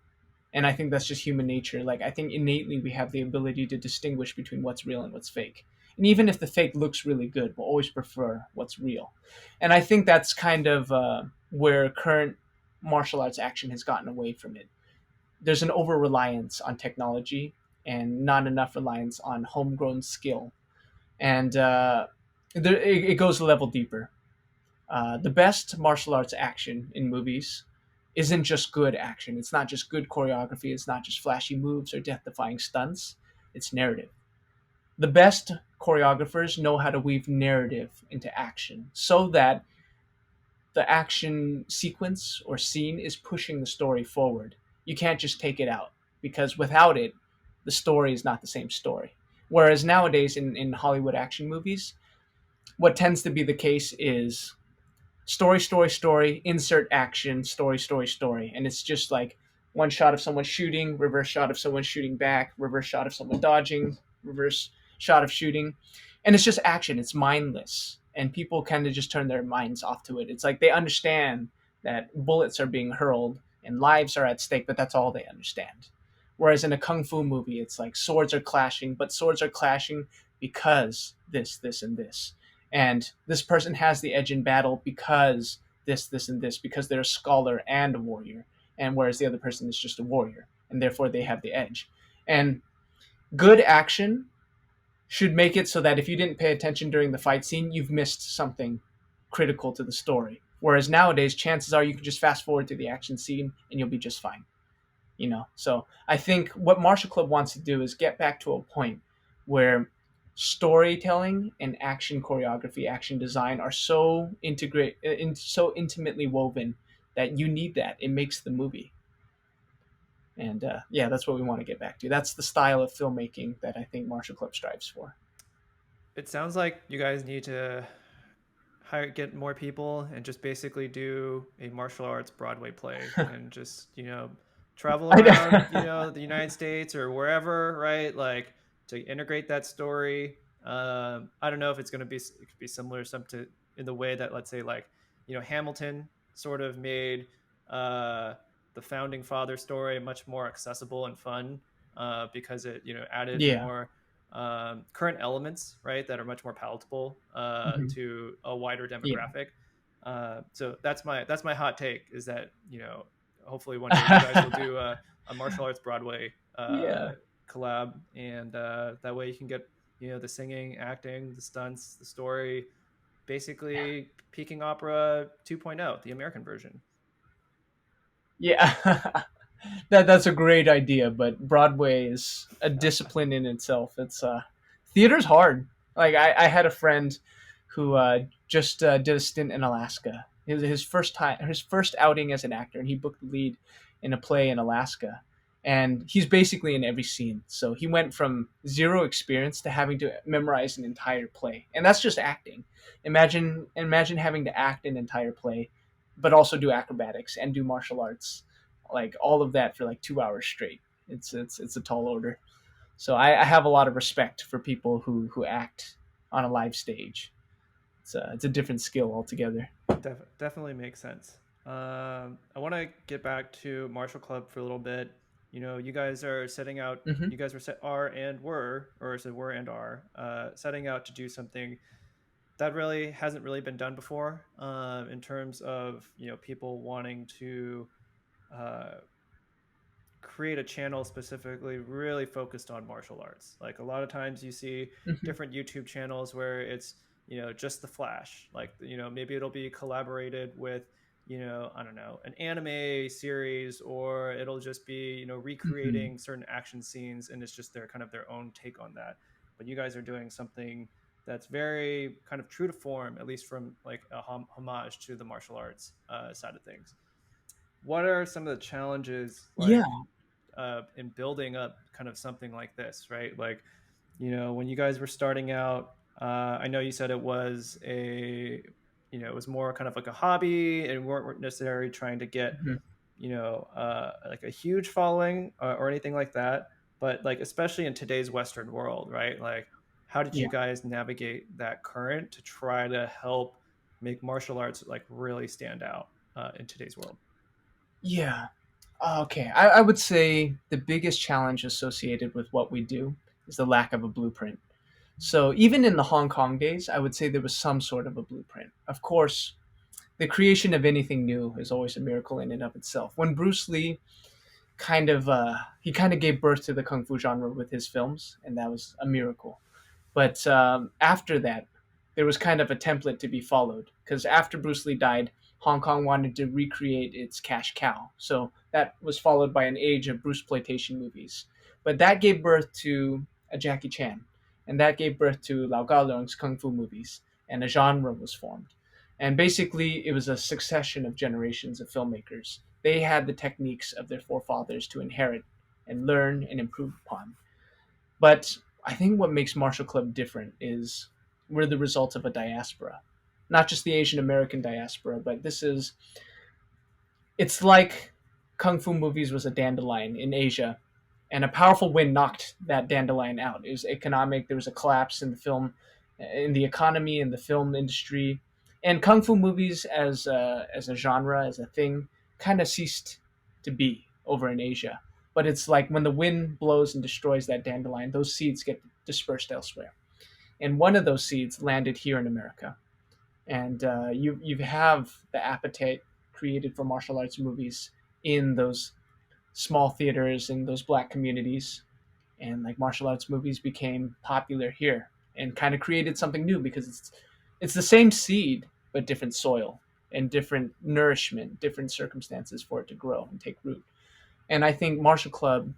Speaker 2: And I think that's just human nature. Like I think innately we have the ability to distinguish between what's real and what's fake. And even if the fake looks really good, we'll always prefer what's real. And I think that's kind of where current martial arts action has gotten away from it. There's an over reliance on technology and not enough reliance on homegrown skill. And it goes a level deeper. The best martial arts action in movies isn't just good action. It's not just good choreography. It's not just flashy moves or death defying stunts. It's narrative. The best choreographers know how to weave narrative into action so that the action sequence or scene is pushing the story forward. You can't just take it out because without it, the story is not the same story. Whereas nowadays in Hollywood action movies, what tends to be the case is story, story, story, insert action, story, story, story. And it's just like one shot of someone shooting, reverse shot of someone shooting back, reverse shot of someone dodging, reverse shot of shooting. And it's just action. It's mindless. And people kind of just turn their minds off to it. It's like they understand that bullets are being hurled and lives are at stake, but that's all they understand. Whereas in a kung fu movie, it's like swords are clashing, but swords are clashing because this, and this. And this person has the edge in battle because this, and this, because they're a scholar and a warrior. And whereas the other person is just a warrior, and therefore they have the edge. And good action should make it so that if you didn't pay attention during the fight scene, you've missed something critical to the story. Whereas nowadays, chances are you can just fast forward to the action scene and you'll be just fine. So I think what MartialClub wants to do is get back to a point where storytelling and action choreography, action design are so intimately woven that you need that. It makes the movie. And yeah, that's what we want to get back to. That's the style of filmmaking that I think Martial Club strives for.
Speaker 1: It sounds like you guys need to get more people and just basically do a martial arts Broadway play and just, travel around, the United States or wherever, right? Like to integrate that story. I don't know if it's going to be, it could be similar some to in the way that, let's say, like, Hamilton sort of made uh, the founding father story much more accessible and fun, because it, added
Speaker 2: Yeah.
Speaker 1: more current elements, right, that are much more palatable
Speaker 2: Mhm.
Speaker 1: to a wider
Speaker 2: Yeah.
Speaker 1: demographic. So that's my hot take, is that, hopefully one day you guys will do a martial arts Broadway
Speaker 2: Yeah.
Speaker 1: collab, and that way you can get, the singing, acting, the stunts, the story, basically Peking Opera 2.0, the American version.
Speaker 2: Yeah. That's a great idea, but Broadway is a discipline in itself. It's theater's hard. Like I had a friend who just did a stint in Alaska. It was his first outing as an actor, and he booked the lead in a play in Alaska. And he's basically in every scene. So he went from zero experience to having to memorize an entire play, and that's just acting. Imagine having to act an entire play, but also do acrobatics and do martial arts, like all of that for like 2 hours straight. It's a tall order. So I have a lot of respect for people who act on a live stage. It's a different skill altogether.
Speaker 1: Definitely makes sense. I want to get back to Martial Club for a little bit. You guys are setting out.
Speaker 2: Hmm.
Speaker 1: You guys are and were, or is it were and are, setting out to do something that really hasn't really been done before. In terms of, people wanting to uh, create a channel specifically really focused on martial arts. Like a lot of times you see
Speaker 2: Hmm.
Speaker 1: different YouTube channels where it's, just the flash. Like, maybe it'll be collaborated with, I don't know, an anime series, or it'll just be,
Speaker 2: Hmm.
Speaker 1: recreating certain action scenes, and it's just their kind of their own take on that. But you guys are doing something that's very kind of true to form, at least from like a homage to the martial arts side of things. What are some of the challenges,
Speaker 2: Yeah.
Speaker 1: like, in building up kind of something like this, right? Like, when you guys were starting out, I know you said it was it was more kind of like a hobby, and weren't necessarily trying to get,
Speaker 2: Hmm.
Speaker 1: like a huge following, or anything like that. But like, especially in today's Western world, right? Like, how did you
Speaker 2: Yeah.
Speaker 1: guys navigate that current to try to help make martial arts like really stand out in today's world?
Speaker 2: Yeah. Okay. I would say the biggest challenge associated with what we do is the lack of a blueprint. So even in the Hong Kong days, I would say there was some sort of a blueprint. Of course, the creation of anything new is always a miracle in and of itself. When Bruce Lee kind of gave birth to the kung fu genre with his films, and that was a miracle. But after that, there was kind of a template to be followed because after Bruce Lee died, Hong Kong wanted to recreate its cash cow. So that was followed by an age of Bruce Playtation movies. But that gave birth to a Jackie Chan, and that gave birth to Lau Gaolong's kung fu movies, and a genre was formed. And basically, it was a succession of generations of filmmakers. They had the techniques of their forefathers to inherit and learn and improve upon. But I think what makes Martial Club different is we're the result of a diaspora, not just the Asian American diaspora, but it's like kung fu movies was a dandelion in Asia, and a powerful wind knocked that dandelion out. It was economic. There was a collapse in the in the economy, in the film industry, and kung fu movies as a genre, as a thing, kind of ceased to be over in Asia. But it's like when the wind blows and destroys that dandelion, those seeds get dispersed elsewhere. And one of those seeds landed here in America, and you have the appetite created for martial arts movies in those small theaters in those black communities, and like martial arts movies became popular here and kind of created something new because it's the same seed but different soil and different nourishment, different circumstances for it to grow and take root. And I think Martial Club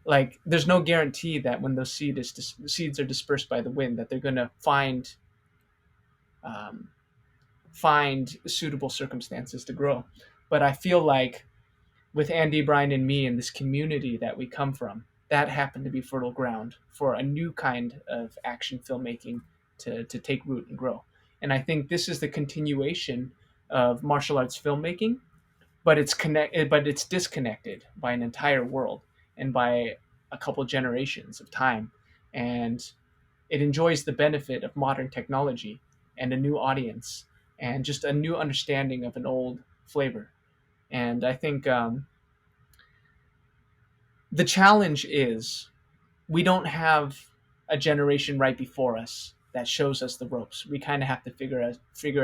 Speaker 2: Like there's no guarantee that when those seeds are dispersed by the wind that they're going to um, find suitable circumstances to grow. But I feel like with Andy, Brian, and me and this community that we come from, that happened to be fertile ground for a new kind of action filmmaking to take root and grow. And I think this is the continuation of martial arts filmmaking, but it's disconnected by an entire world and by a couple generations of time, and it enjoys the benefit of modern technology and a new audience and just a new understanding of an old flavor. And I think the challenge is we don't have a generation right before us that shows us the ropes. We kind of have to figure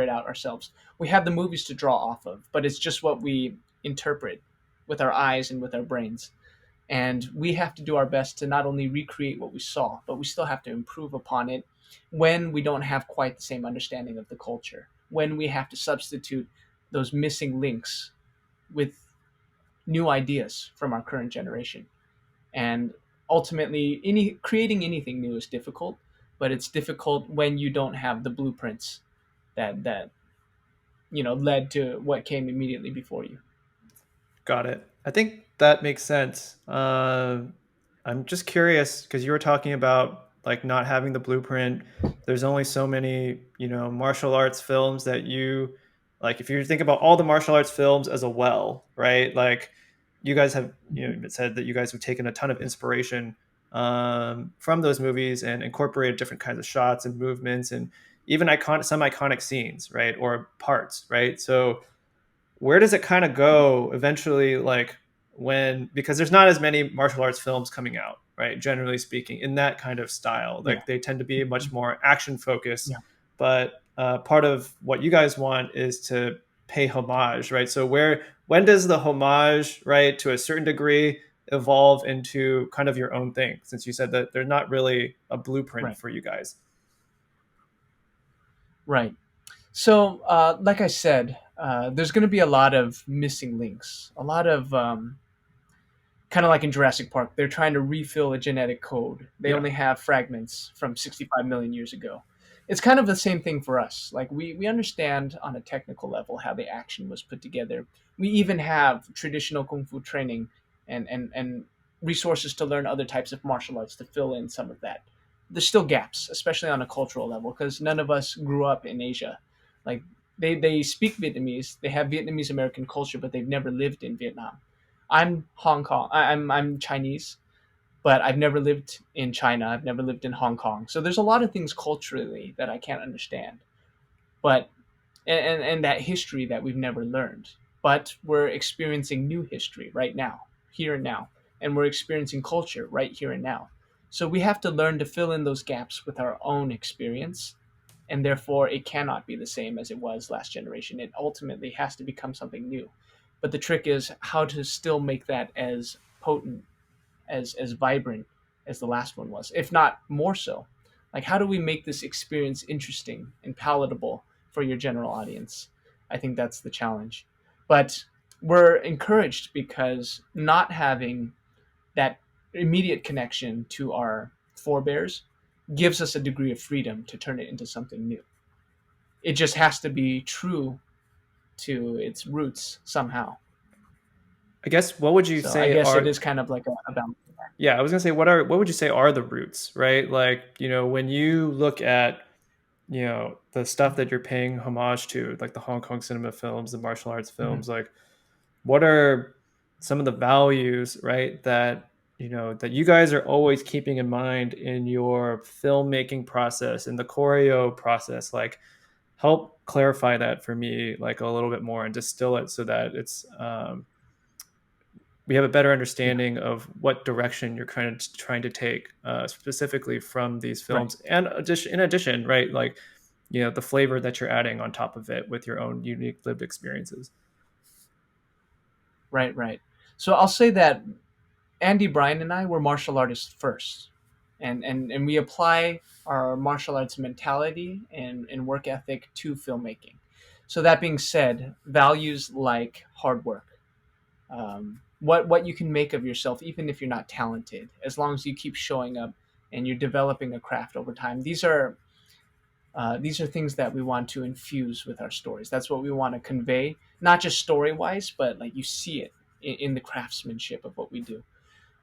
Speaker 2: it out ourselves. We have the movies to draw off of, but it's just what we interpret with our eyes and with our brains. And we have to do our best to not only recreate what we saw, but we still have to improve upon it when we don't have quite the same understanding of the culture, when we have to substitute those missing links with new ideas from our current generation. And ultimately, creating anything new is difficult, but it's difficult when you don't have the blueprints that led to what came immediately before you.
Speaker 1: Got it. I think that makes sense. I'm just curious because you were talking about like not having the blueprint. There's only so many, martial arts films that you like. If you think about all the martial arts films as a well, right? Like you guys have, said that you guys have taken a ton of inspiration from those movies and incorporated different kinds of shots and movements and even some iconic scenes, right? Or parts, right? So where does it kind of go eventually, like when, because there's not as many martial arts films coming out, right, generally speaking, in that kind of style,
Speaker 2: Yeah.
Speaker 1: like they tend to be much more action focused.
Speaker 2: Yeah.
Speaker 1: But part of what you guys want is to pay homage, right? So when does the homage, right, to a certain degree evolve into kind of your own thing, since you said that there's not really a blueprint
Speaker 2: Right.
Speaker 1: for you guys?
Speaker 2: Right. So, like I said, there's going to be a lot of missing links, a lot of kind of like in Jurassic Park. They're trying to refill a genetic code. They
Speaker 1: Yeah.
Speaker 2: only have fragments from 65 million years ago. It's kind of the same thing for us. Like we understand on a technical level how the action was put together. We even have traditional kung fu training and resources to learn other types of martial arts to fill in some of that. There's still gaps, especially on a cultural level, because none of us grew up in Asia. Like they speak Vietnamese, they have Vietnamese American culture, but they've never lived in Vietnam. I'm Hong Kong. I'm Chinese, but I've never lived in China. I've never lived in Hong Kong. So there's a lot of things culturally that I can't understand. But and that history that we've never learned. But we're experiencing new history right now, here and now, and we're experiencing culture right here and now. So we have to learn to fill in those gaps with our own experience, and therefore it cannot be the same as it was last generation. It ultimately has to become something new. But the trick is how to still make that as potent, as vibrant as the last one was, if not more so. Like how do we make this experience interesting and palatable for your general audience? I think that's the challenge. But we're encouraged because not having that immediate connection to our forebears gives us a degree of freedom to turn it into something new. It just has to be true to its roots somehow.
Speaker 1: I guess what would you
Speaker 2: So I
Speaker 1: say
Speaker 2: guess it
Speaker 1: are
Speaker 2: is kind of like a balance.
Speaker 1: Yeah, I was gonna say, what would you say are the roots, right? Like, when you look at, the stuff that you're paying homage to, like the Hong Kong cinema films, the martial arts
Speaker 2: Mm-hmm.
Speaker 1: films, like what are some of the values, right, that you guys are always keeping in mind in your filmmaking process, in the choreo process? Like, help clarify that for me, like a little bit more, and distill it so that we have a better
Speaker 2: Yeah.
Speaker 1: understanding of what direction you're kind of trying to take, specifically from these
Speaker 2: Right.
Speaker 1: films. And in addition, right, like the flavor that you're adding on top of it with your own unique lived experiences.
Speaker 2: Right. Right. So I'll say that Andy, Bryan, and I were martial artists first, and we apply our martial arts mentality and work ethic to filmmaking. So that being said, values like hard work, what you can make of yourself, even if you're not talented, as long as you keep showing up and you're developing a craft over time. These are things that we want to infuse with our stories. That's what we want to convey, not just story wise, but like you see it in the craftsmanship of what we do.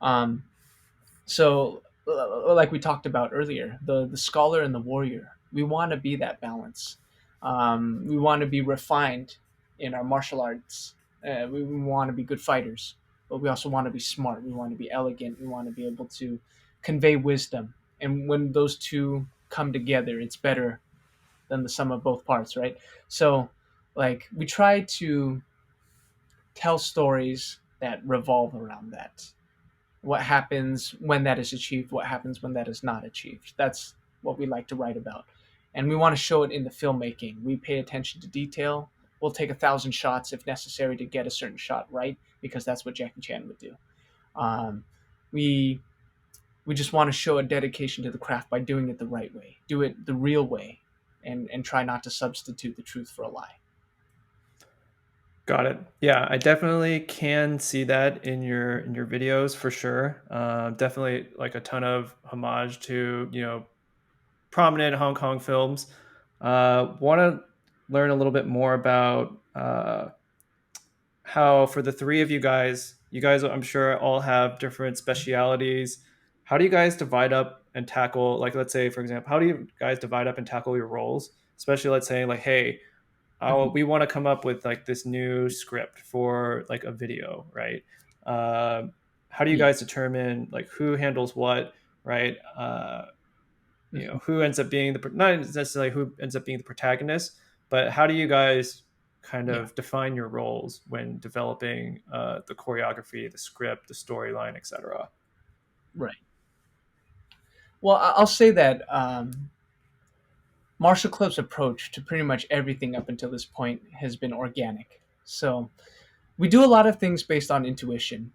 Speaker 2: Um, so, like we talked about earlier, the scholar and the warrior, we want to be that balance. We want to be refined in our martial arts. We want to be good fighters, but we also want to be smart. We want to be elegant. We want to be able to convey wisdom. And when those two come together, it's better than the sum of both parts, right? So, like, we try to tell stories that revolve around that. What happens when that is achieved? What happens when that is not achieved? That's what we like to write about. And we want to show it in the filmmaking. We pay attention to detail. We'll take 1,000 shots if necessary to get a certain shot right, because that's what Jackie Chan would do. Um, we we just want to show a dedication to the craft by doing it the right way, do it the real way, and try not to substitute the truth for a lie.
Speaker 1: Got it. Yeah, I definitely can see that in your videos for sure. Definitely like a ton of homage to prominent Hong Kong films. Want to learn a little bit more about how for the three of you guys I'm sure all have different specialities. How do you guys divide up and tackle, like let's say for example, how do you guys divide up and tackle your roles? Especially let's say like, hey,
Speaker 2: Mm-hmm.
Speaker 1: we want to come up with like this new script for like a video, right? Um, how do you
Speaker 2: Yeah.
Speaker 1: guys determine like who handles what, right?
Speaker 2: Mm-hmm.
Speaker 1: Who ends up being the not necessarily who ends up being the protagonist, but how do you guys kind
Speaker 2: Yeah.
Speaker 1: of define your roles when developing the choreography, the script, the storyline, etc.?
Speaker 2: Right. Well, I'll say that Martial Club's approach to pretty much everything up until this point has been organic. So we do a lot of things based on intuition.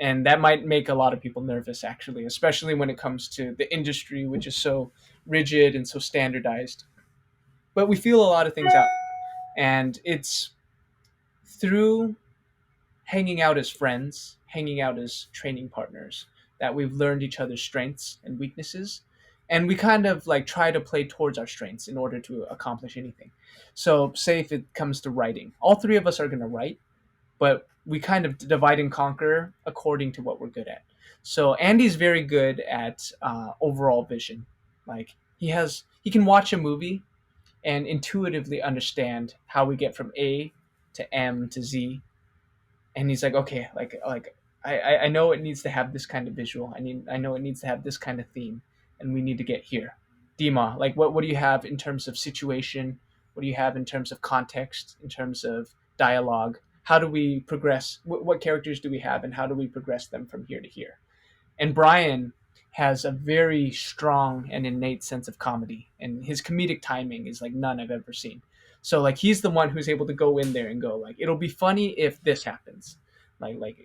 Speaker 2: And that might make a lot of people nervous, actually, especially when it comes to the industry, which is so rigid and so standardized. But we feel a lot of things out. And it's through hanging out as friends, hanging out as training partners, that we've learned each other's strengths and weaknesses. And we kind of like try to play towards our strengths in order to accomplish anything. So, say if it comes to writing, all three of us are going to write, but we kind of divide and conquer according to what we're good at. So, Andy's very good at overall vision. Like, he can watch a movie and intuitively understand how we get from A to M to Z, and he's like, okay, I know it needs to have this kind of visual. I know it needs to have this kind of theme, and we need to get here. Dima, like what do you have in terms of situation? What do you have in terms of context? In terms of dialogue? How do we progress? What characters do we have, and how do we progress them from here to here? And Brian has a very strong and innate sense of comedy, and his comedic timing is like none I've ever seen. So like he's the one who's able to go in there and go like it'll be funny if this happens.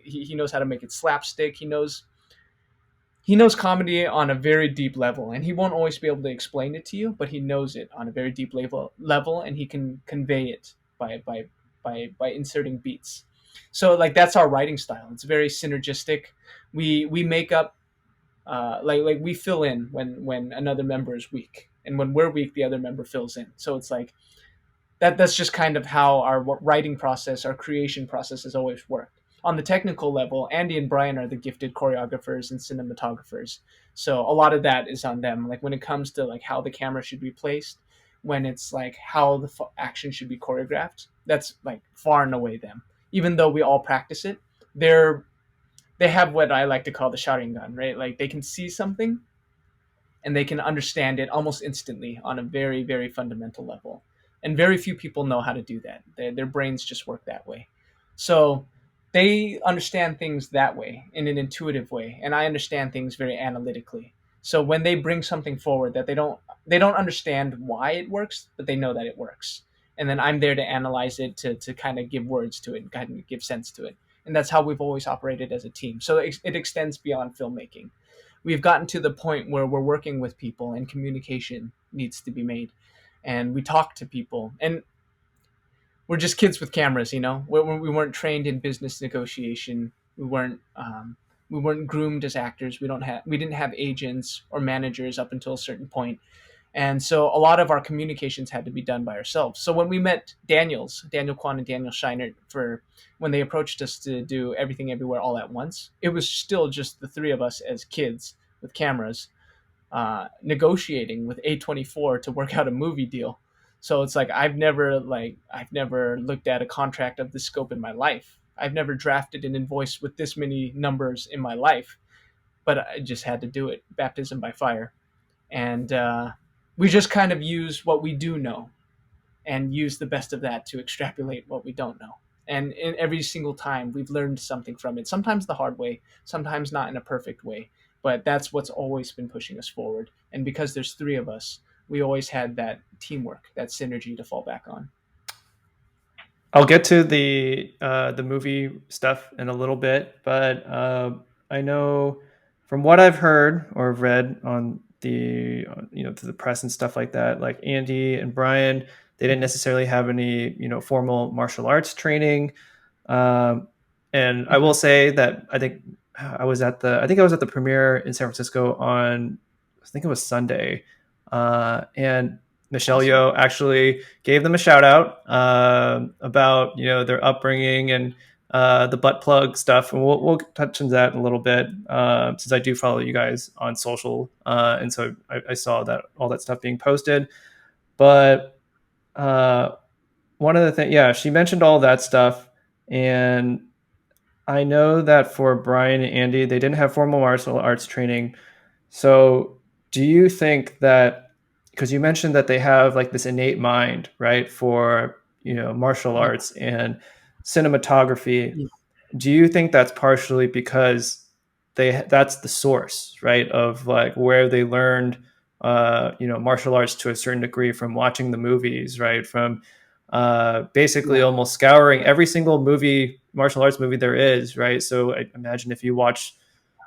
Speaker 2: He knows how to make it slapstick. He knows comedy on a very deep level, and he won't always be able to explain it to you, but he knows it on a very deep level, and he can convey it by inserting beats. So like that's our writing style. It's very synergistic. We make up like we fill in when another member is weak, and when we're weak, the other member fills in. So it's like that's just kind of how our writing process, our creation process has always worked. On the technical level, Andy and Brian are the gifted choreographers and cinematographers. So a lot of that is on them. Like when it comes to like how the camera should be placed, when it's like how the action should be choreographed, that's like far and away them. Even though we all practice it, they're they have what I like to call the Sharingan, right? Like they can see something and they can understand it almost instantly on a very, very fundamental level. And very few people know how to do that. Their brains just work that way. So they understand things that way in an intuitive way, and I understand things very analytically. So when they bring something forward that they don't understand why it works, but they know that it works. And then I'm there to analyze it, to kind of give words to it and kind of give sense to it. And that's how we've always operated as a team. So it extends beyond filmmaking. We've gotten to the point where we're working with people and communication needs to be made, and we talk to people, and we're just kids with cameras. We weren't trained in business negotiation. We weren't we weren't groomed as actors. We didn't have agents or managers up until a certain point, and so a lot of our communications had to be done by ourselves. So when we met Daniel Kwan and Daniel Scheinert, for when they approached us to do Everything Everywhere All at Once, it was still just the three of us as kids with cameras, negotiating with A24 to work out a movie deal. So it's like I've never looked at a contract of this scope in my life. I've never drafted an invoice with this many numbers in my life, but I just had to do it. Baptism by fire, and we just kind of use what we do know and use the best of that to extrapolate what we don't know. And in every single time, we've learned something from it. Sometimes the hard way, sometimes not in a perfect way. But that's what's always been pushing us forward. And because there's three of us, we always had that teamwork, that synergy to fall back on.
Speaker 1: I'll get to the movie stuff in a little bit, but I know from what I've heard or read on the to the press and stuff like that, like Andy and Brian, they didn't necessarily have any formal martial arts training. And I will
Speaker 2: Mm-hmm.
Speaker 1: say that I think I was at the premiere in San Francisco on, I think it was Sunday, and Michelle
Speaker 2: Awesome.
Speaker 1: Yeoh actually gave them a shout out about their upbringing and the butt plug stuff, and we'll touch on that in a little bit since I do follow you guys on social, and so I saw that all that stuff being posted, but uh, one of the things, yeah, she mentioned all that stuff, and I know that for Brian and Andy, they didn't have formal martial arts training. So, do you think that, because you mentioned that they have like this innate mind, right, for martial
Speaker 2: Yeah.
Speaker 1: arts and cinematography,
Speaker 2: Yeah.
Speaker 1: do you think that's partially because that's the source, right, of like where they learned martial arts to a certain degree from watching the movies, right, from basically
Speaker 2: Yeah.
Speaker 1: almost scouring every single movie, martial arts movie there is, right? So I imagine if you watch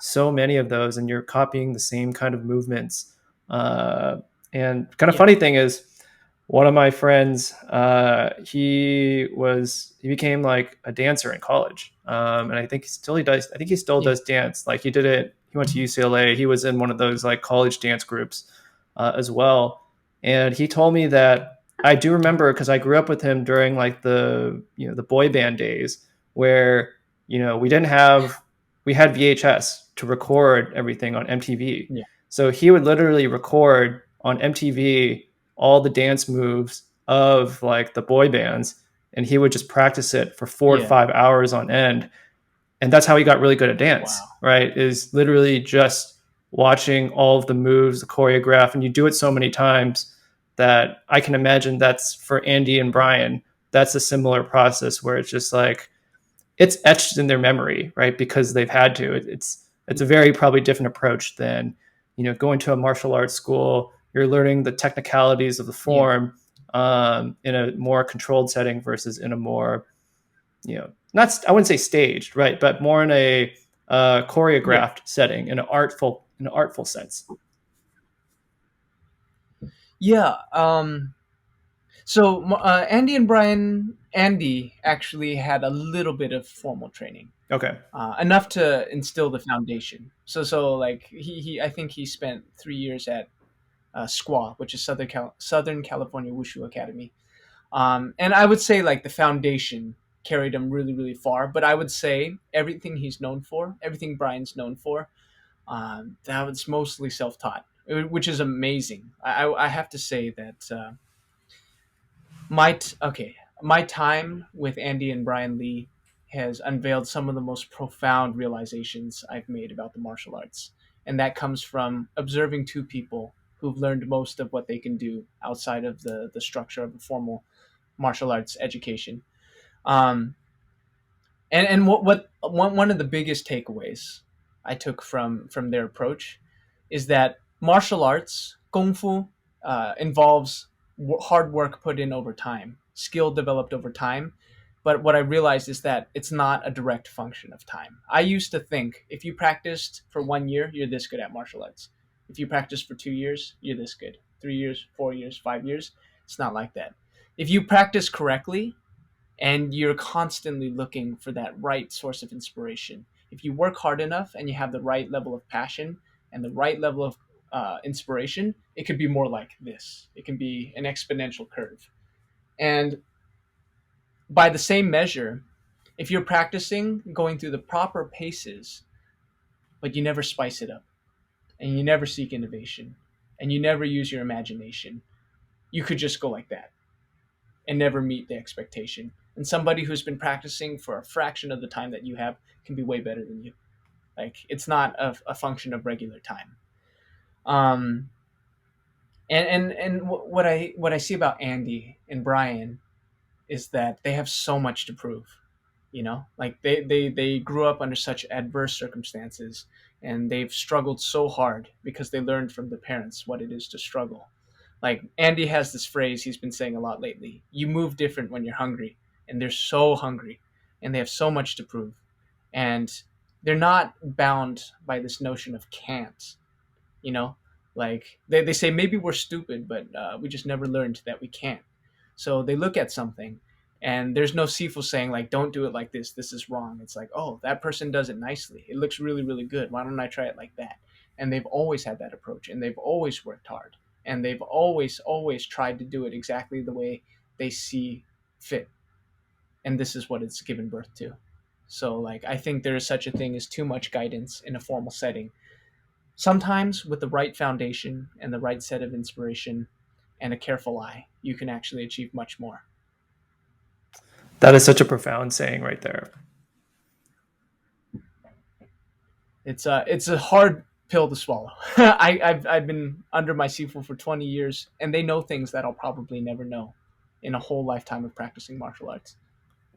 Speaker 1: so many of those and you're copying the same kind of movements, uh, and kind of
Speaker 2: Yeah.
Speaker 1: funny thing is, one of my friends, he became like a dancer in college, and I think he does. I think he still
Speaker 2: Yeah.
Speaker 1: does dance. Like he did it. He went to UCLA. He was in one of those like college dance groups as well. And he told me that, I do remember because I grew up with him during like the boy band days where we had VHS to record everything on MTV.
Speaker 2: Yeah.
Speaker 1: So he would literally record on MTV all the dance moves of like the boy bands, and he would just practice it for four to
Speaker 2: Yeah.
Speaker 1: 5 hours on end. And that's how he got really good at dance,
Speaker 2: Wow.
Speaker 1: right? Is literally just watching all of the moves, the choreograph, and you do it so many times that I can imagine that's for Andy and Brian. That's a similar process where it's just like it's etched in their memory, right? Because they've had to. It's a very probably different approach than going to a martial arts school. You're learning the technicalities of the
Speaker 2: Yeah.
Speaker 1: form in a more controlled setting versus in a more not, I wouldn't say staged, right, but more in a
Speaker 2: Yeah.
Speaker 1: choreographed setting, in an artful sense.
Speaker 2: Yeah. So Andy actually had a little bit of formal training,
Speaker 1: Okay.
Speaker 2: enough to instill the foundation. So like I think he spent 3 years at SCWA, which is Southern California Wushu Academy. And I would say like the foundation carried him really, really far. But I would say everything he's known for, everything Brian's known for, that was mostly self-taught, which is amazing. I have to say that my time with Andy and Brian Lee has unveiled some of the most profound realizations I've made about the martial arts, and that comes from observing two people who've learned most of what they can do outside of the structure of a formal martial arts education. Um, and what one of the biggest takeaways I took from their approach is that martial arts kung fu involves hard work put in over time, skill developed over time. But what I realized is that it's not a direct function of time. I used to think if you practiced for 1 year, you're this good at martial arts. If you practice for 2 years, you're this good. 3 years, 4 years, 5 years, it's not like that. If you practice correctly, and you're constantly looking for that right source of inspiration, If you work hard enough and you have the right level of passion and the right level of inspiration, it could be more like this. It can be an exponential curve. And by the same measure, if you're practicing going through the proper paces, but you never spice it up and you never seek innovation and you never use your imagination, you could just go like that and never meet the expectation. And somebody who's been practicing for a fraction of the time that you have can be way better than you. Like it's not a function of regular time. Um, and what I see about Andy and Brian is that they have so much to prove. You know, like they grew up under such adverse circumstances and they've struggled so hard because they learned from the parents what it is to struggle. Like Andy has this phrase he's been saying a lot lately: you move different when you're hungry. And they're so hungry and they have so much to prove, and they're not bound by this notion of can't. You know, like they say maybe we're stupid, but we just never learned that we can't. So they look at something and there's no Sifu saying like, don't do it like this is wrong. It's like, oh, that person does it nicely, it looks really really good, why don't I try it like that? And they've always had that approach and they've always worked hard and they've always tried to do it exactly the way they see fit, and this is what it's given birth to. So like I think there is such a thing as too much guidance in a formal setting. Sometimes, with the right foundation and the right set of inspiration and a careful eye, you can actually achieve much more.
Speaker 1: That is such a profound saying right there.
Speaker 2: It's a hard pill to swallow. I've been under my sequel for 20 years, and they know things that I'll probably never know in a whole lifetime of practicing martial arts.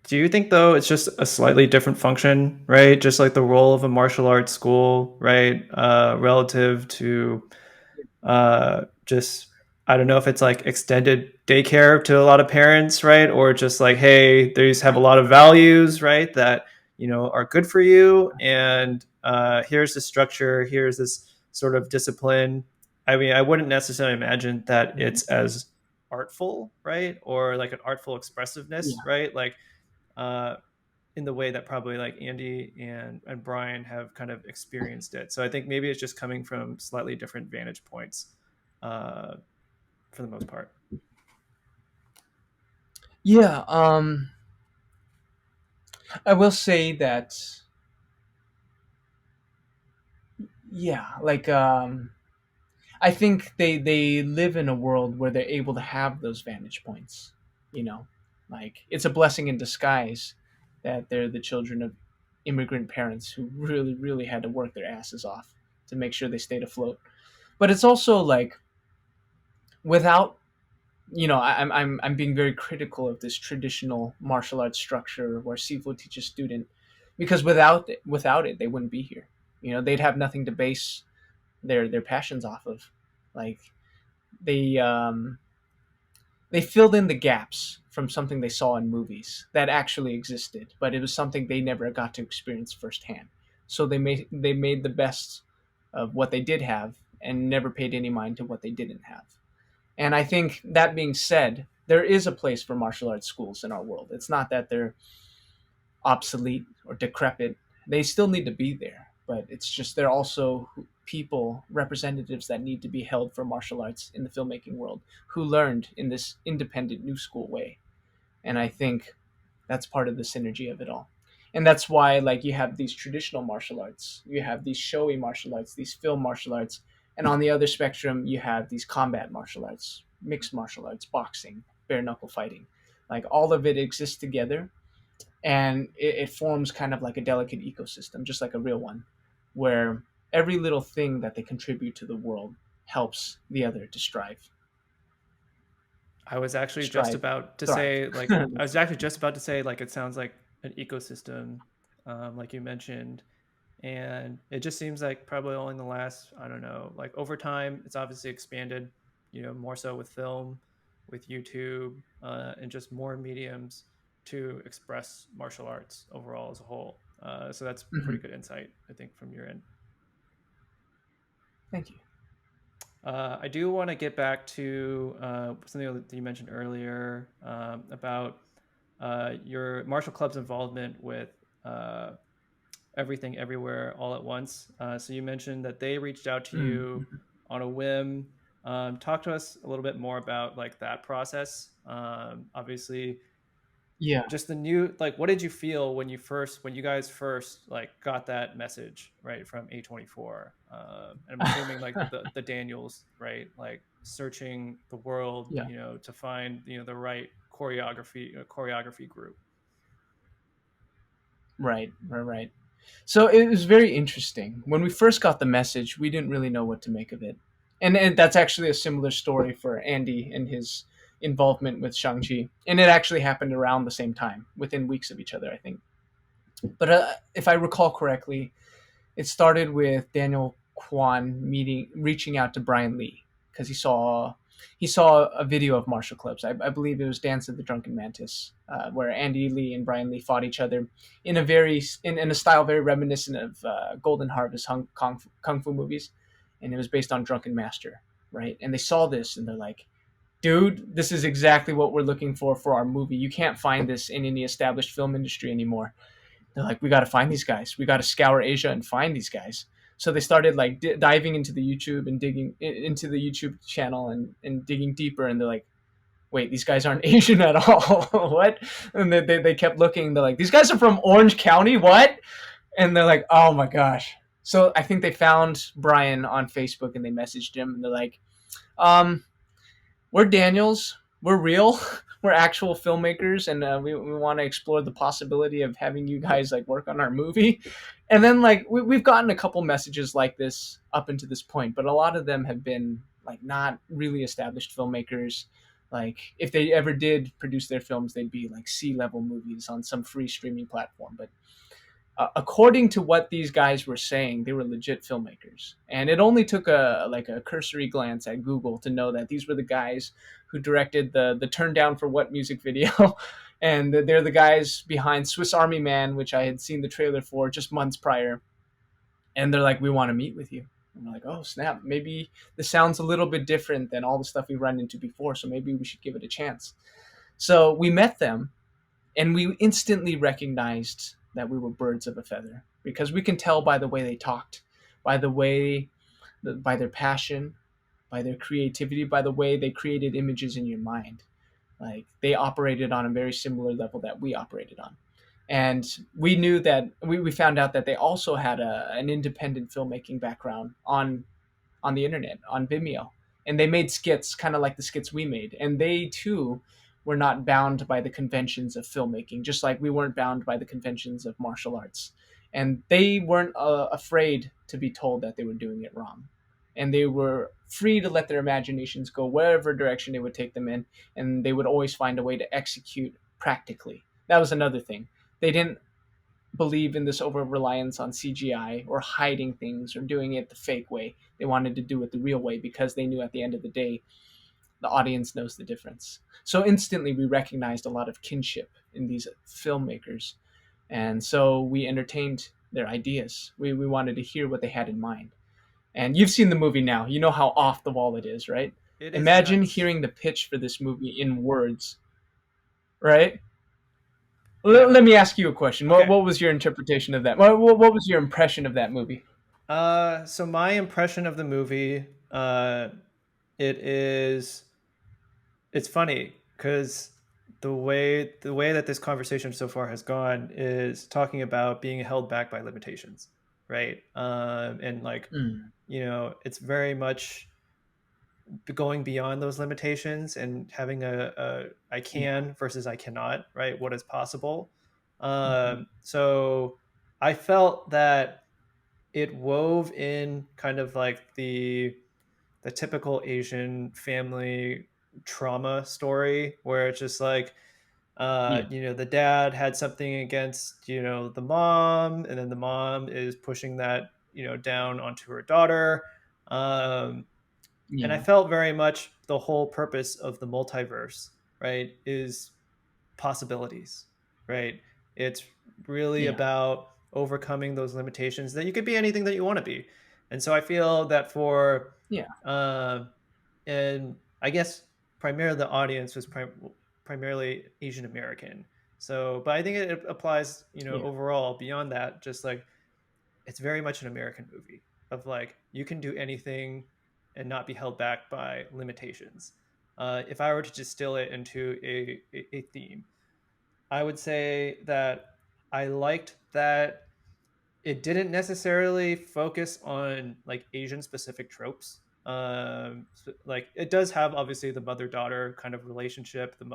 Speaker 1: Do you think though it's just a slightly different function, right? Just like the role of a martial arts school, right? Relative to just I don't know if it's like extended daycare to a lot of parents, right? Or just like, hey, these have a lot of values, right? That are good for you, and here's the structure, here's this sort of discipline. I mean, I wouldn't necessarily imagine that
Speaker 2: Mm-hmm.
Speaker 1: it's as artful, right? Or like an artful expressiveness,
Speaker 2: Yeah.
Speaker 1: right? Like uh, in the way that probably like Andy and Brian have kind of experienced it. So I think maybe it's just coming from slightly different vantage points uh, for the most part.
Speaker 2: Yeah. I will say that. Yeah. Like I think they live in a world where they're able to have those vantage points. You know, like it's a blessing in disguise that they're the children of immigrant parents who really really had to work their asses off to make sure they stayed afloat. But it's also like without I'm being very critical of this traditional martial arts structure where Sifu teaches student, because without it they wouldn't be here. You know, they'd have nothing to base their passions off of. Like they um, they filled in the gaps from something they saw in movies that actually existed, but it was something they never got to experience firsthand. So they made the best of what they did have and never paid any mind to what they didn't have. And I think that being said, there is a place for martial arts schools in our world. It's not that they're obsolete or decrepit. They still need to be there, but it's just they're also people, representatives that need to be held for martial arts in the filmmaking world who learned in this independent new school way. And I think that's part of the synergy of it all. And that's why like you have these traditional martial arts, you have these showy martial arts, these film martial arts, and on the other spectrum you have these combat martial arts, mixed martial arts, boxing, bare knuckle fighting. Like all of it exists together, and it forms kind of like a delicate ecosystem, just like a real one, where every little thing that they contribute to the world helps the other to
Speaker 1: I was actually just
Speaker 2: strive,
Speaker 1: about to
Speaker 2: thrive.
Speaker 1: say like I was actually just about to say like it sounds like an ecosystem, like you mentioned, and it just seems like probably only in the last I don't know like over time it's obviously expanded, more so with film, with YouTube, and just more mediums to express martial arts overall as a whole. So that's
Speaker 2: Mhm.
Speaker 1: pretty good insight I think from your end.
Speaker 2: Thank you.
Speaker 1: I do want to get back to something that you mentioned earlier about your martial club's involvement with uh, everything everywhere all at once. So you mentioned that they reached out to you
Speaker 2: Mm.
Speaker 1: on a whim. Talk to us a little bit more about like that process. Obviously,
Speaker 2: Yeah.
Speaker 1: just the new, like, what did you feel when you guys first like got that message right from A24? And I'm assuming like the Daniels, right, like searching the world,
Speaker 2: Yeah.
Speaker 1: to find the right choreography group.
Speaker 2: Right. Right. Right. So it was very interesting. When we first got the message, we didn't really know what to make of it. And that's actually a similar story for Andy and his involvement with Shang-Chi. And it actually happened around the same time, within weeks of each other, I think. But if I recall correctly, it started with Daniel Kwan reaching out to Brian Lee because he saw a video of martial clubs. I believe it was Dance of the Drunken Mantis, where Andy Lee and Brian Lee fought each other in a style very reminiscent of Golden Harvest kung fu movies, and it was based on Drunken Master, right? And they saw this and they're like, "Dude, this is exactly what we're looking for our movie. You can't find this in any established film industry anymore." They're like, we got to find these guys. We got to scour Asia and find these guys. So they started like diving into the YouTube and digging into the YouTube channel and digging deeper. And they're like, wait, these guys aren't Asian at all. What? And they kept looking. They're like, these guys are from Orange County. What? And they're like, oh my gosh. So I think they found Brian on Facebook and they messaged him and they're like, um, we're Daniels. We're real. We're actual filmmakers, and we want to explore the possibility of having you guys like work on our movie. And then like we've gotten a couple messages like this up until this point, but a lot of them have been like not really established filmmakers. Like if they ever did produce their films, they'd be like C-level movies on some free streaming platform. But according to what these guys were saying, they were legit filmmakers. And it only took a cursory glance at Google to know that these were the guys who directed the Turn Down for What music video. And they're the guys behind Swiss Army Man, which I had seen the trailer for just months prior. And they're like, we want to meet with you. And we're like, oh snap, maybe this sounds a little bit different than all the stuff we've run into before, so maybe we should give it a chance. So we met them, and we instantly recognized that we were birds of a feather because we can tell by the way they talked, by the way, by their passion, by their creativity, by the way they created images in your mind. Like they operated on a very similar level that we operated on. And we knew that we found out that they also had an independent filmmaking background on the internet, on Vimeo. And they made skits kind of like the skits we made. And they too were not bound by the conventions of filmmaking, just like we weren't bound by the conventions of martial arts. And they weren't afraid to be told that they were doing it wrong. And they were free to let their imaginations go wherever direction they would take them in. And they would always find a way to execute practically. That was another thing. They didn't believe in this over reliance on CGI or hiding things or doing it the fake way. They wanted to do it the real way because they knew at the end of the day, the audience knows the difference. So instantly, we recognized a lot of kinship in these filmmakers. And so we entertained their ideas. We wanted to hear what they had in mind. And you've seen the movie now. You know how off the wall it is, right?
Speaker 1: It is
Speaker 2: Imagine
Speaker 1: nuts.
Speaker 2: hearing the pitch for this movie in words, right?
Speaker 1: Yeah.
Speaker 2: Let me ask you a question. What,
Speaker 1: Okay.
Speaker 2: what was your interpretation of that? What was your impression of that movie?
Speaker 1: So my impression of the movie, it is it's funny because the way that this conversation so far has gone is talking about being held back by limitations, right? And like,
Speaker 2: Mm,
Speaker 1: it's very much going beyond those limitations and having a I
Speaker 2: yeah.
Speaker 1: can versus I cannot, right? What is possible?
Speaker 2: Hmm.
Speaker 1: So I felt that it wove in kind of like the typical Asian family trauma story where it's just like
Speaker 2: Yeah.
Speaker 1: the dad had something against the mom, and then the mom is pushing that down onto her daughter. um, and I
Speaker 2: Yeah.
Speaker 1: felt very much the whole purpose of the multiverse, right, is possibilities, right? It's really
Speaker 2: Yeah.
Speaker 1: about overcoming those limitations that you could be anything that you want to be. And so I feel that for,
Speaker 2: Yeah.
Speaker 1: uh, and I guess primarily the audience was primarily Asian American. So, but I think it applies,
Speaker 2: Yeah.
Speaker 1: overall beyond that, just like it's very much an American movie of like you can do anything and not be held back by limitations. If I were to distill it into a theme, I would say that I liked that it didn't necessarily focus on like Asian specific tropes. Like it does have obviously the mother daughter kind of relationship, the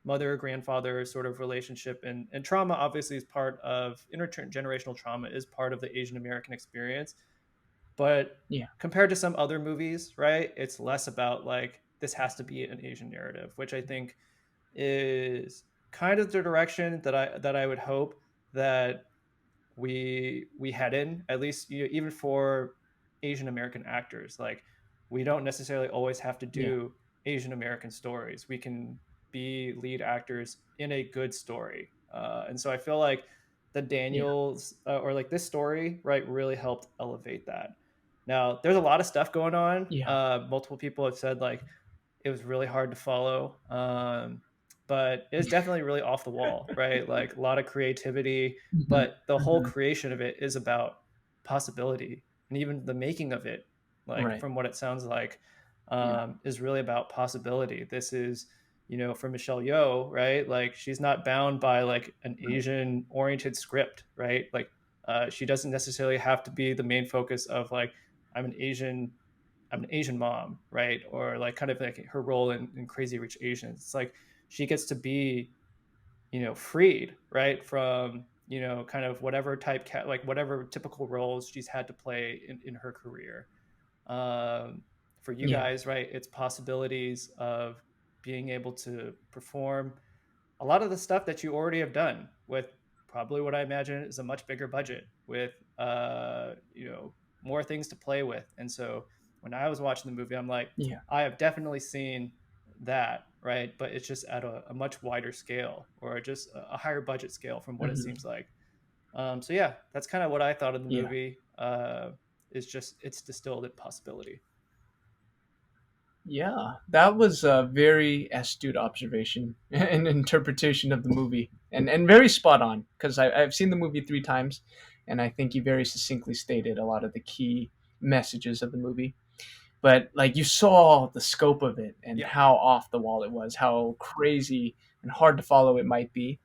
Speaker 1: mother grandfather sort of relationship, and trauma obviously is part of intergenerational trauma is part of the Asian American experience. But
Speaker 2: Yeah.
Speaker 1: compared to some other movies, right, it's less about like this has to be an Asian narrative, which I think is kind of the direction that I would hope that we head in, at least even for Asian American actors. Like we don't necessarily always have to
Speaker 2: Yeah.
Speaker 1: do Asian American stories. We can be lead actors in a good story, and so I feel like the
Speaker 2: Yeah.
Speaker 1: Daniels or like this story, right, really helped elevate that. Now there's a lot of stuff going on.
Speaker 2: Yeah.
Speaker 1: Multiple people have said like it was really hard to follow. But it's definitely really off the wall, right? Like a lot of creativity,
Speaker 2: Hmm.
Speaker 1: but the whole
Speaker 2: Hmm.
Speaker 1: creation of it is about possibility, and even the making of it, like
Speaker 2: Right.
Speaker 1: from what it sounds like,
Speaker 2: Yeah.
Speaker 1: is really about possibility. This is, for Michelle Yeoh, right? Like she's not bound by like an
Speaker 2: Right.
Speaker 1: Asian oriented script, right? Like she doesn't necessarily have to be the main focus of like I'm an Asian I'm an Asian mom, right? Or like kind of like her role in Crazy Rich Asians. It's like she gets to be, freed, right? From, kind of whatever like whatever typical roles she's had to play in her career. For you
Speaker 2: Yeah.
Speaker 1: guys, right? It's possibilities of being able to perform a lot of the stuff that you already have done with probably what I imagine is a much bigger budget with more things to play with. And so when I was watching the movie, I'm like,
Speaker 2: Yeah.
Speaker 1: I have definitely seen that, right? But it's just at a much wider scale or just a higher budget scale from what it
Speaker 2: Hmm.
Speaker 1: seems like. So yeah, that's kind of what I thought of the
Speaker 2: Yeah.
Speaker 1: movie. It's just it's distilled in possibility.
Speaker 2: Yeah, that was a very astute observation and interpretation of the movie, and very spot on because I've seen the movie 3 times, and I think you very succinctly stated a lot of the key messages of the movie. But like you saw the scope of it and
Speaker 1: Yeah,
Speaker 2: how off the wall it was, how crazy and hard to follow it might be,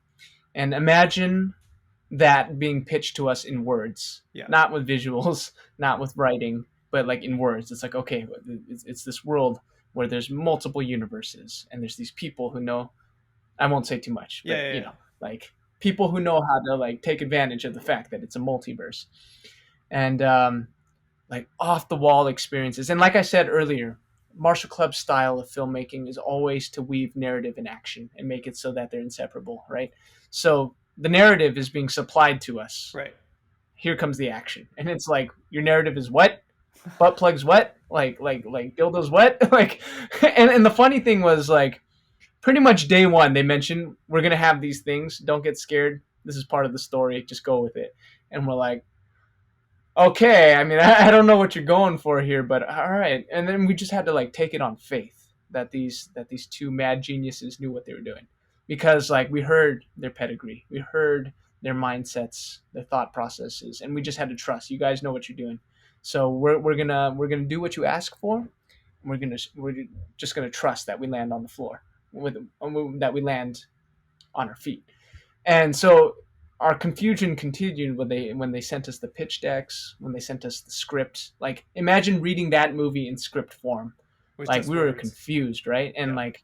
Speaker 2: and imagine that being pitched to us in words,
Speaker 1: yeah,
Speaker 2: not with visuals, not with writing, but like in words. It's like, okay, it's this world where there's multiple universes and there's these people who know. I won't say too much,
Speaker 1: yeah,
Speaker 2: but
Speaker 1: yeah, yeah.
Speaker 2: like people who know how to like take advantage of the fact that it's a multiverse and like off the wall experiences. And like I said earlier, Martial Club's style of filmmaking is always to weave narrative and action and make it so that they're inseparable, right? So the narrative is being supplied to us.
Speaker 1: Right.
Speaker 2: Here comes the action, and it's like your narrative is what butt plugs what like dildos what like, and the funny thing was like pretty much day one they mentioned we're gonna have these things. Don't get scared. This is part of the story. Just go with it. And we're like, okay, I mean, I don't know what you're going for here, but all right. And then we just had to like take it on faith that these two mad geniuses knew what they were doing, because like we heard their pedigree, we heard their mindsets, their thought processes, and we just had to trust. You guys know what you're doing, so we're gonna do what you ask for. And we're just gonna trust that we land on the floor with that we land on our feet. And so our confusion continued when they sent us the pitch decks, when they sent us the script. Like imagine reading that movie in script form.
Speaker 1: With
Speaker 2: Like
Speaker 1: just
Speaker 2: we were
Speaker 1: words.
Speaker 2: confused, right? And
Speaker 1: Yeah.
Speaker 2: like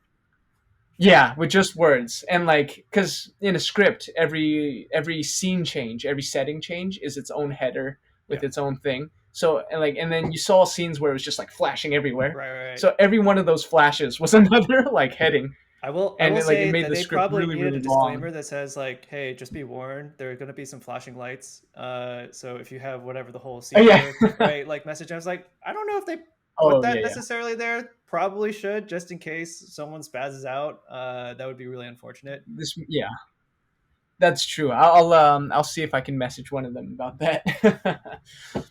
Speaker 2: yeah, with just words. And like cuz in a script every scene change, every setting change is its own header with
Speaker 1: Yeah.
Speaker 2: its own thing. So and then you saw scenes where it was just like flashing everywhere.
Speaker 1: Right, right, right.
Speaker 2: So every one of those flashes was another like heading,
Speaker 1: I
Speaker 2: and
Speaker 1: will
Speaker 2: it
Speaker 1: say
Speaker 2: made
Speaker 1: that
Speaker 2: the
Speaker 1: they
Speaker 2: script
Speaker 1: probably
Speaker 2: really
Speaker 1: needed a
Speaker 2: really
Speaker 1: disclaimer
Speaker 2: long.
Speaker 1: that says like, "Hey, just be warned, there are going to be some flashing lights." So if you have whatever the whole
Speaker 2: Oh
Speaker 1: scene
Speaker 2: yeah.
Speaker 1: work, right, like message, I was like, I don't know if they put
Speaker 2: Oh
Speaker 1: that
Speaker 2: yeah, yeah.
Speaker 1: necessarily there. Probably should, just in case someone spazzes out. That would be really unfortunate.
Speaker 2: This yeah, that's true. I'll see if I can message one of them about that.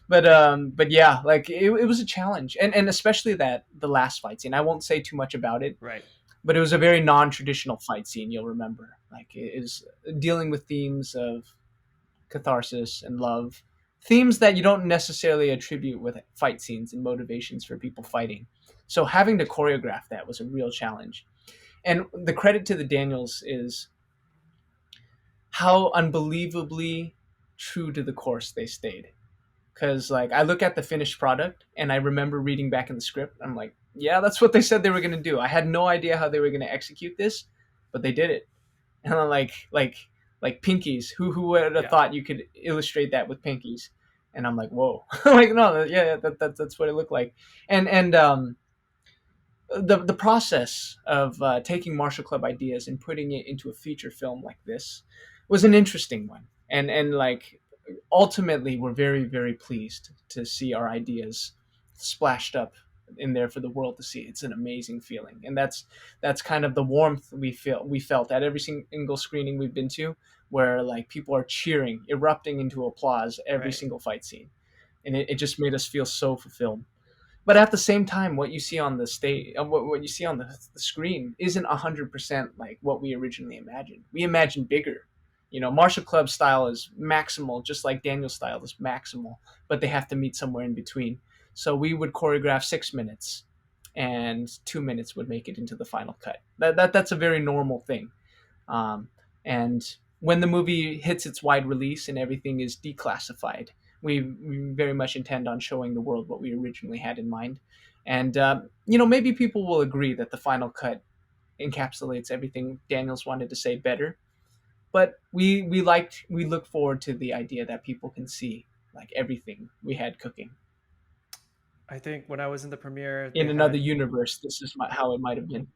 Speaker 2: But yeah, like it was a challenge, and especially that the last fight scene. I won't say too much about it,
Speaker 1: Right.
Speaker 2: but it was a very non-traditional fight scene. You'll remember, like it is dealing with themes of catharsis and love, themes that you don't necessarily attribute with fight scenes and motivations for people fighting. So having to choreograph that was a real challenge. And the credit to the Daniels is how unbelievably true to the course they stayed. Because like I look at the finished product and I remember reading back in the script, I'm like, yeah, that's what they said they were going to do. I had no idea how they were going to execute this, but they did it. And I'm like pinkies. Who would have
Speaker 1: Yeah.
Speaker 2: thought you could illustrate that with pinkies? And I'm like, whoa, like no, yeah, that's what it looked like. And the process of taking Martial Club ideas and putting it into a feature film like this was an interesting one. And like ultimately, we're very very pleased to see our ideas splashed up in there for the world to see. It's an amazing feeling, and that's kind of the warmth we felt at every single screening we've been to, where like people are cheering, erupting into applause every
Speaker 1: Right.
Speaker 2: single fight scene, and it just made us feel so fulfilled. But at the same time, what you see on the stage, what you see on the screen, isn't 100% like what we originally imagined. We imagined bigger. You know, Martial Club style is maximal, just like Daniel's style is maximal, but they have to meet somewhere in between. So we would choreograph 6 minutes, and 2 minutes would make it into the final cut. That's a very normal thing. Um, and when the movie hits its wide release and everything is declassified, we very much intend on showing the world what we originally had in mind. And, maybe people will agree that the final cut encapsulates everything Daniels wanted to say better. But we look forward to the idea that people can see like everything we had cooking
Speaker 1: I think when I was in the premiere,
Speaker 2: in
Speaker 1: they
Speaker 2: another
Speaker 1: had,
Speaker 2: universe. This is how it might have been.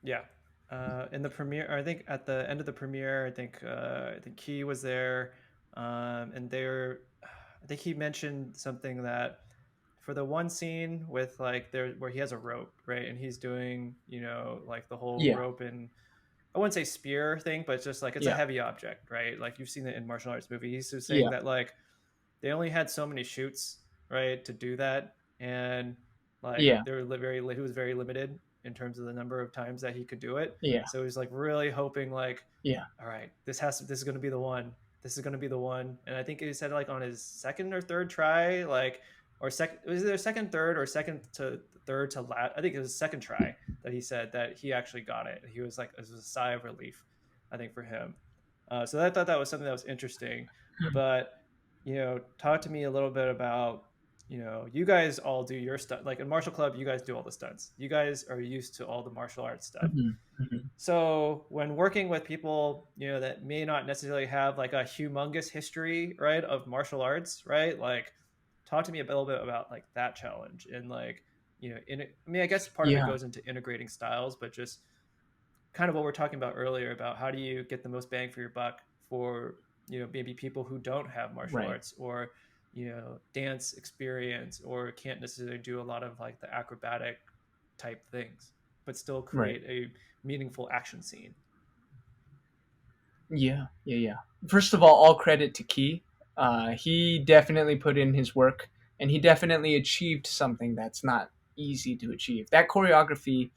Speaker 1: yeah. In the premiere, I think at the end of the premiere, I think Key was there, and I think he mentioned something that for the one scene with like there where he has a rope, right, and he's doing like the whole
Speaker 2: Yeah,
Speaker 1: rope and I wouldn't say spear thing, but it's just like it's a
Speaker 2: yeah,
Speaker 1: heavy object, right? Like you've seen it in martial arts movies. He's saying
Speaker 2: yeah,
Speaker 1: that like they only had so many shoots, right, to do that, and like
Speaker 2: yeah,
Speaker 1: they were very he was very limited in terms of the number of times that he could do it.
Speaker 2: yeah,
Speaker 1: So he's like really hoping like,
Speaker 2: yeah,
Speaker 1: all right, this is going to be the one. This is going to be the one. And I think he said like on his second or third try, like or second was either second third or second to third to last. I think it was second try that he said that he actually got it. He was like it was a sigh of relief, I think for him. So I thought that was something that was interesting, but talk to me a little bit about, you guys all do your stuff. Like in Martial Club, you guys do all the stunts. You guys are used to all the martial arts stuff.
Speaker 2: hmm hmm
Speaker 1: So when working with people, that may not necessarily have like a humongous history, right, of martial arts, right? Like, talk to me a little bit about like that challenge and like, I mean, I guess part of it
Speaker 2: yeah,
Speaker 1: goes into integrating styles, but just kind of what we're talking about earlier about how do you get the most bang for your buck for maybe people who don't have martial
Speaker 2: right,
Speaker 1: arts or dance experience or can't necessarily do a lot of like the acrobatic type things but still
Speaker 2: right.
Speaker 1: create a meaningful action scene.
Speaker 2: Yeah, yeah, yeah. First of all credit to Key. He definitely put in his work, and he definitely achieved something that's not easy to achieve. That choreography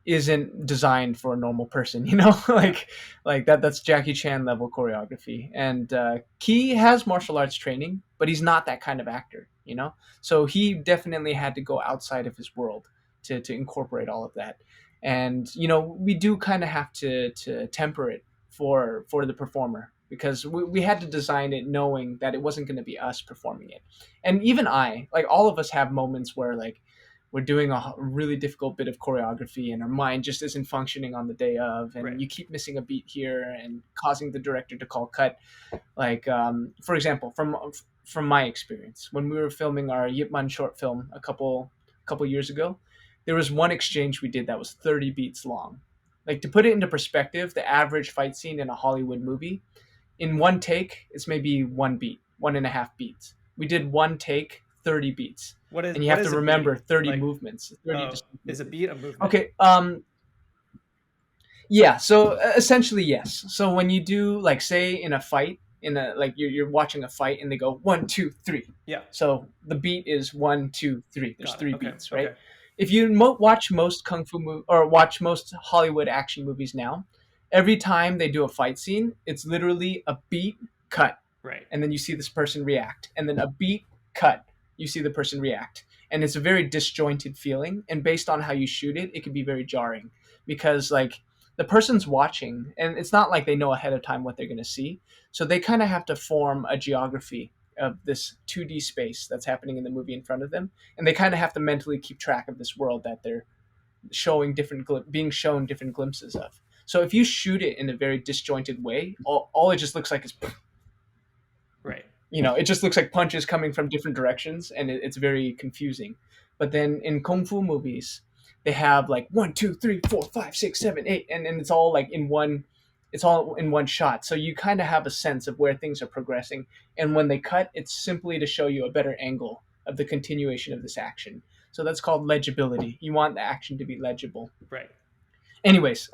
Speaker 2: isn't designed for a normal person,
Speaker 1: Yeah.
Speaker 2: like that's Jackie Chan level choreography. And Key has martial arts training, but he's not that kind of actor. So he definitely had to go outside of his world to incorporate all of that. And we do kind of have to temper it for the performer, because we had to design it knowing that it wasn't going to be us performing it. And even I, like all of us, have moments where like we're doing a really difficult bit of choreography and our mind just isn't functioning on the day of, and
Speaker 1: Right.
Speaker 2: you keep missing a beat here and causing the director to call cut. Like for example, from my experience, when we were filming our Yip Man short film a couple years ago, there was one exchange we did that was 30 beats long. Like, to put it into perspective, the average fight scene in a Hollywood movie, in one take, it's maybe one beat, 1.5 beats. We did one take, 30 beats.
Speaker 1: what is
Speaker 2: And you
Speaker 1: what
Speaker 2: have to
Speaker 1: is a
Speaker 2: remember
Speaker 1: beat
Speaker 2: 30
Speaker 1: like?
Speaker 2: movements, 30 distinct
Speaker 1: Is a
Speaker 2: movements.
Speaker 1: beat a movement?
Speaker 2: Okay, yeah, so essentially, yes. So when you do, like, say in a fight, like you're watching a fight and they go 1, 2, 3.
Speaker 1: Yeah.
Speaker 2: So the beat is 1, 2, 3. There's
Speaker 1: Got it.
Speaker 2: three
Speaker 1: Okay.
Speaker 2: beats, right?
Speaker 1: Okay.
Speaker 2: If you watch most kung fu or watch most Hollywood action movies now, every time they do a fight scene, it's literally a beat cut.
Speaker 1: Right.
Speaker 2: and then you see this person react, and then a beat cut, you see the person react, and it's a very disjointed feeling. And based on how you shoot it, it can be very jarring because like the person's watching, and it's not like they know ahead of time what they're going to see, so they kind of have to form a geography of this 2D space that's happening in the movie in front of them, and they kind of have to mentally keep track of this world that they're being shown different glimpses of. So if you shoot it in a very disjointed way, all it just looks like is,
Speaker 1: Right.
Speaker 2: it just looks like punches coming from different directions, and it's very confusing. But then in kung fu movies, they have like 1, 2, 3, 4, 5, 6, 7, 8, and it's all like in one. It's all in one shot, so you kind of have a sense of where things are progressing. And when they cut, it's simply to show you a better angle of the continuation of this action. So that's called legibility. You want the action to be legible.
Speaker 1: Right.
Speaker 2: Anyways,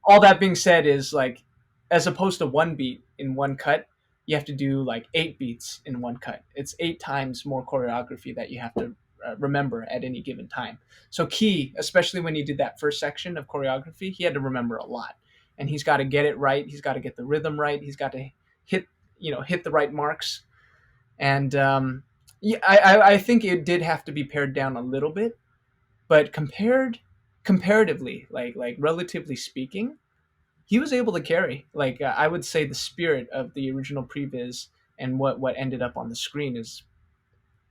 Speaker 2: all that being said is like, as opposed to one beat in one cut, you have to do like 8 beats in one cut. It's 8 times more choreography that you have to remember at any given time. So Key, especially when he did that first section of choreography, he had to remember a lot, and he's got to get it right. He's got to get the rhythm right. He's got to hit the right marks. And yeah, I think it did have to be pared down a little bit, but comparatively, like relatively speaking, he was able to carry. Like I would say the spirit of the original previs and what ended up on the screen is,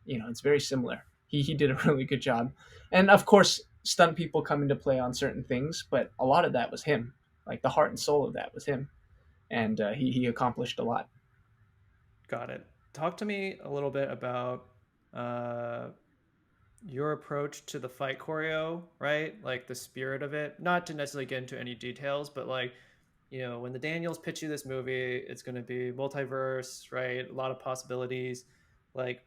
Speaker 2: it's very similar. He did a really good job, and of course, stunt people come into play on certain things, but a lot of that was him. Like the heart and soul of that was him, and he accomplished a lot.
Speaker 1: Got it. Talk to me a little bit about uh, your approach to the fight choreo, right? Like the spirit of it. Not to necessarily get into any details, but like, when the Daniels pitch you this movie, it's going to be multiverse, right? A lot of possibilities. Like,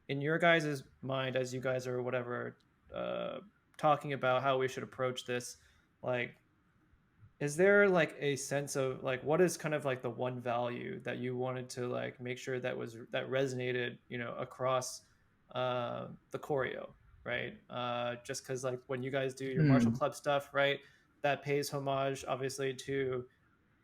Speaker 1: in your guys' mind, as you guys are whatever uh, talking about how we should approach this, like, is there like a sense of like what is kind of like the one value that you wanted to like make sure that resonated across the choreo, right? Just because like when you guys do your martial
Speaker 2: Hmm.
Speaker 1: club stuff, right, that pays homage obviously to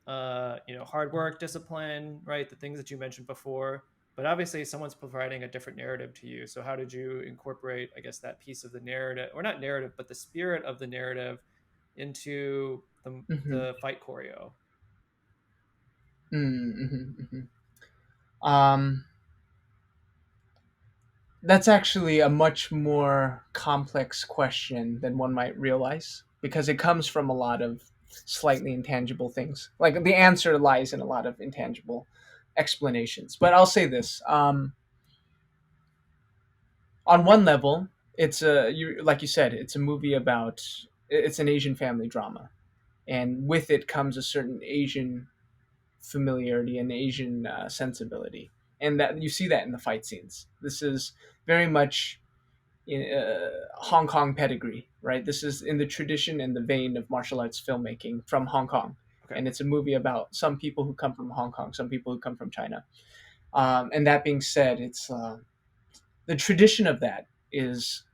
Speaker 1: hard work, discipline, right, the things that you mentioned before, but obviously someone's providing a different narrative to you. So how did you incorporate, I guess, that piece of the narrative, or not narrative, but the spirit of the narrative into
Speaker 2: Mm-hmm.
Speaker 1: the fight choreo?
Speaker 2: Mm-hmm. Mm-hmm. Um, That's actually a much more complex question than one might realize because it comes from a lot of slightly intangible things. Like the answer lies in a lot of intangible explanations. But I'll say this: on one level, like you said, it's a movie about it's an Asian family drama, and with it comes a certain Asian familiarity and Asian sensibility, and that you see that in the fight scenes. This is very much in Hong Kong pedigree, right? This is in the tradition and the vein of martial arts filmmaking from Hong Kong.
Speaker 1: Okay.
Speaker 2: And it's a movie about some people who come from Hong Kong, some people who come from China. And that being said, it's the tradition of that is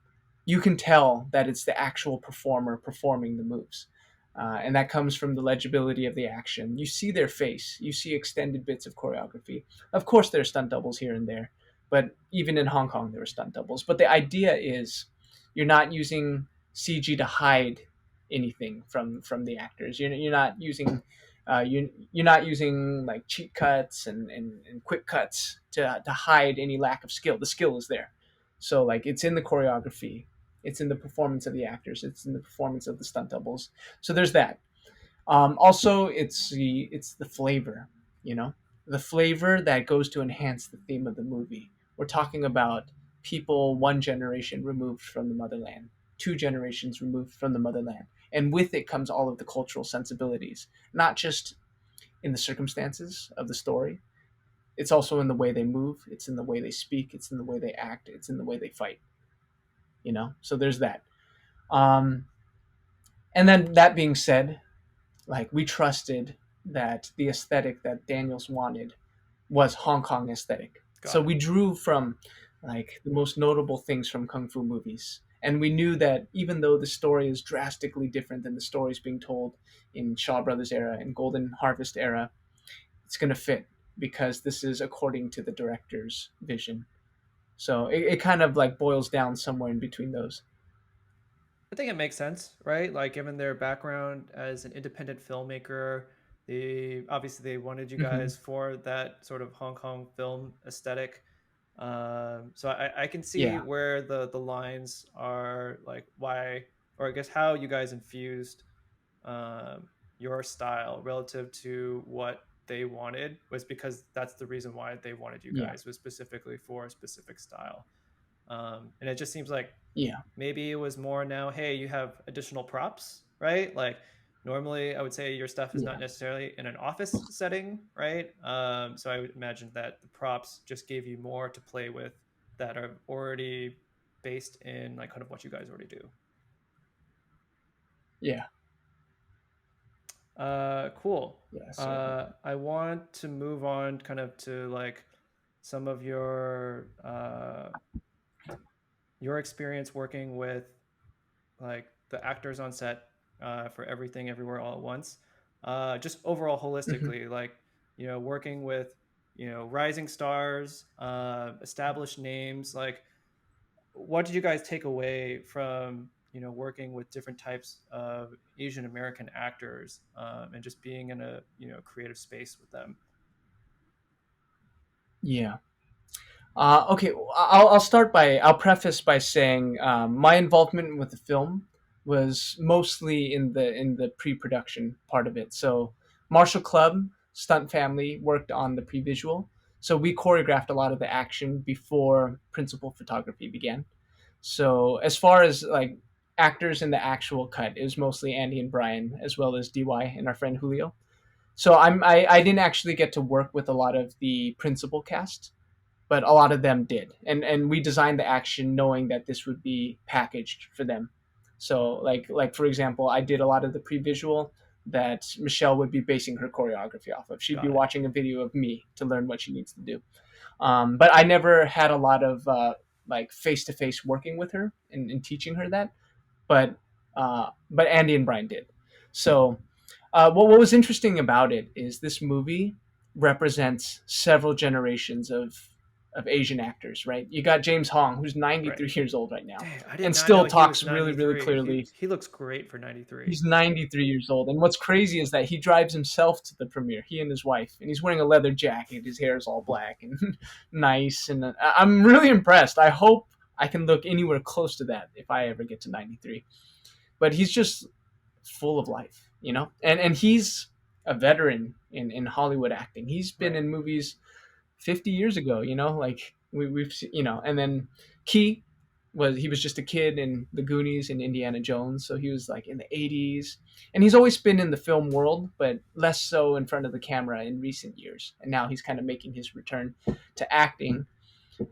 Speaker 2: you can tell that it's the actual performer performing the moves. And that comes from the legibility of the action. You see their face, you see extended bits of choreography. Of course, there are stunt doubles here and there, but even in Hong Kong, there are stunt doubles. But the idea is you're not using CG to hide anything from the actors. You're not using you're not using like cheat cuts and quick cuts to hide any lack of skill. The skill is there. So like it's in the choreography, it's in the performance of the actors, it's in the performance of the stunt doubles. So there's that. Also, it's the flavor, you know, the flavor that goes to enhance the theme of the movie. We're talking about people one generation removed from the motherland, 2 generations removed from the motherland, and with it comes all of the cultural sensibilities, not just in the circumstances of the story. It's also in the way they move. It's in the way they speak. It's in the way they act. It's in the way they fight. So there's that. Um, and then that being said, like we trusted that the aesthetic that Daniels wanted was Hong Kong aesthetic. So
Speaker 1: Got it.
Speaker 2: we drew from like the most notable things from kung fu movies. And we knew that even though the story is drastically different than the stories being told in Shaw Brothers era and Golden Harvest era, it's going to fit. because this is according to the director's vision. So it kind of like boils down somewhere in between those.
Speaker 1: I think it makes sense, right? Like given their background as an independent filmmaker, they obviously they wanted you
Speaker 2: Hmm.
Speaker 1: guys for that sort of Hong Kong film aesthetic. So I can see
Speaker 2: Yeah,
Speaker 1: where the lines are, like why, or I guess how you guys infused your style relative to what they wanted was because that's the reason why they wanted you
Speaker 2: yeah,
Speaker 1: guys was specifically for a specific style. And it just seems like
Speaker 2: yeah,
Speaker 1: maybe it was more now, hey, you have additional props, right? Like normally I would say your stuff is not
Speaker 2: yeah,
Speaker 1: necessarily in an office setting, right? So I would imagine that the props just gave you more to play with that are already based in like kind of what you guys already do.
Speaker 2: yeah,
Speaker 1: Cool.
Speaker 2: yeah. So
Speaker 1: I want to move on kind of to like some of your experience working with like the actors on set for everything everywhere all at once, just overall
Speaker 2: mhm.
Speaker 1: holistically, like working with rising stars, established names, like what did you guys take away from working with different types of Asian American actors, and just being in a creative space with them?
Speaker 2: Yeah. Okay, I'll start by I'll preface by saying my involvement with the film was mostly in the pre-production part of it. So MartialClub stunt family worked on the pre-visual, so we choreographed a lot of the action before principal photography began. So as far as like actors in the actual cut, it was mostly Andy and Brian as well as DY and our friend Julio. So I didn't actually get to work with a lot of the principal cast, but a lot of them did, and we designed the action knowing that this would be packaged for them. So like for example, I did a lot of the pre-visual that Michelle would be basing her choreography off of. She'd be
Speaker 1: Got it.
Speaker 2: watching a video of me to learn what she needs to do. But I never had a lot of like face-to-face working with her and teaching her that. But Andy and Brian did. So what was interesting about it is this movie represents several generations of Asian actors, right? You got James Hong, who's
Speaker 1: Right.
Speaker 2: 93 years old right now,
Speaker 1: Dang, I did
Speaker 2: and
Speaker 1: not
Speaker 2: still
Speaker 1: know he was
Speaker 2: talks really, really
Speaker 1: 93. he
Speaker 2: clearly.
Speaker 1: he looks great for 93.
Speaker 2: He's 93 years old. And what's crazy is that he drives himself to the premiere, he and his wife, and he's wearing a leather jacket. His hair is all black and nice. And I'm really impressed. I hope I can look anywhere close to that if I ever get to 93. But he's just full of life, you know? And he's a veteran in Hollywood acting. He's been
Speaker 1: Right.
Speaker 2: in movies 50 years ago, you know, like we've seen, you know. And then Key he was just a kid in the Goonies and Indiana Jones, so he was like in the 80s, and he's always been in the film world, but less so in front of the camera in recent years, and now he's kind of making his return to acting.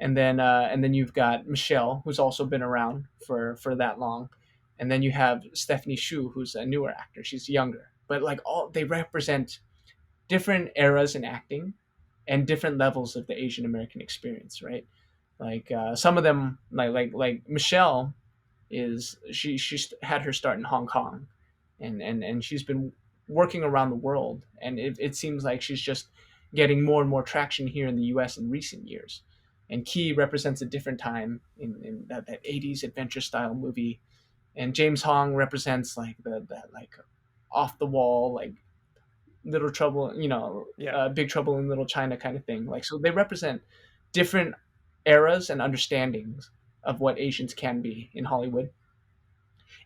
Speaker 2: And then you've got Michelle, who's also been around for that long, and then you have Stephanie Shu, who's a newer actor. She's younger, but like all they represent different eras in acting and different levels of the Asian American experience, right? Like some of them, like Michelle is she's had her start in Hong Kong, and she's been working around the world, and it seems like she's just getting more and more traction here in the U.S. in recent years. And Key represents a different time in that 80s adventure style movie, and James Hong represents like the like off the wall like Little Trouble,
Speaker 1: Yeah.
Speaker 2: Big Trouble in Little China kind of thing. Like so, they represent different eras and understandings of what Asians can be in Hollywood,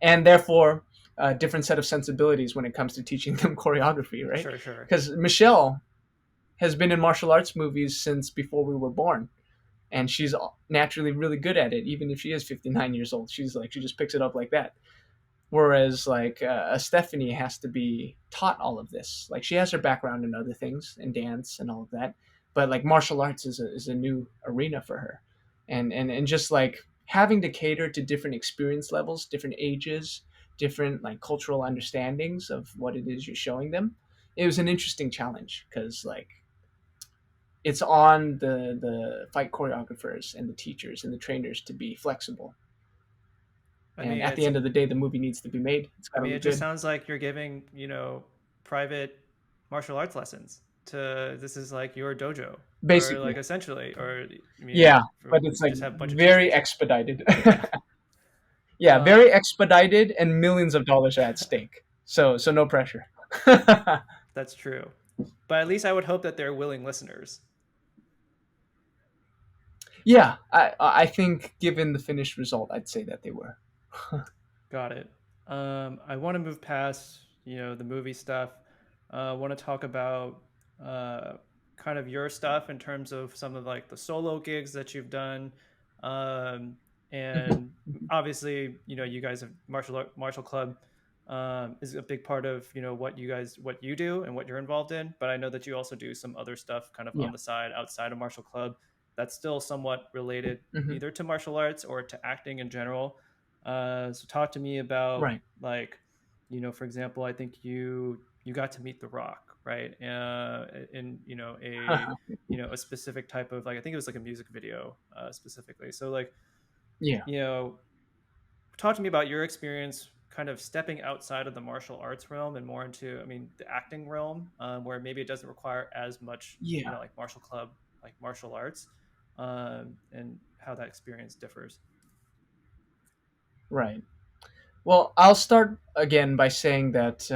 Speaker 2: and therefore a different set of sensibilities when it comes to teaching them choreography, right?
Speaker 1: Sure, sure.
Speaker 2: Because Michelle has been in martial arts movies since before we were born, and she's naturally really good at it, even if she is 59 years old. She just picks it up like that. Whereas like a Stephanie has to be taught all of this. Like she has her background in other things, in dance and all of that, but like martial arts is a new arena for her, and just like having to cater to different experience levels, different ages, different like cultural understandings of what it is you're showing them. It was an interesting challenge because like it's on the fight choreographers and the teachers and the trainers to be flexible.
Speaker 1: I
Speaker 2: And
Speaker 1: mean,
Speaker 2: at the
Speaker 1: it's
Speaker 2: end of the day, the movie needs to be made. It's got
Speaker 1: I
Speaker 2: to
Speaker 1: mean,
Speaker 2: look
Speaker 1: it just
Speaker 2: good.
Speaker 1: sounds like you're giving, private martial arts lessons. this is like your dojo, or like
Speaker 2: basically.
Speaker 1: essentially, or I
Speaker 2: Yeah,
Speaker 1: mean,
Speaker 2: but
Speaker 1: you
Speaker 2: it's like
Speaker 1: just have a bunch of
Speaker 2: very
Speaker 1: teachers.
Speaker 2: expedited.
Speaker 1: Yeah.
Speaker 2: Yeah,
Speaker 1: Um,
Speaker 2: very expedited, and millions of dollars are at stake. So no pressure.
Speaker 1: that's true, but at least I would hope that they're willing listeners.
Speaker 2: Yeah, I think given the finished result, I'd say that they were.
Speaker 1: Got it. I want to move past, the movie stuff. I want to talk about uh, kind of your stuff in terms of some of like the solo gigs that you've done, um, and obviously, you guys have martial club is a big part of what you do and what you're involved in. But I know that you also do some other stuff kind of
Speaker 2: Yeah.
Speaker 1: on the side outside of martial club that's still somewhat related
Speaker 2: Hmm.
Speaker 1: either to martial arts or to acting in general. So talk to me about
Speaker 2: Right.
Speaker 1: like, for example, I think you got to meet The Rock, right? In a specific type of like I think it was like a music video specifically. So like
Speaker 2: Yeah.
Speaker 1: you know, talk to me about your experience kind of stepping outside of the martial arts realm and more into, I mean, the acting realm, where maybe it doesn't require as much,
Speaker 2: Yeah.
Speaker 1: like martial club, like martial arts, and how that experience differs.
Speaker 2: Right. Well, I'll start again by saying that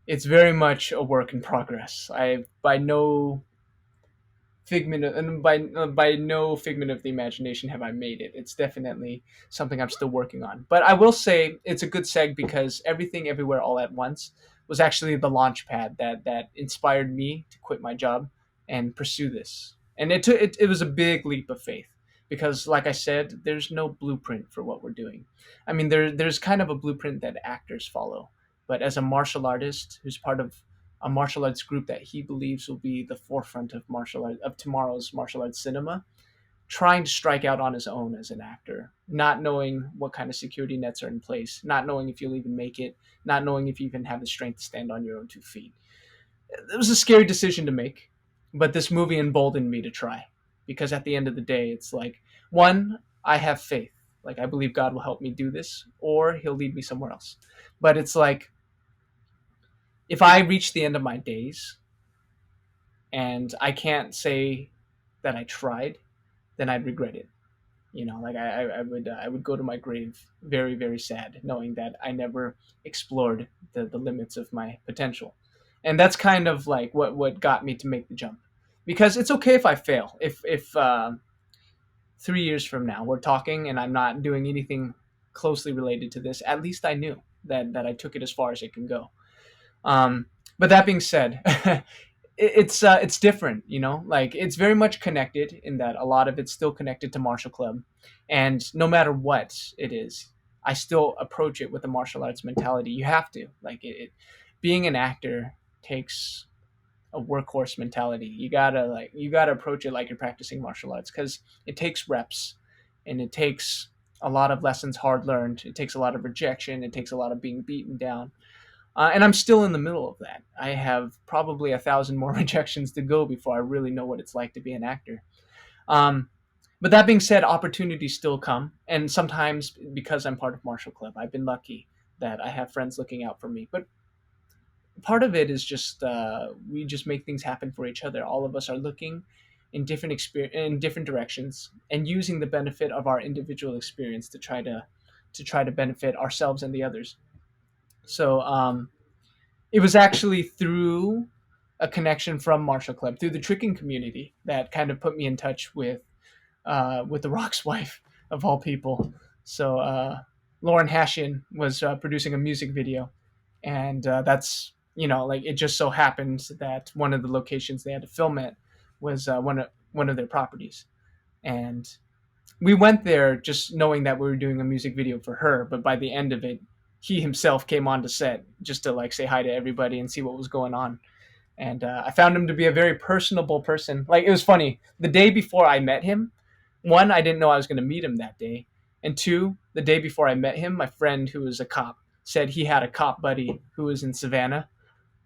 Speaker 2: it's very much a work in progress. I by no figment of, and by no figment of the imagination have I made it. It's definitely something I'm still working on. But I will say it's a good seg because everything everywhere all at once was actually the launch pad that inspired me to quit my job and pursue this. And it was a big leap of faith because like I said, there's no blueprint for what we're doing. I mean there's kind of a blueprint that actors follow. But as a martial artist who's part of a martial arts group that he believes will be the forefront of martial art of tomorrow's martial arts cinema, trying to strike out on his own as an actor, not knowing what kind of security nets are in place, not knowing if you'll even make it, not knowing if you even have the strength to stand on your own 2 feet. It was a scary decision to make, but this movie emboldened me to try because at the end of the day, it's like one, I have faith. Like I believe God will help me do this, or He'll lead me somewhere else. But it's like if I reach the end of my days and I can't say that I tried, then I'd regret it. You know, like I would go to my grave very very sad, knowing that I never explored the limits of my potential, and that's kind of like what got me to make the jump. Because it's okay if I fail. If 3 years from now we're talking and I'm not doing anything closely related to this, at least I knew that I took it as far as it can go. Um, but that being said, it's different, you know. Like it's very much connected in that a lot of it's still connected to martial club, and no matter what it is, I still approach it with a martial arts mentality. You have to being an actor takes a workhorse mentality. You gotta approach it like you're practicing martial arts because it takes reps, and it takes a lot of lessons hard learned. It takes a lot of rejection. It takes a lot of being beaten down, and I'm still in the middle of that. I have probably 1,000 more rejections to go before I really know what it's like to be an actor. Um, but that being said, opportunities still come, and sometimes because I'm part of Martial Club, I've been lucky that I have friends looking out for me. But part of it is just we just make things happen for each other. All of us are looking in different directions and using the benefit of our individual experience to try to benefit ourselves and the others. So it was actually through a connection from Martial Club, through the tricking community, that kind of put me in touch with the Rock's wife of all people. So Lauren Hashian was producing a music video, and that's like it just so happened that one of the locations they had to film it was one of their properties, and we went there just knowing that we were doing a music video for her. But by the end of it, he himself came on to set just to like say hi to everybody and see what was going on. And I found him to be a very personable person. Like it was funny. The day before I met him, one, I didn't know I was going to meet him that day, and two, the day before I met him, my friend who was a cop said he had a cop buddy who was in Savannah.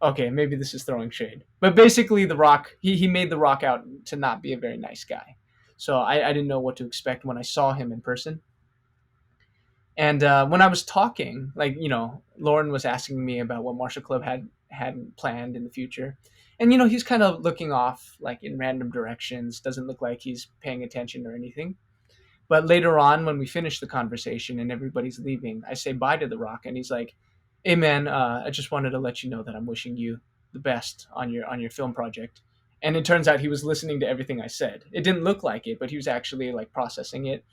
Speaker 2: Okay, maybe this is throwing shade, but basically, The Rock he made The Rock out to not be a very nice guy. So I didn't know what to expect when I saw him in person. And when I was talking, like Lauren was asking me about what Martial Club had planned in the future, And he's kind of looking off like in random directions, doesn't look like he's paying attention or anything. But later on, when we finish the conversation and everybody's leaving, I say bye to the Rock, and he's like, "Hey man, I just wanted to let you know that I'm wishing you the best on your film project." And it turns out he was listening to everything I said. It didn't look like it, but he was actually like processing it.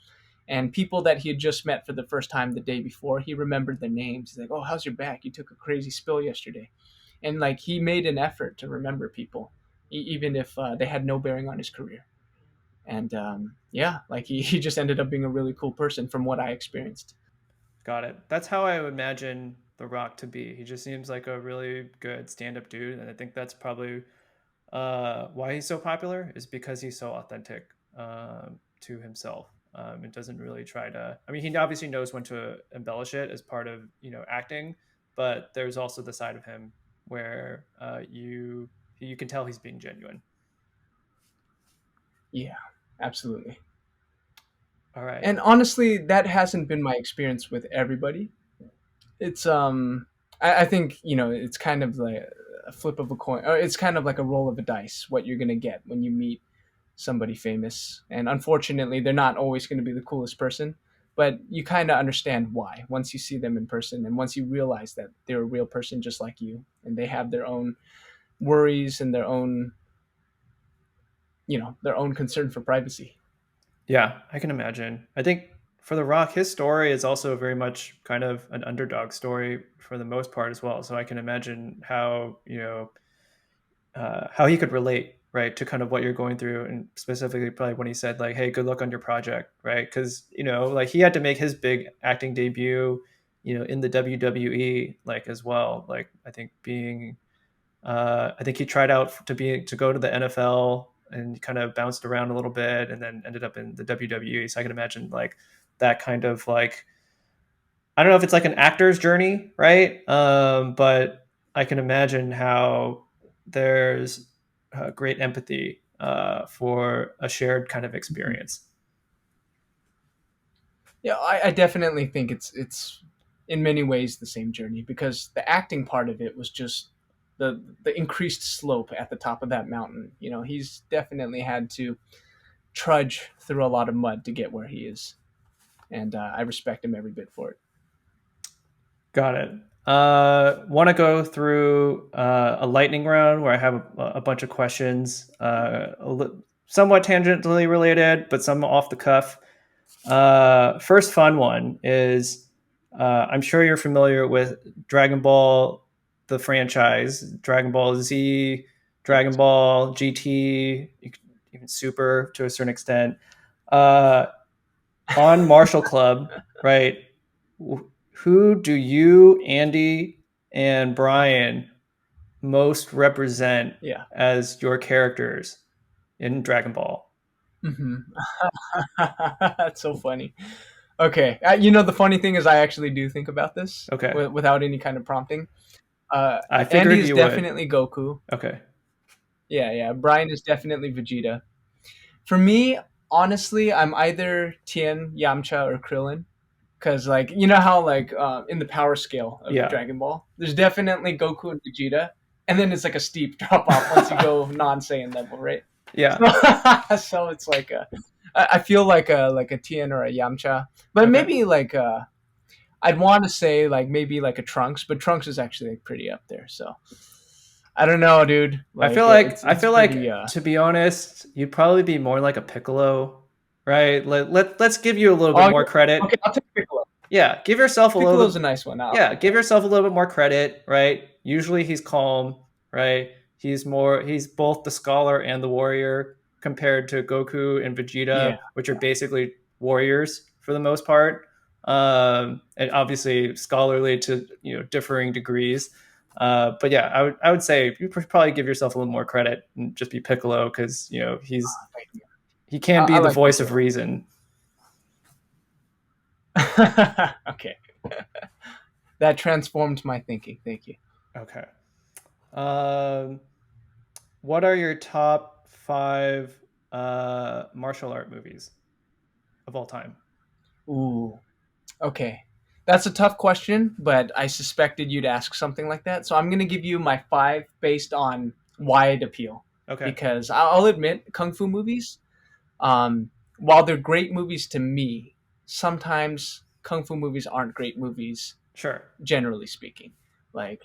Speaker 2: And people that he had just met for the first time the day before, he remembered their names. He's like, "Oh, how's your back? You took a crazy spill yesterday." And like he made an effort to remember people, even if they had no bearing on his career. And yeah, like he just ended up being a really cool person from what I experienced.
Speaker 1: Got it. That's how I would imagine The Rock to be. He just seems like a really good stand-up dude, and I think that's probably why he's so popular is because he's so authentic to himself. It doesn't really try to. I mean, he obviously knows when to embellish it as part of acting, but there's also the side of him where you can tell he's being genuine.
Speaker 2: Yeah, absolutely.
Speaker 1: All right.
Speaker 2: And honestly, that hasn't been my experience with everybody. It's I think it's kind of like a flip of a coin, or it's kind of like a roll of a dice what you're gonna get when you meet somebody famous. And unfortunately, they're not always going to be the coolest person, but you kind of understand why once you see them in person and once you realize that they're a real person just like you, and they have their own worries and their own concern for privacy.
Speaker 1: Yeah, I can imagine. I think for The Rock, his story is also very much kind of an underdog story for the most part as well. So I can imagine how how he could relate, right, to kind of what you're going through, and specifically probably when he said like, "Hey, good luck on your project," right? Because like he had to make his big acting debut, in the WWE like as well. Like I think I think he tried out to go to the NFL and kind of bounced around a little bit, and then ended up in the WWE. So I can imagine like that kind of like I don't know if it's like an actor's journey, right? But I can imagine how there's great empathy for a shared kind of
Speaker 2: Mhm.
Speaker 1: experience.
Speaker 2: Yeah, I definitely think it's in many ways the same journey, because the acting part of it was just the increased slope at the top of that mountain. He's definitely had to trudge through a lot of mud to get where he is, and I respect him every bit for it.
Speaker 1: Got it. Want to go through a lightning round where I have a bunch of questions, somewhat tangentially related, but some off the cuff. First fun one is I'm sure you're familiar with Dragon Ball, the franchise, Dragon Ball Z, Dragon
Speaker 2: Yes.
Speaker 1: Ball GT, even Super to a certain extent. Uh, on Martial Club, right? Who do you, Andy, and Brian most represent
Speaker 2: Yeah.
Speaker 1: as your characters in Dragon Ball?
Speaker 2: Hmm. That's so funny. Okay, the funny thing is, I actually do think about this
Speaker 1: Okay,
Speaker 2: without any kind of prompting.
Speaker 1: I
Speaker 2: Andy
Speaker 1: figured
Speaker 2: is
Speaker 1: you would.
Speaker 2: definitely Goku.
Speaker 1: Okay,
Speaker 2: Yeah, yeah. Brian is definitely Vegeta. For me, honestly, I'm either Tien, Yamcha, or Krillin. Because, like, you know how, like, in the power scale of
Speaker 1: yeah,
Speaker 2: Dragon Ball, there's definitely Goku and Vegeta, and then it's like a steep drop off once you go non Saiyan level, right?
Speaker 1: yeah.
Speaker 2: So, so it's like I feel like a Tien or a Yamcha, but
Speaker 1: Okay.
Speaker 2: maybe like I'd want to say like maybe like a Trunks, but Trunks is actually like pretty up there. So I don't know, dude. Like
Speaker 1: I
Speaker 2: it's
Speaker 1: feel
Speaker 2: pretty.
Speaker 1: like to be honest, you'd probably be more like a Piccolo, right? Let's give you a little bit
Speaker 2: Oh,
Speaker 1: more
Speaker 2: okay.
Speaker 1: credit.
Speaker 2: I'll take Piccolo.
Speaker 1: Yeah, give yourself a little
Speaker 2: Piccolo's
Speaker 1: bit.
Speaker 2: a nice one.
Speaker 1: Yeah, give yourself a little bit more credit, right? Usually he's calm, right? He's both the scholar and the warrior compared to Goku and
Speaker 2: Yeah.
Speaker 1: Vegeta, which are basically warriors for the most part. And obviously scholarly to differing degrees. But yeah, I would say you probably give yourself a little more credit and just be Piccolo because
Speaker 2: Thank you.
Speaker 1: he can
Speaker 2: I
Speaker 1: be the
Speaker 2: like
Speaker 1: voice of
Speaker 2: Piccolo.
Speaker 1: reason.
Speaker 2: Okay, that transformed my thinking. Thank you.
Speaker 1: Okay. Um, what are your top five martial art movies of all time?
Speaker 2: Ooh. Okay. That's a tough question, but I suspected you'd ask something like that. So I'm going to give you my five based on wide appeal.
Speaker 1: Okay.
Speaker 2: Because I'll admit, kung fu movies, while they're great movies to me, sometimes kung fu movies aren't great movies,
Speaker 1: Sure.
Speaker 2: generally speaking. Like,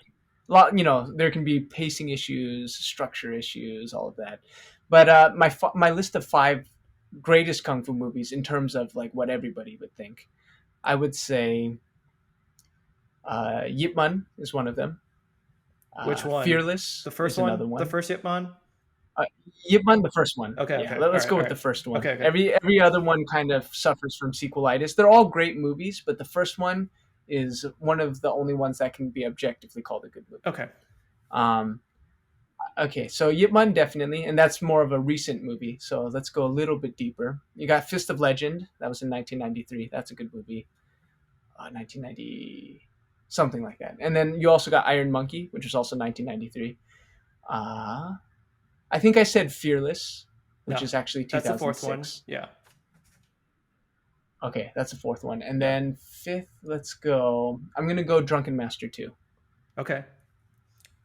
Speaker 2: lot, there can be pacing issues, structure issues, all of that. But my list of five greatest kung fu movies in terms of like what everybody would think, I would say Yip Man is one of them.
Speaker 1: Which one?
Speaker 2: Fearless
Speaker 1: The first
Speaker 2: is another
Speaker 1: one? The
Speaker 2: one.
Speaker 1: first Hitmon?
Speaker 2: Uh, Yip Man, the first one.
Speaker 1: Okay,
Speaker 2: Yeah,
Speaker 1: okay. All
Speaker 2: let's
Speaker 1: right,
Speaker 2: go
Speaker 1: all
Speaker 2: with the
Speaker 1: right.
Speaker 2: first one.
Speaker 1: Okay, okay.
Speaker 2: Every other one kind of suffers from sequelitis. They're all great movies, but the first one is one of the only ones that can be objectively called a good movie.
Speaker 1: Okay.
Speaker 2: Um, okay, so Yip Man definitely, and that's more of a recent movie. So let's go a little bit deeper. You got Fist of Legend. That was in 1993. That's a good movie. 1990, something like that. And then you also got Iron Monkey, which was also 1993. Uh, I think I said Fearless, which
Speaker 1: No.
Speaker 2: is actually
Speaker 1: That's the fourth one.
Speaker 2: 2006.
Speaker 1: Yeah.
Speaker 2: Okay, that's the fourth one. And
Speaker 1: Yeah.
Speaker 2: then fifth, let's go. I'm gonna go Drunken Master 2.
Speaker 1: Okay.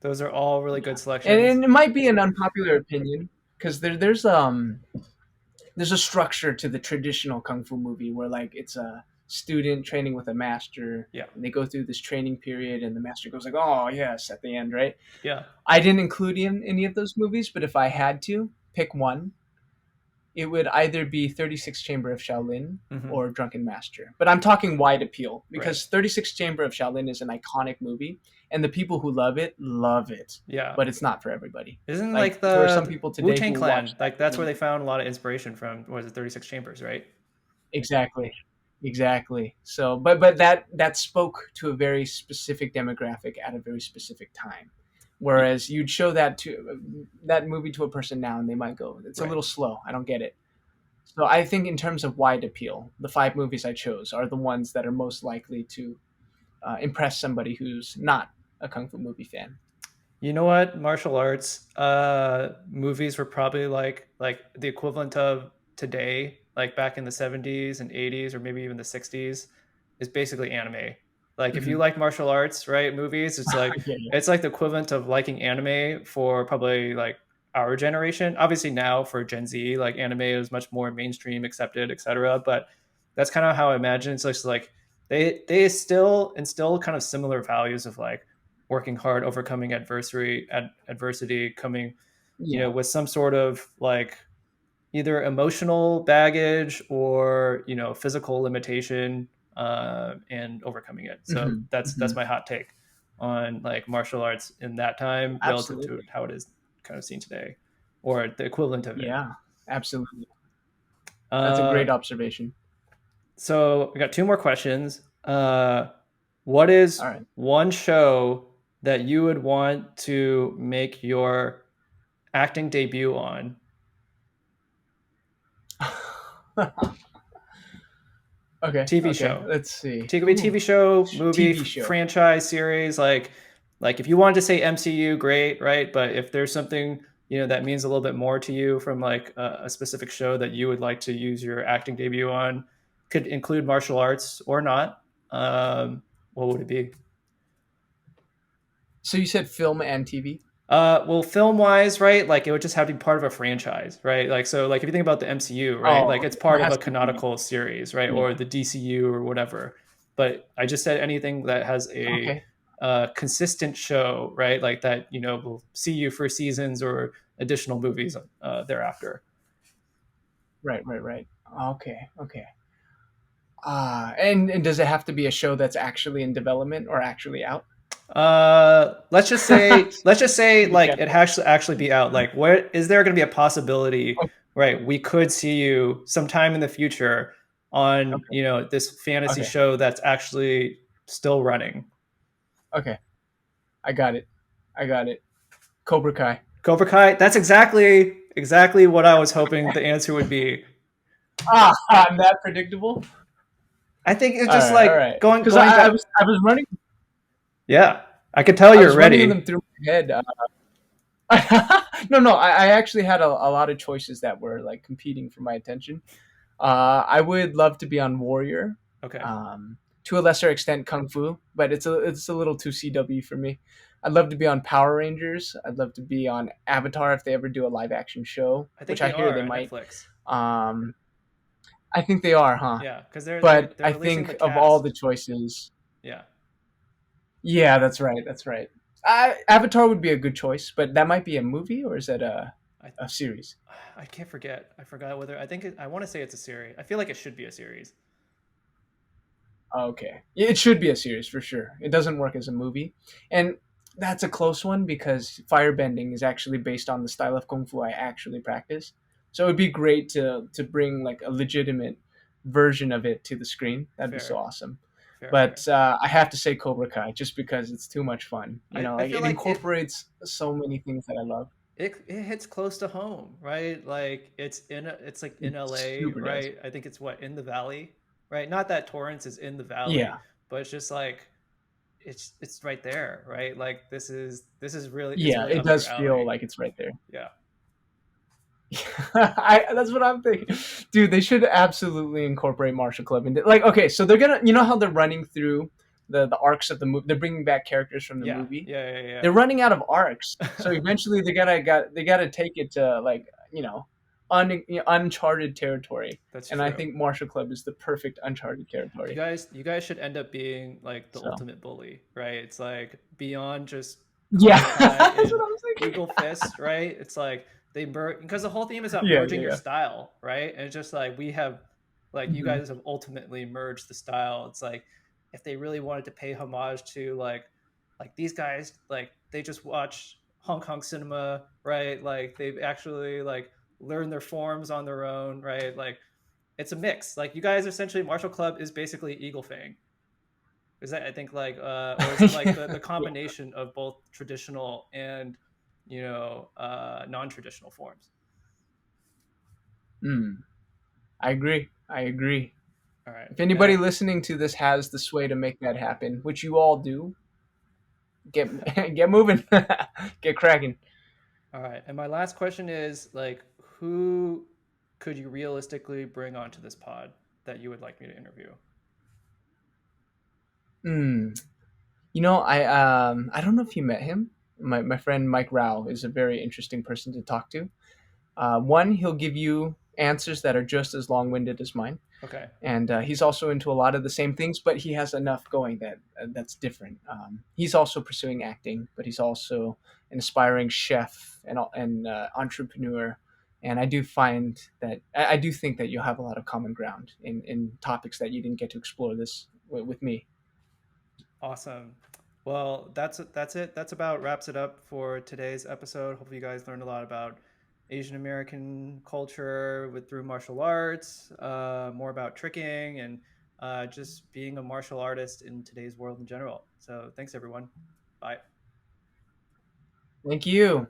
Speaker 1: Those are all really
Speaker 2: Yeah,
Speaker 1: good
Speaker 2: and,
Speaker 1: selections.
Speaker 2: and it might be an unpopular opinion because there's a structure to the traditional kung fu movie where like it's a student training with a master,
Speaker 1: Yeah.
Speaker 2: and they go through this training period, and the master goes like, "Oh yes," at the end, right?
Speaker 1: Yeah.
Speaker 2: I didn't include in any of those movies, but if I had to pick one, it would either be 36 Chamber of Shaolin
Speaker 1: Hmm.
Speaker 2: or Drunken Master. But I'm talking wide appeal
Speaker 1: Right.
Speaker 2: because 36 Chamber of Shaolin is an iconic movie, and the people who love it,
Speaker 1: Yeah.
Speaker 2: but it's not for everybody.
Speaker 1: Isn't
Speaker 2: Like
Speaker 1: like
Speaker 2: there are some
Speaker 1: the
Speaker 2: people
Speaker 1: Wu
Speaker 2: today
Speaker 1: Tang
Speaker 2: who watch
Speaker 1: Clan,
Speaker 2: that
Speaker 1: like that's where
Speaker 2: movie.
Speaker 1: they found a lot of inspiration from, was it 36 Chambers, right?
Speaker 2: Exactly. Exactly. So, but that spoke to a very specific demographic at a very specific time.
Speaker 1: Y-
Speaker 2: Whereas you'd show that movie to a person now, and they might go, "It's a
Speaker 1: Right.
Speaker 2: little slow. I don't get it." So I think in terms of wide appeal, the five movies I chose are the ones that are most likely to impress somebody who's not a kung fu movie fan.
Speaker 1: You know what? Martial arts movies were probably like the equivalent of today, like back in the 70s and 80s or maybe even the 60s, is basically anime. Like if you
Speaker 2: Hmm.
Speaker 1: like martial arts, right, movies,
Speaker 2: Yeah, yeah.
Speaker 1: it's like the equivalent of liking anime for probably like our generation. Obviously now for Gen Z, like anime is much more mainstream, accepted, etc. But that's kind of how I imagine. So it's like they still instill kind of similar values of like working hard, overcoming adversity, coming,
Speaker 2: Yeah.
Speaker 1: with some sort of like either emotional baggage or physical limitation, and overcoming it. So
Speaker 2: Hmm.
Speaker 1: that's
Speaker 2: Hmm.
Speaker 1: my hot take on like martial arts in that time relative to
Speaker 2: Absolutely.
Speaker 1: how it is kind of seen today, or the equivalent of it.
Speaker 2: Yeah. Absolutely. That's a
Speaker 1: Uh,
Speaker 2: great observation.
Speaker 1: so we got two more questions. What is
Speaker 2: All right.
Speaker 1: one show that you would want to make your acting debut on?
Speaker 2: Okay.
Speaker 1: TV
Speaker 2: Okay.
Speaker 1: show.
Speaker 2: Let's see.
Speaker 1: It could be a TV show, movie,
Speaker 2: TV show.
Speaker 1: franchise, series. Like if you wanted to say MCU, great, right? But if there's something that means a little bit more to you from like a specific show that you would like to use your acting debut on, could include martial arts or not. What would it be?
Speaker 2: So you said film and TV.
Speaker 1: Well, film wise, right? Like it would just have to be part of a franchise, right? Like so, like if you think about the MCU, right?
Speaker 2: Oh,
Speaker 1: Like
Speaker 2: okay.
Speaker 1: it's
Speaker 2: So
Speaker 1: part
Speaker 2: it
Speaker 1: of
Speaker 2: has
Speaker 1: a
Speaker 2: to be.
Speaker 1: canonical series, right?
Speaker 2: Yeah.
Speaker 1: Or the DCU or whatever. But I just said anything that has a
Speaker 2: Okay.
Speaker 1: consistent show, right? Like that, will see you for seasons or additional movies thereafter.
Speaker 2: Right. Right. Right. Okay. Okay. And does it have to be a show that's actually in development or actually out?
Speaker 1: Let's just say
Speaker 2: Be
Speaker 1: like it
Speaker 2: careful.
Speaker 1: has to actually be out. Like, where is there going to be a possibility,
Speaker 2: Okay.
Speaker 1: right? We could see you sometime in the future on
Speaker 2: Okay.
Speaker 1: this fantasy
Speaker 2: Okay.
Speaker 1: show that's actually still running.
Speaker 2: Okay. I got it. I got it. Cobra Kai.
Speaker 1: Cobra Kai. That's exactly what I was hoping the answer would be.
Speaker 2: I'm that predictable.
Speaker 1: I think it's
Speaker 2: All
Speaker 1: just
Speaker 2: right. All
Speaker 1: like
Speaker 2: right.
Speaker 1: going
Speaker 2: Because
Speaker 1: going
Speaker 2: I
Speaker 1: back.
Speaker 2: was I was running
Speaker 1: Yeah, I could tell
Speaker 2: I
Speaker 1: you're
Speaker 2: was running them
Speaker 1: ready.
Speaker 2: through my head. No, no. I actually had a lot of choices that were like competing for my attention. I would love to be on Warrior.
Speaker 1: Okay.
Speaker 2: To a lesser extent, Kung Fu, but it's a little too CW for me. I'd love to be on Power Rangers. I'd love to be on Avatar if they ever do a live action show,
Speaker 1: I think
Speaker 2: which I
Speaker 1: they
Speaker 2: hear
Speaker 1: are
Speaker 2: they
Speaker 1: on
Speaker 2: might.
Speaker 1: Netflix.
Speaker 2: Um, I think they are, huh?
Speaker 1: Yeah, because
Speaker 2: But
Speaker 1: they're
Speaker 2: I
Speaker 1: releasing the
Speaker 2: think of all the
Speaker 1: cast.
Speaker 2: choices,
Speaker 1: Yeah,
Speaker 2: yeah, that's right. That's right. Avatar would be a good choice, but that might be a movie, or is that
Speaker 1: I
Speaker 2: a series?
Speaker 1: I can't forget. I forgot whether I think I want to say it's a series. I feel like it should be a series.
Speaker 2: Okay, it should be a series for sure. It doesn't work as a movie, and that's a close one because firebending is actually based on the style of kung fu I actually practice. So it would be great to bring like a legitimate version of it to the screen. That'd be so
Speaker 1: Fair,
Speaker 2: awesome.
Speaker 1: fair, fair.
Speaker 2: But I have to say Cobra Kai just because it's too much fun.
Speaker 1: I
Speaker 2: Like
Speaker 1: feel
Speaker 2: it
Speaker 1: like
Speaker 2: incorporates so many things that I love.
Speaker 1: it hits close to home, right? Like it's like in
Speaker 2: It
Speaker 1: LA,
Speaker 2: super does.
Speaker 1: right? I think it's what in the valley, right? Not that Torrance is in the valley,
Speaker 2: Yeah,
Speaker 1: but it's just like it's right there, right? Like it's
Speaker 2: yeah,
Speaker 1: really
Speaker 2: it
Speaker 1: up your
Speaker 2: does feel
Speaker 1: alley.
Speaker 2: like it's right there.
Speaker 1: Yeah.
Speaker 2: That's what I'm thinking, dude. They should absolutely incorporate Martial Club into like. Okay, so they're gonna, how they're running through the arcs of the movie. They're bringing back characters from the
Speaker 1: Yeah.
Speaker 2: movie.
Speaker 1: Yeah, yeah,
Speaker 2: They're running out of arcs, so
Speaker 1: yeah.
Speaker 2: eventually they gotta take it to like uncharted territory.
Speaker 1: That's
Speaker 2: And I
Speaker 1: true.
Speaker 2: think Martial Club is the perfect uncharted territory.
Speaker 1: You guys should end up being like the
Speaker 2: So
Speaker 1: ultimate bully, right? It's like beyond just
Speaker 2: yeah,
Speaker 1: Cobra Kai
Speaker 2: that's what
Speaker 1: and
Speaker 2: I was thinking.
Speaker 1: Eagle Fist, right? It's like they merge because the whole theme is about
Speaker 2: Yeah,
Speaker 1: merging your
Speaker 2: yeah,
Speaker 1: style, right? And it's just like we have like
Speaker 2: yeah.
Speaker 1: you
Speaker 2: Hmm.
Speaker 1: guys have ultimately merged the style. It's like if they really wanted to pay homage to like these guys, like they just watch Hong Kong cinema, right? Like they've actually like learned their forms on their own, right? Like it's a mix. Like you guys essentially Martial Club is basically Eagle Fang. Is that I think like or is it like the
Speaker 2: Yeah.
Speaker 1: combination of both traditional and non-traditional forms?
Speaker 2: Mm, I agree. I agree.
Speaker 1: All right.
Speaker 2: If anybody listening to this has the sway to make that happen, which you all do, get get moving, get cracking.
Speaker 1: All right. And my last question is like who could you realistically bring onto this pod that you would like me to interview?
Speaker 2: Mm. I don't know if you met him. My friend Mike Rao is a very interesting person to talk to. One, he'll give you answers that are just as long winded as mine,
Speaker 1: Okay.
Speaker 2: and he's also into a lot of the same things, but he has enough going that's different. He's also pursuing acting, but he's also an aspiring chef and entrepreneur. And I do find that I do think that you'll have a lot of common ground in topics that you didn't get to explore this with me.
Speaker 1: Awesome. Well, that's it. That's about wraps it up for today's episode. Hopefully, you guys learned a lot about Asian American culture with through martial arts, more about tricking, and just being a martial artist in today's world in general. So, thanks everyone. Bye.
Speaker 2: Thank you.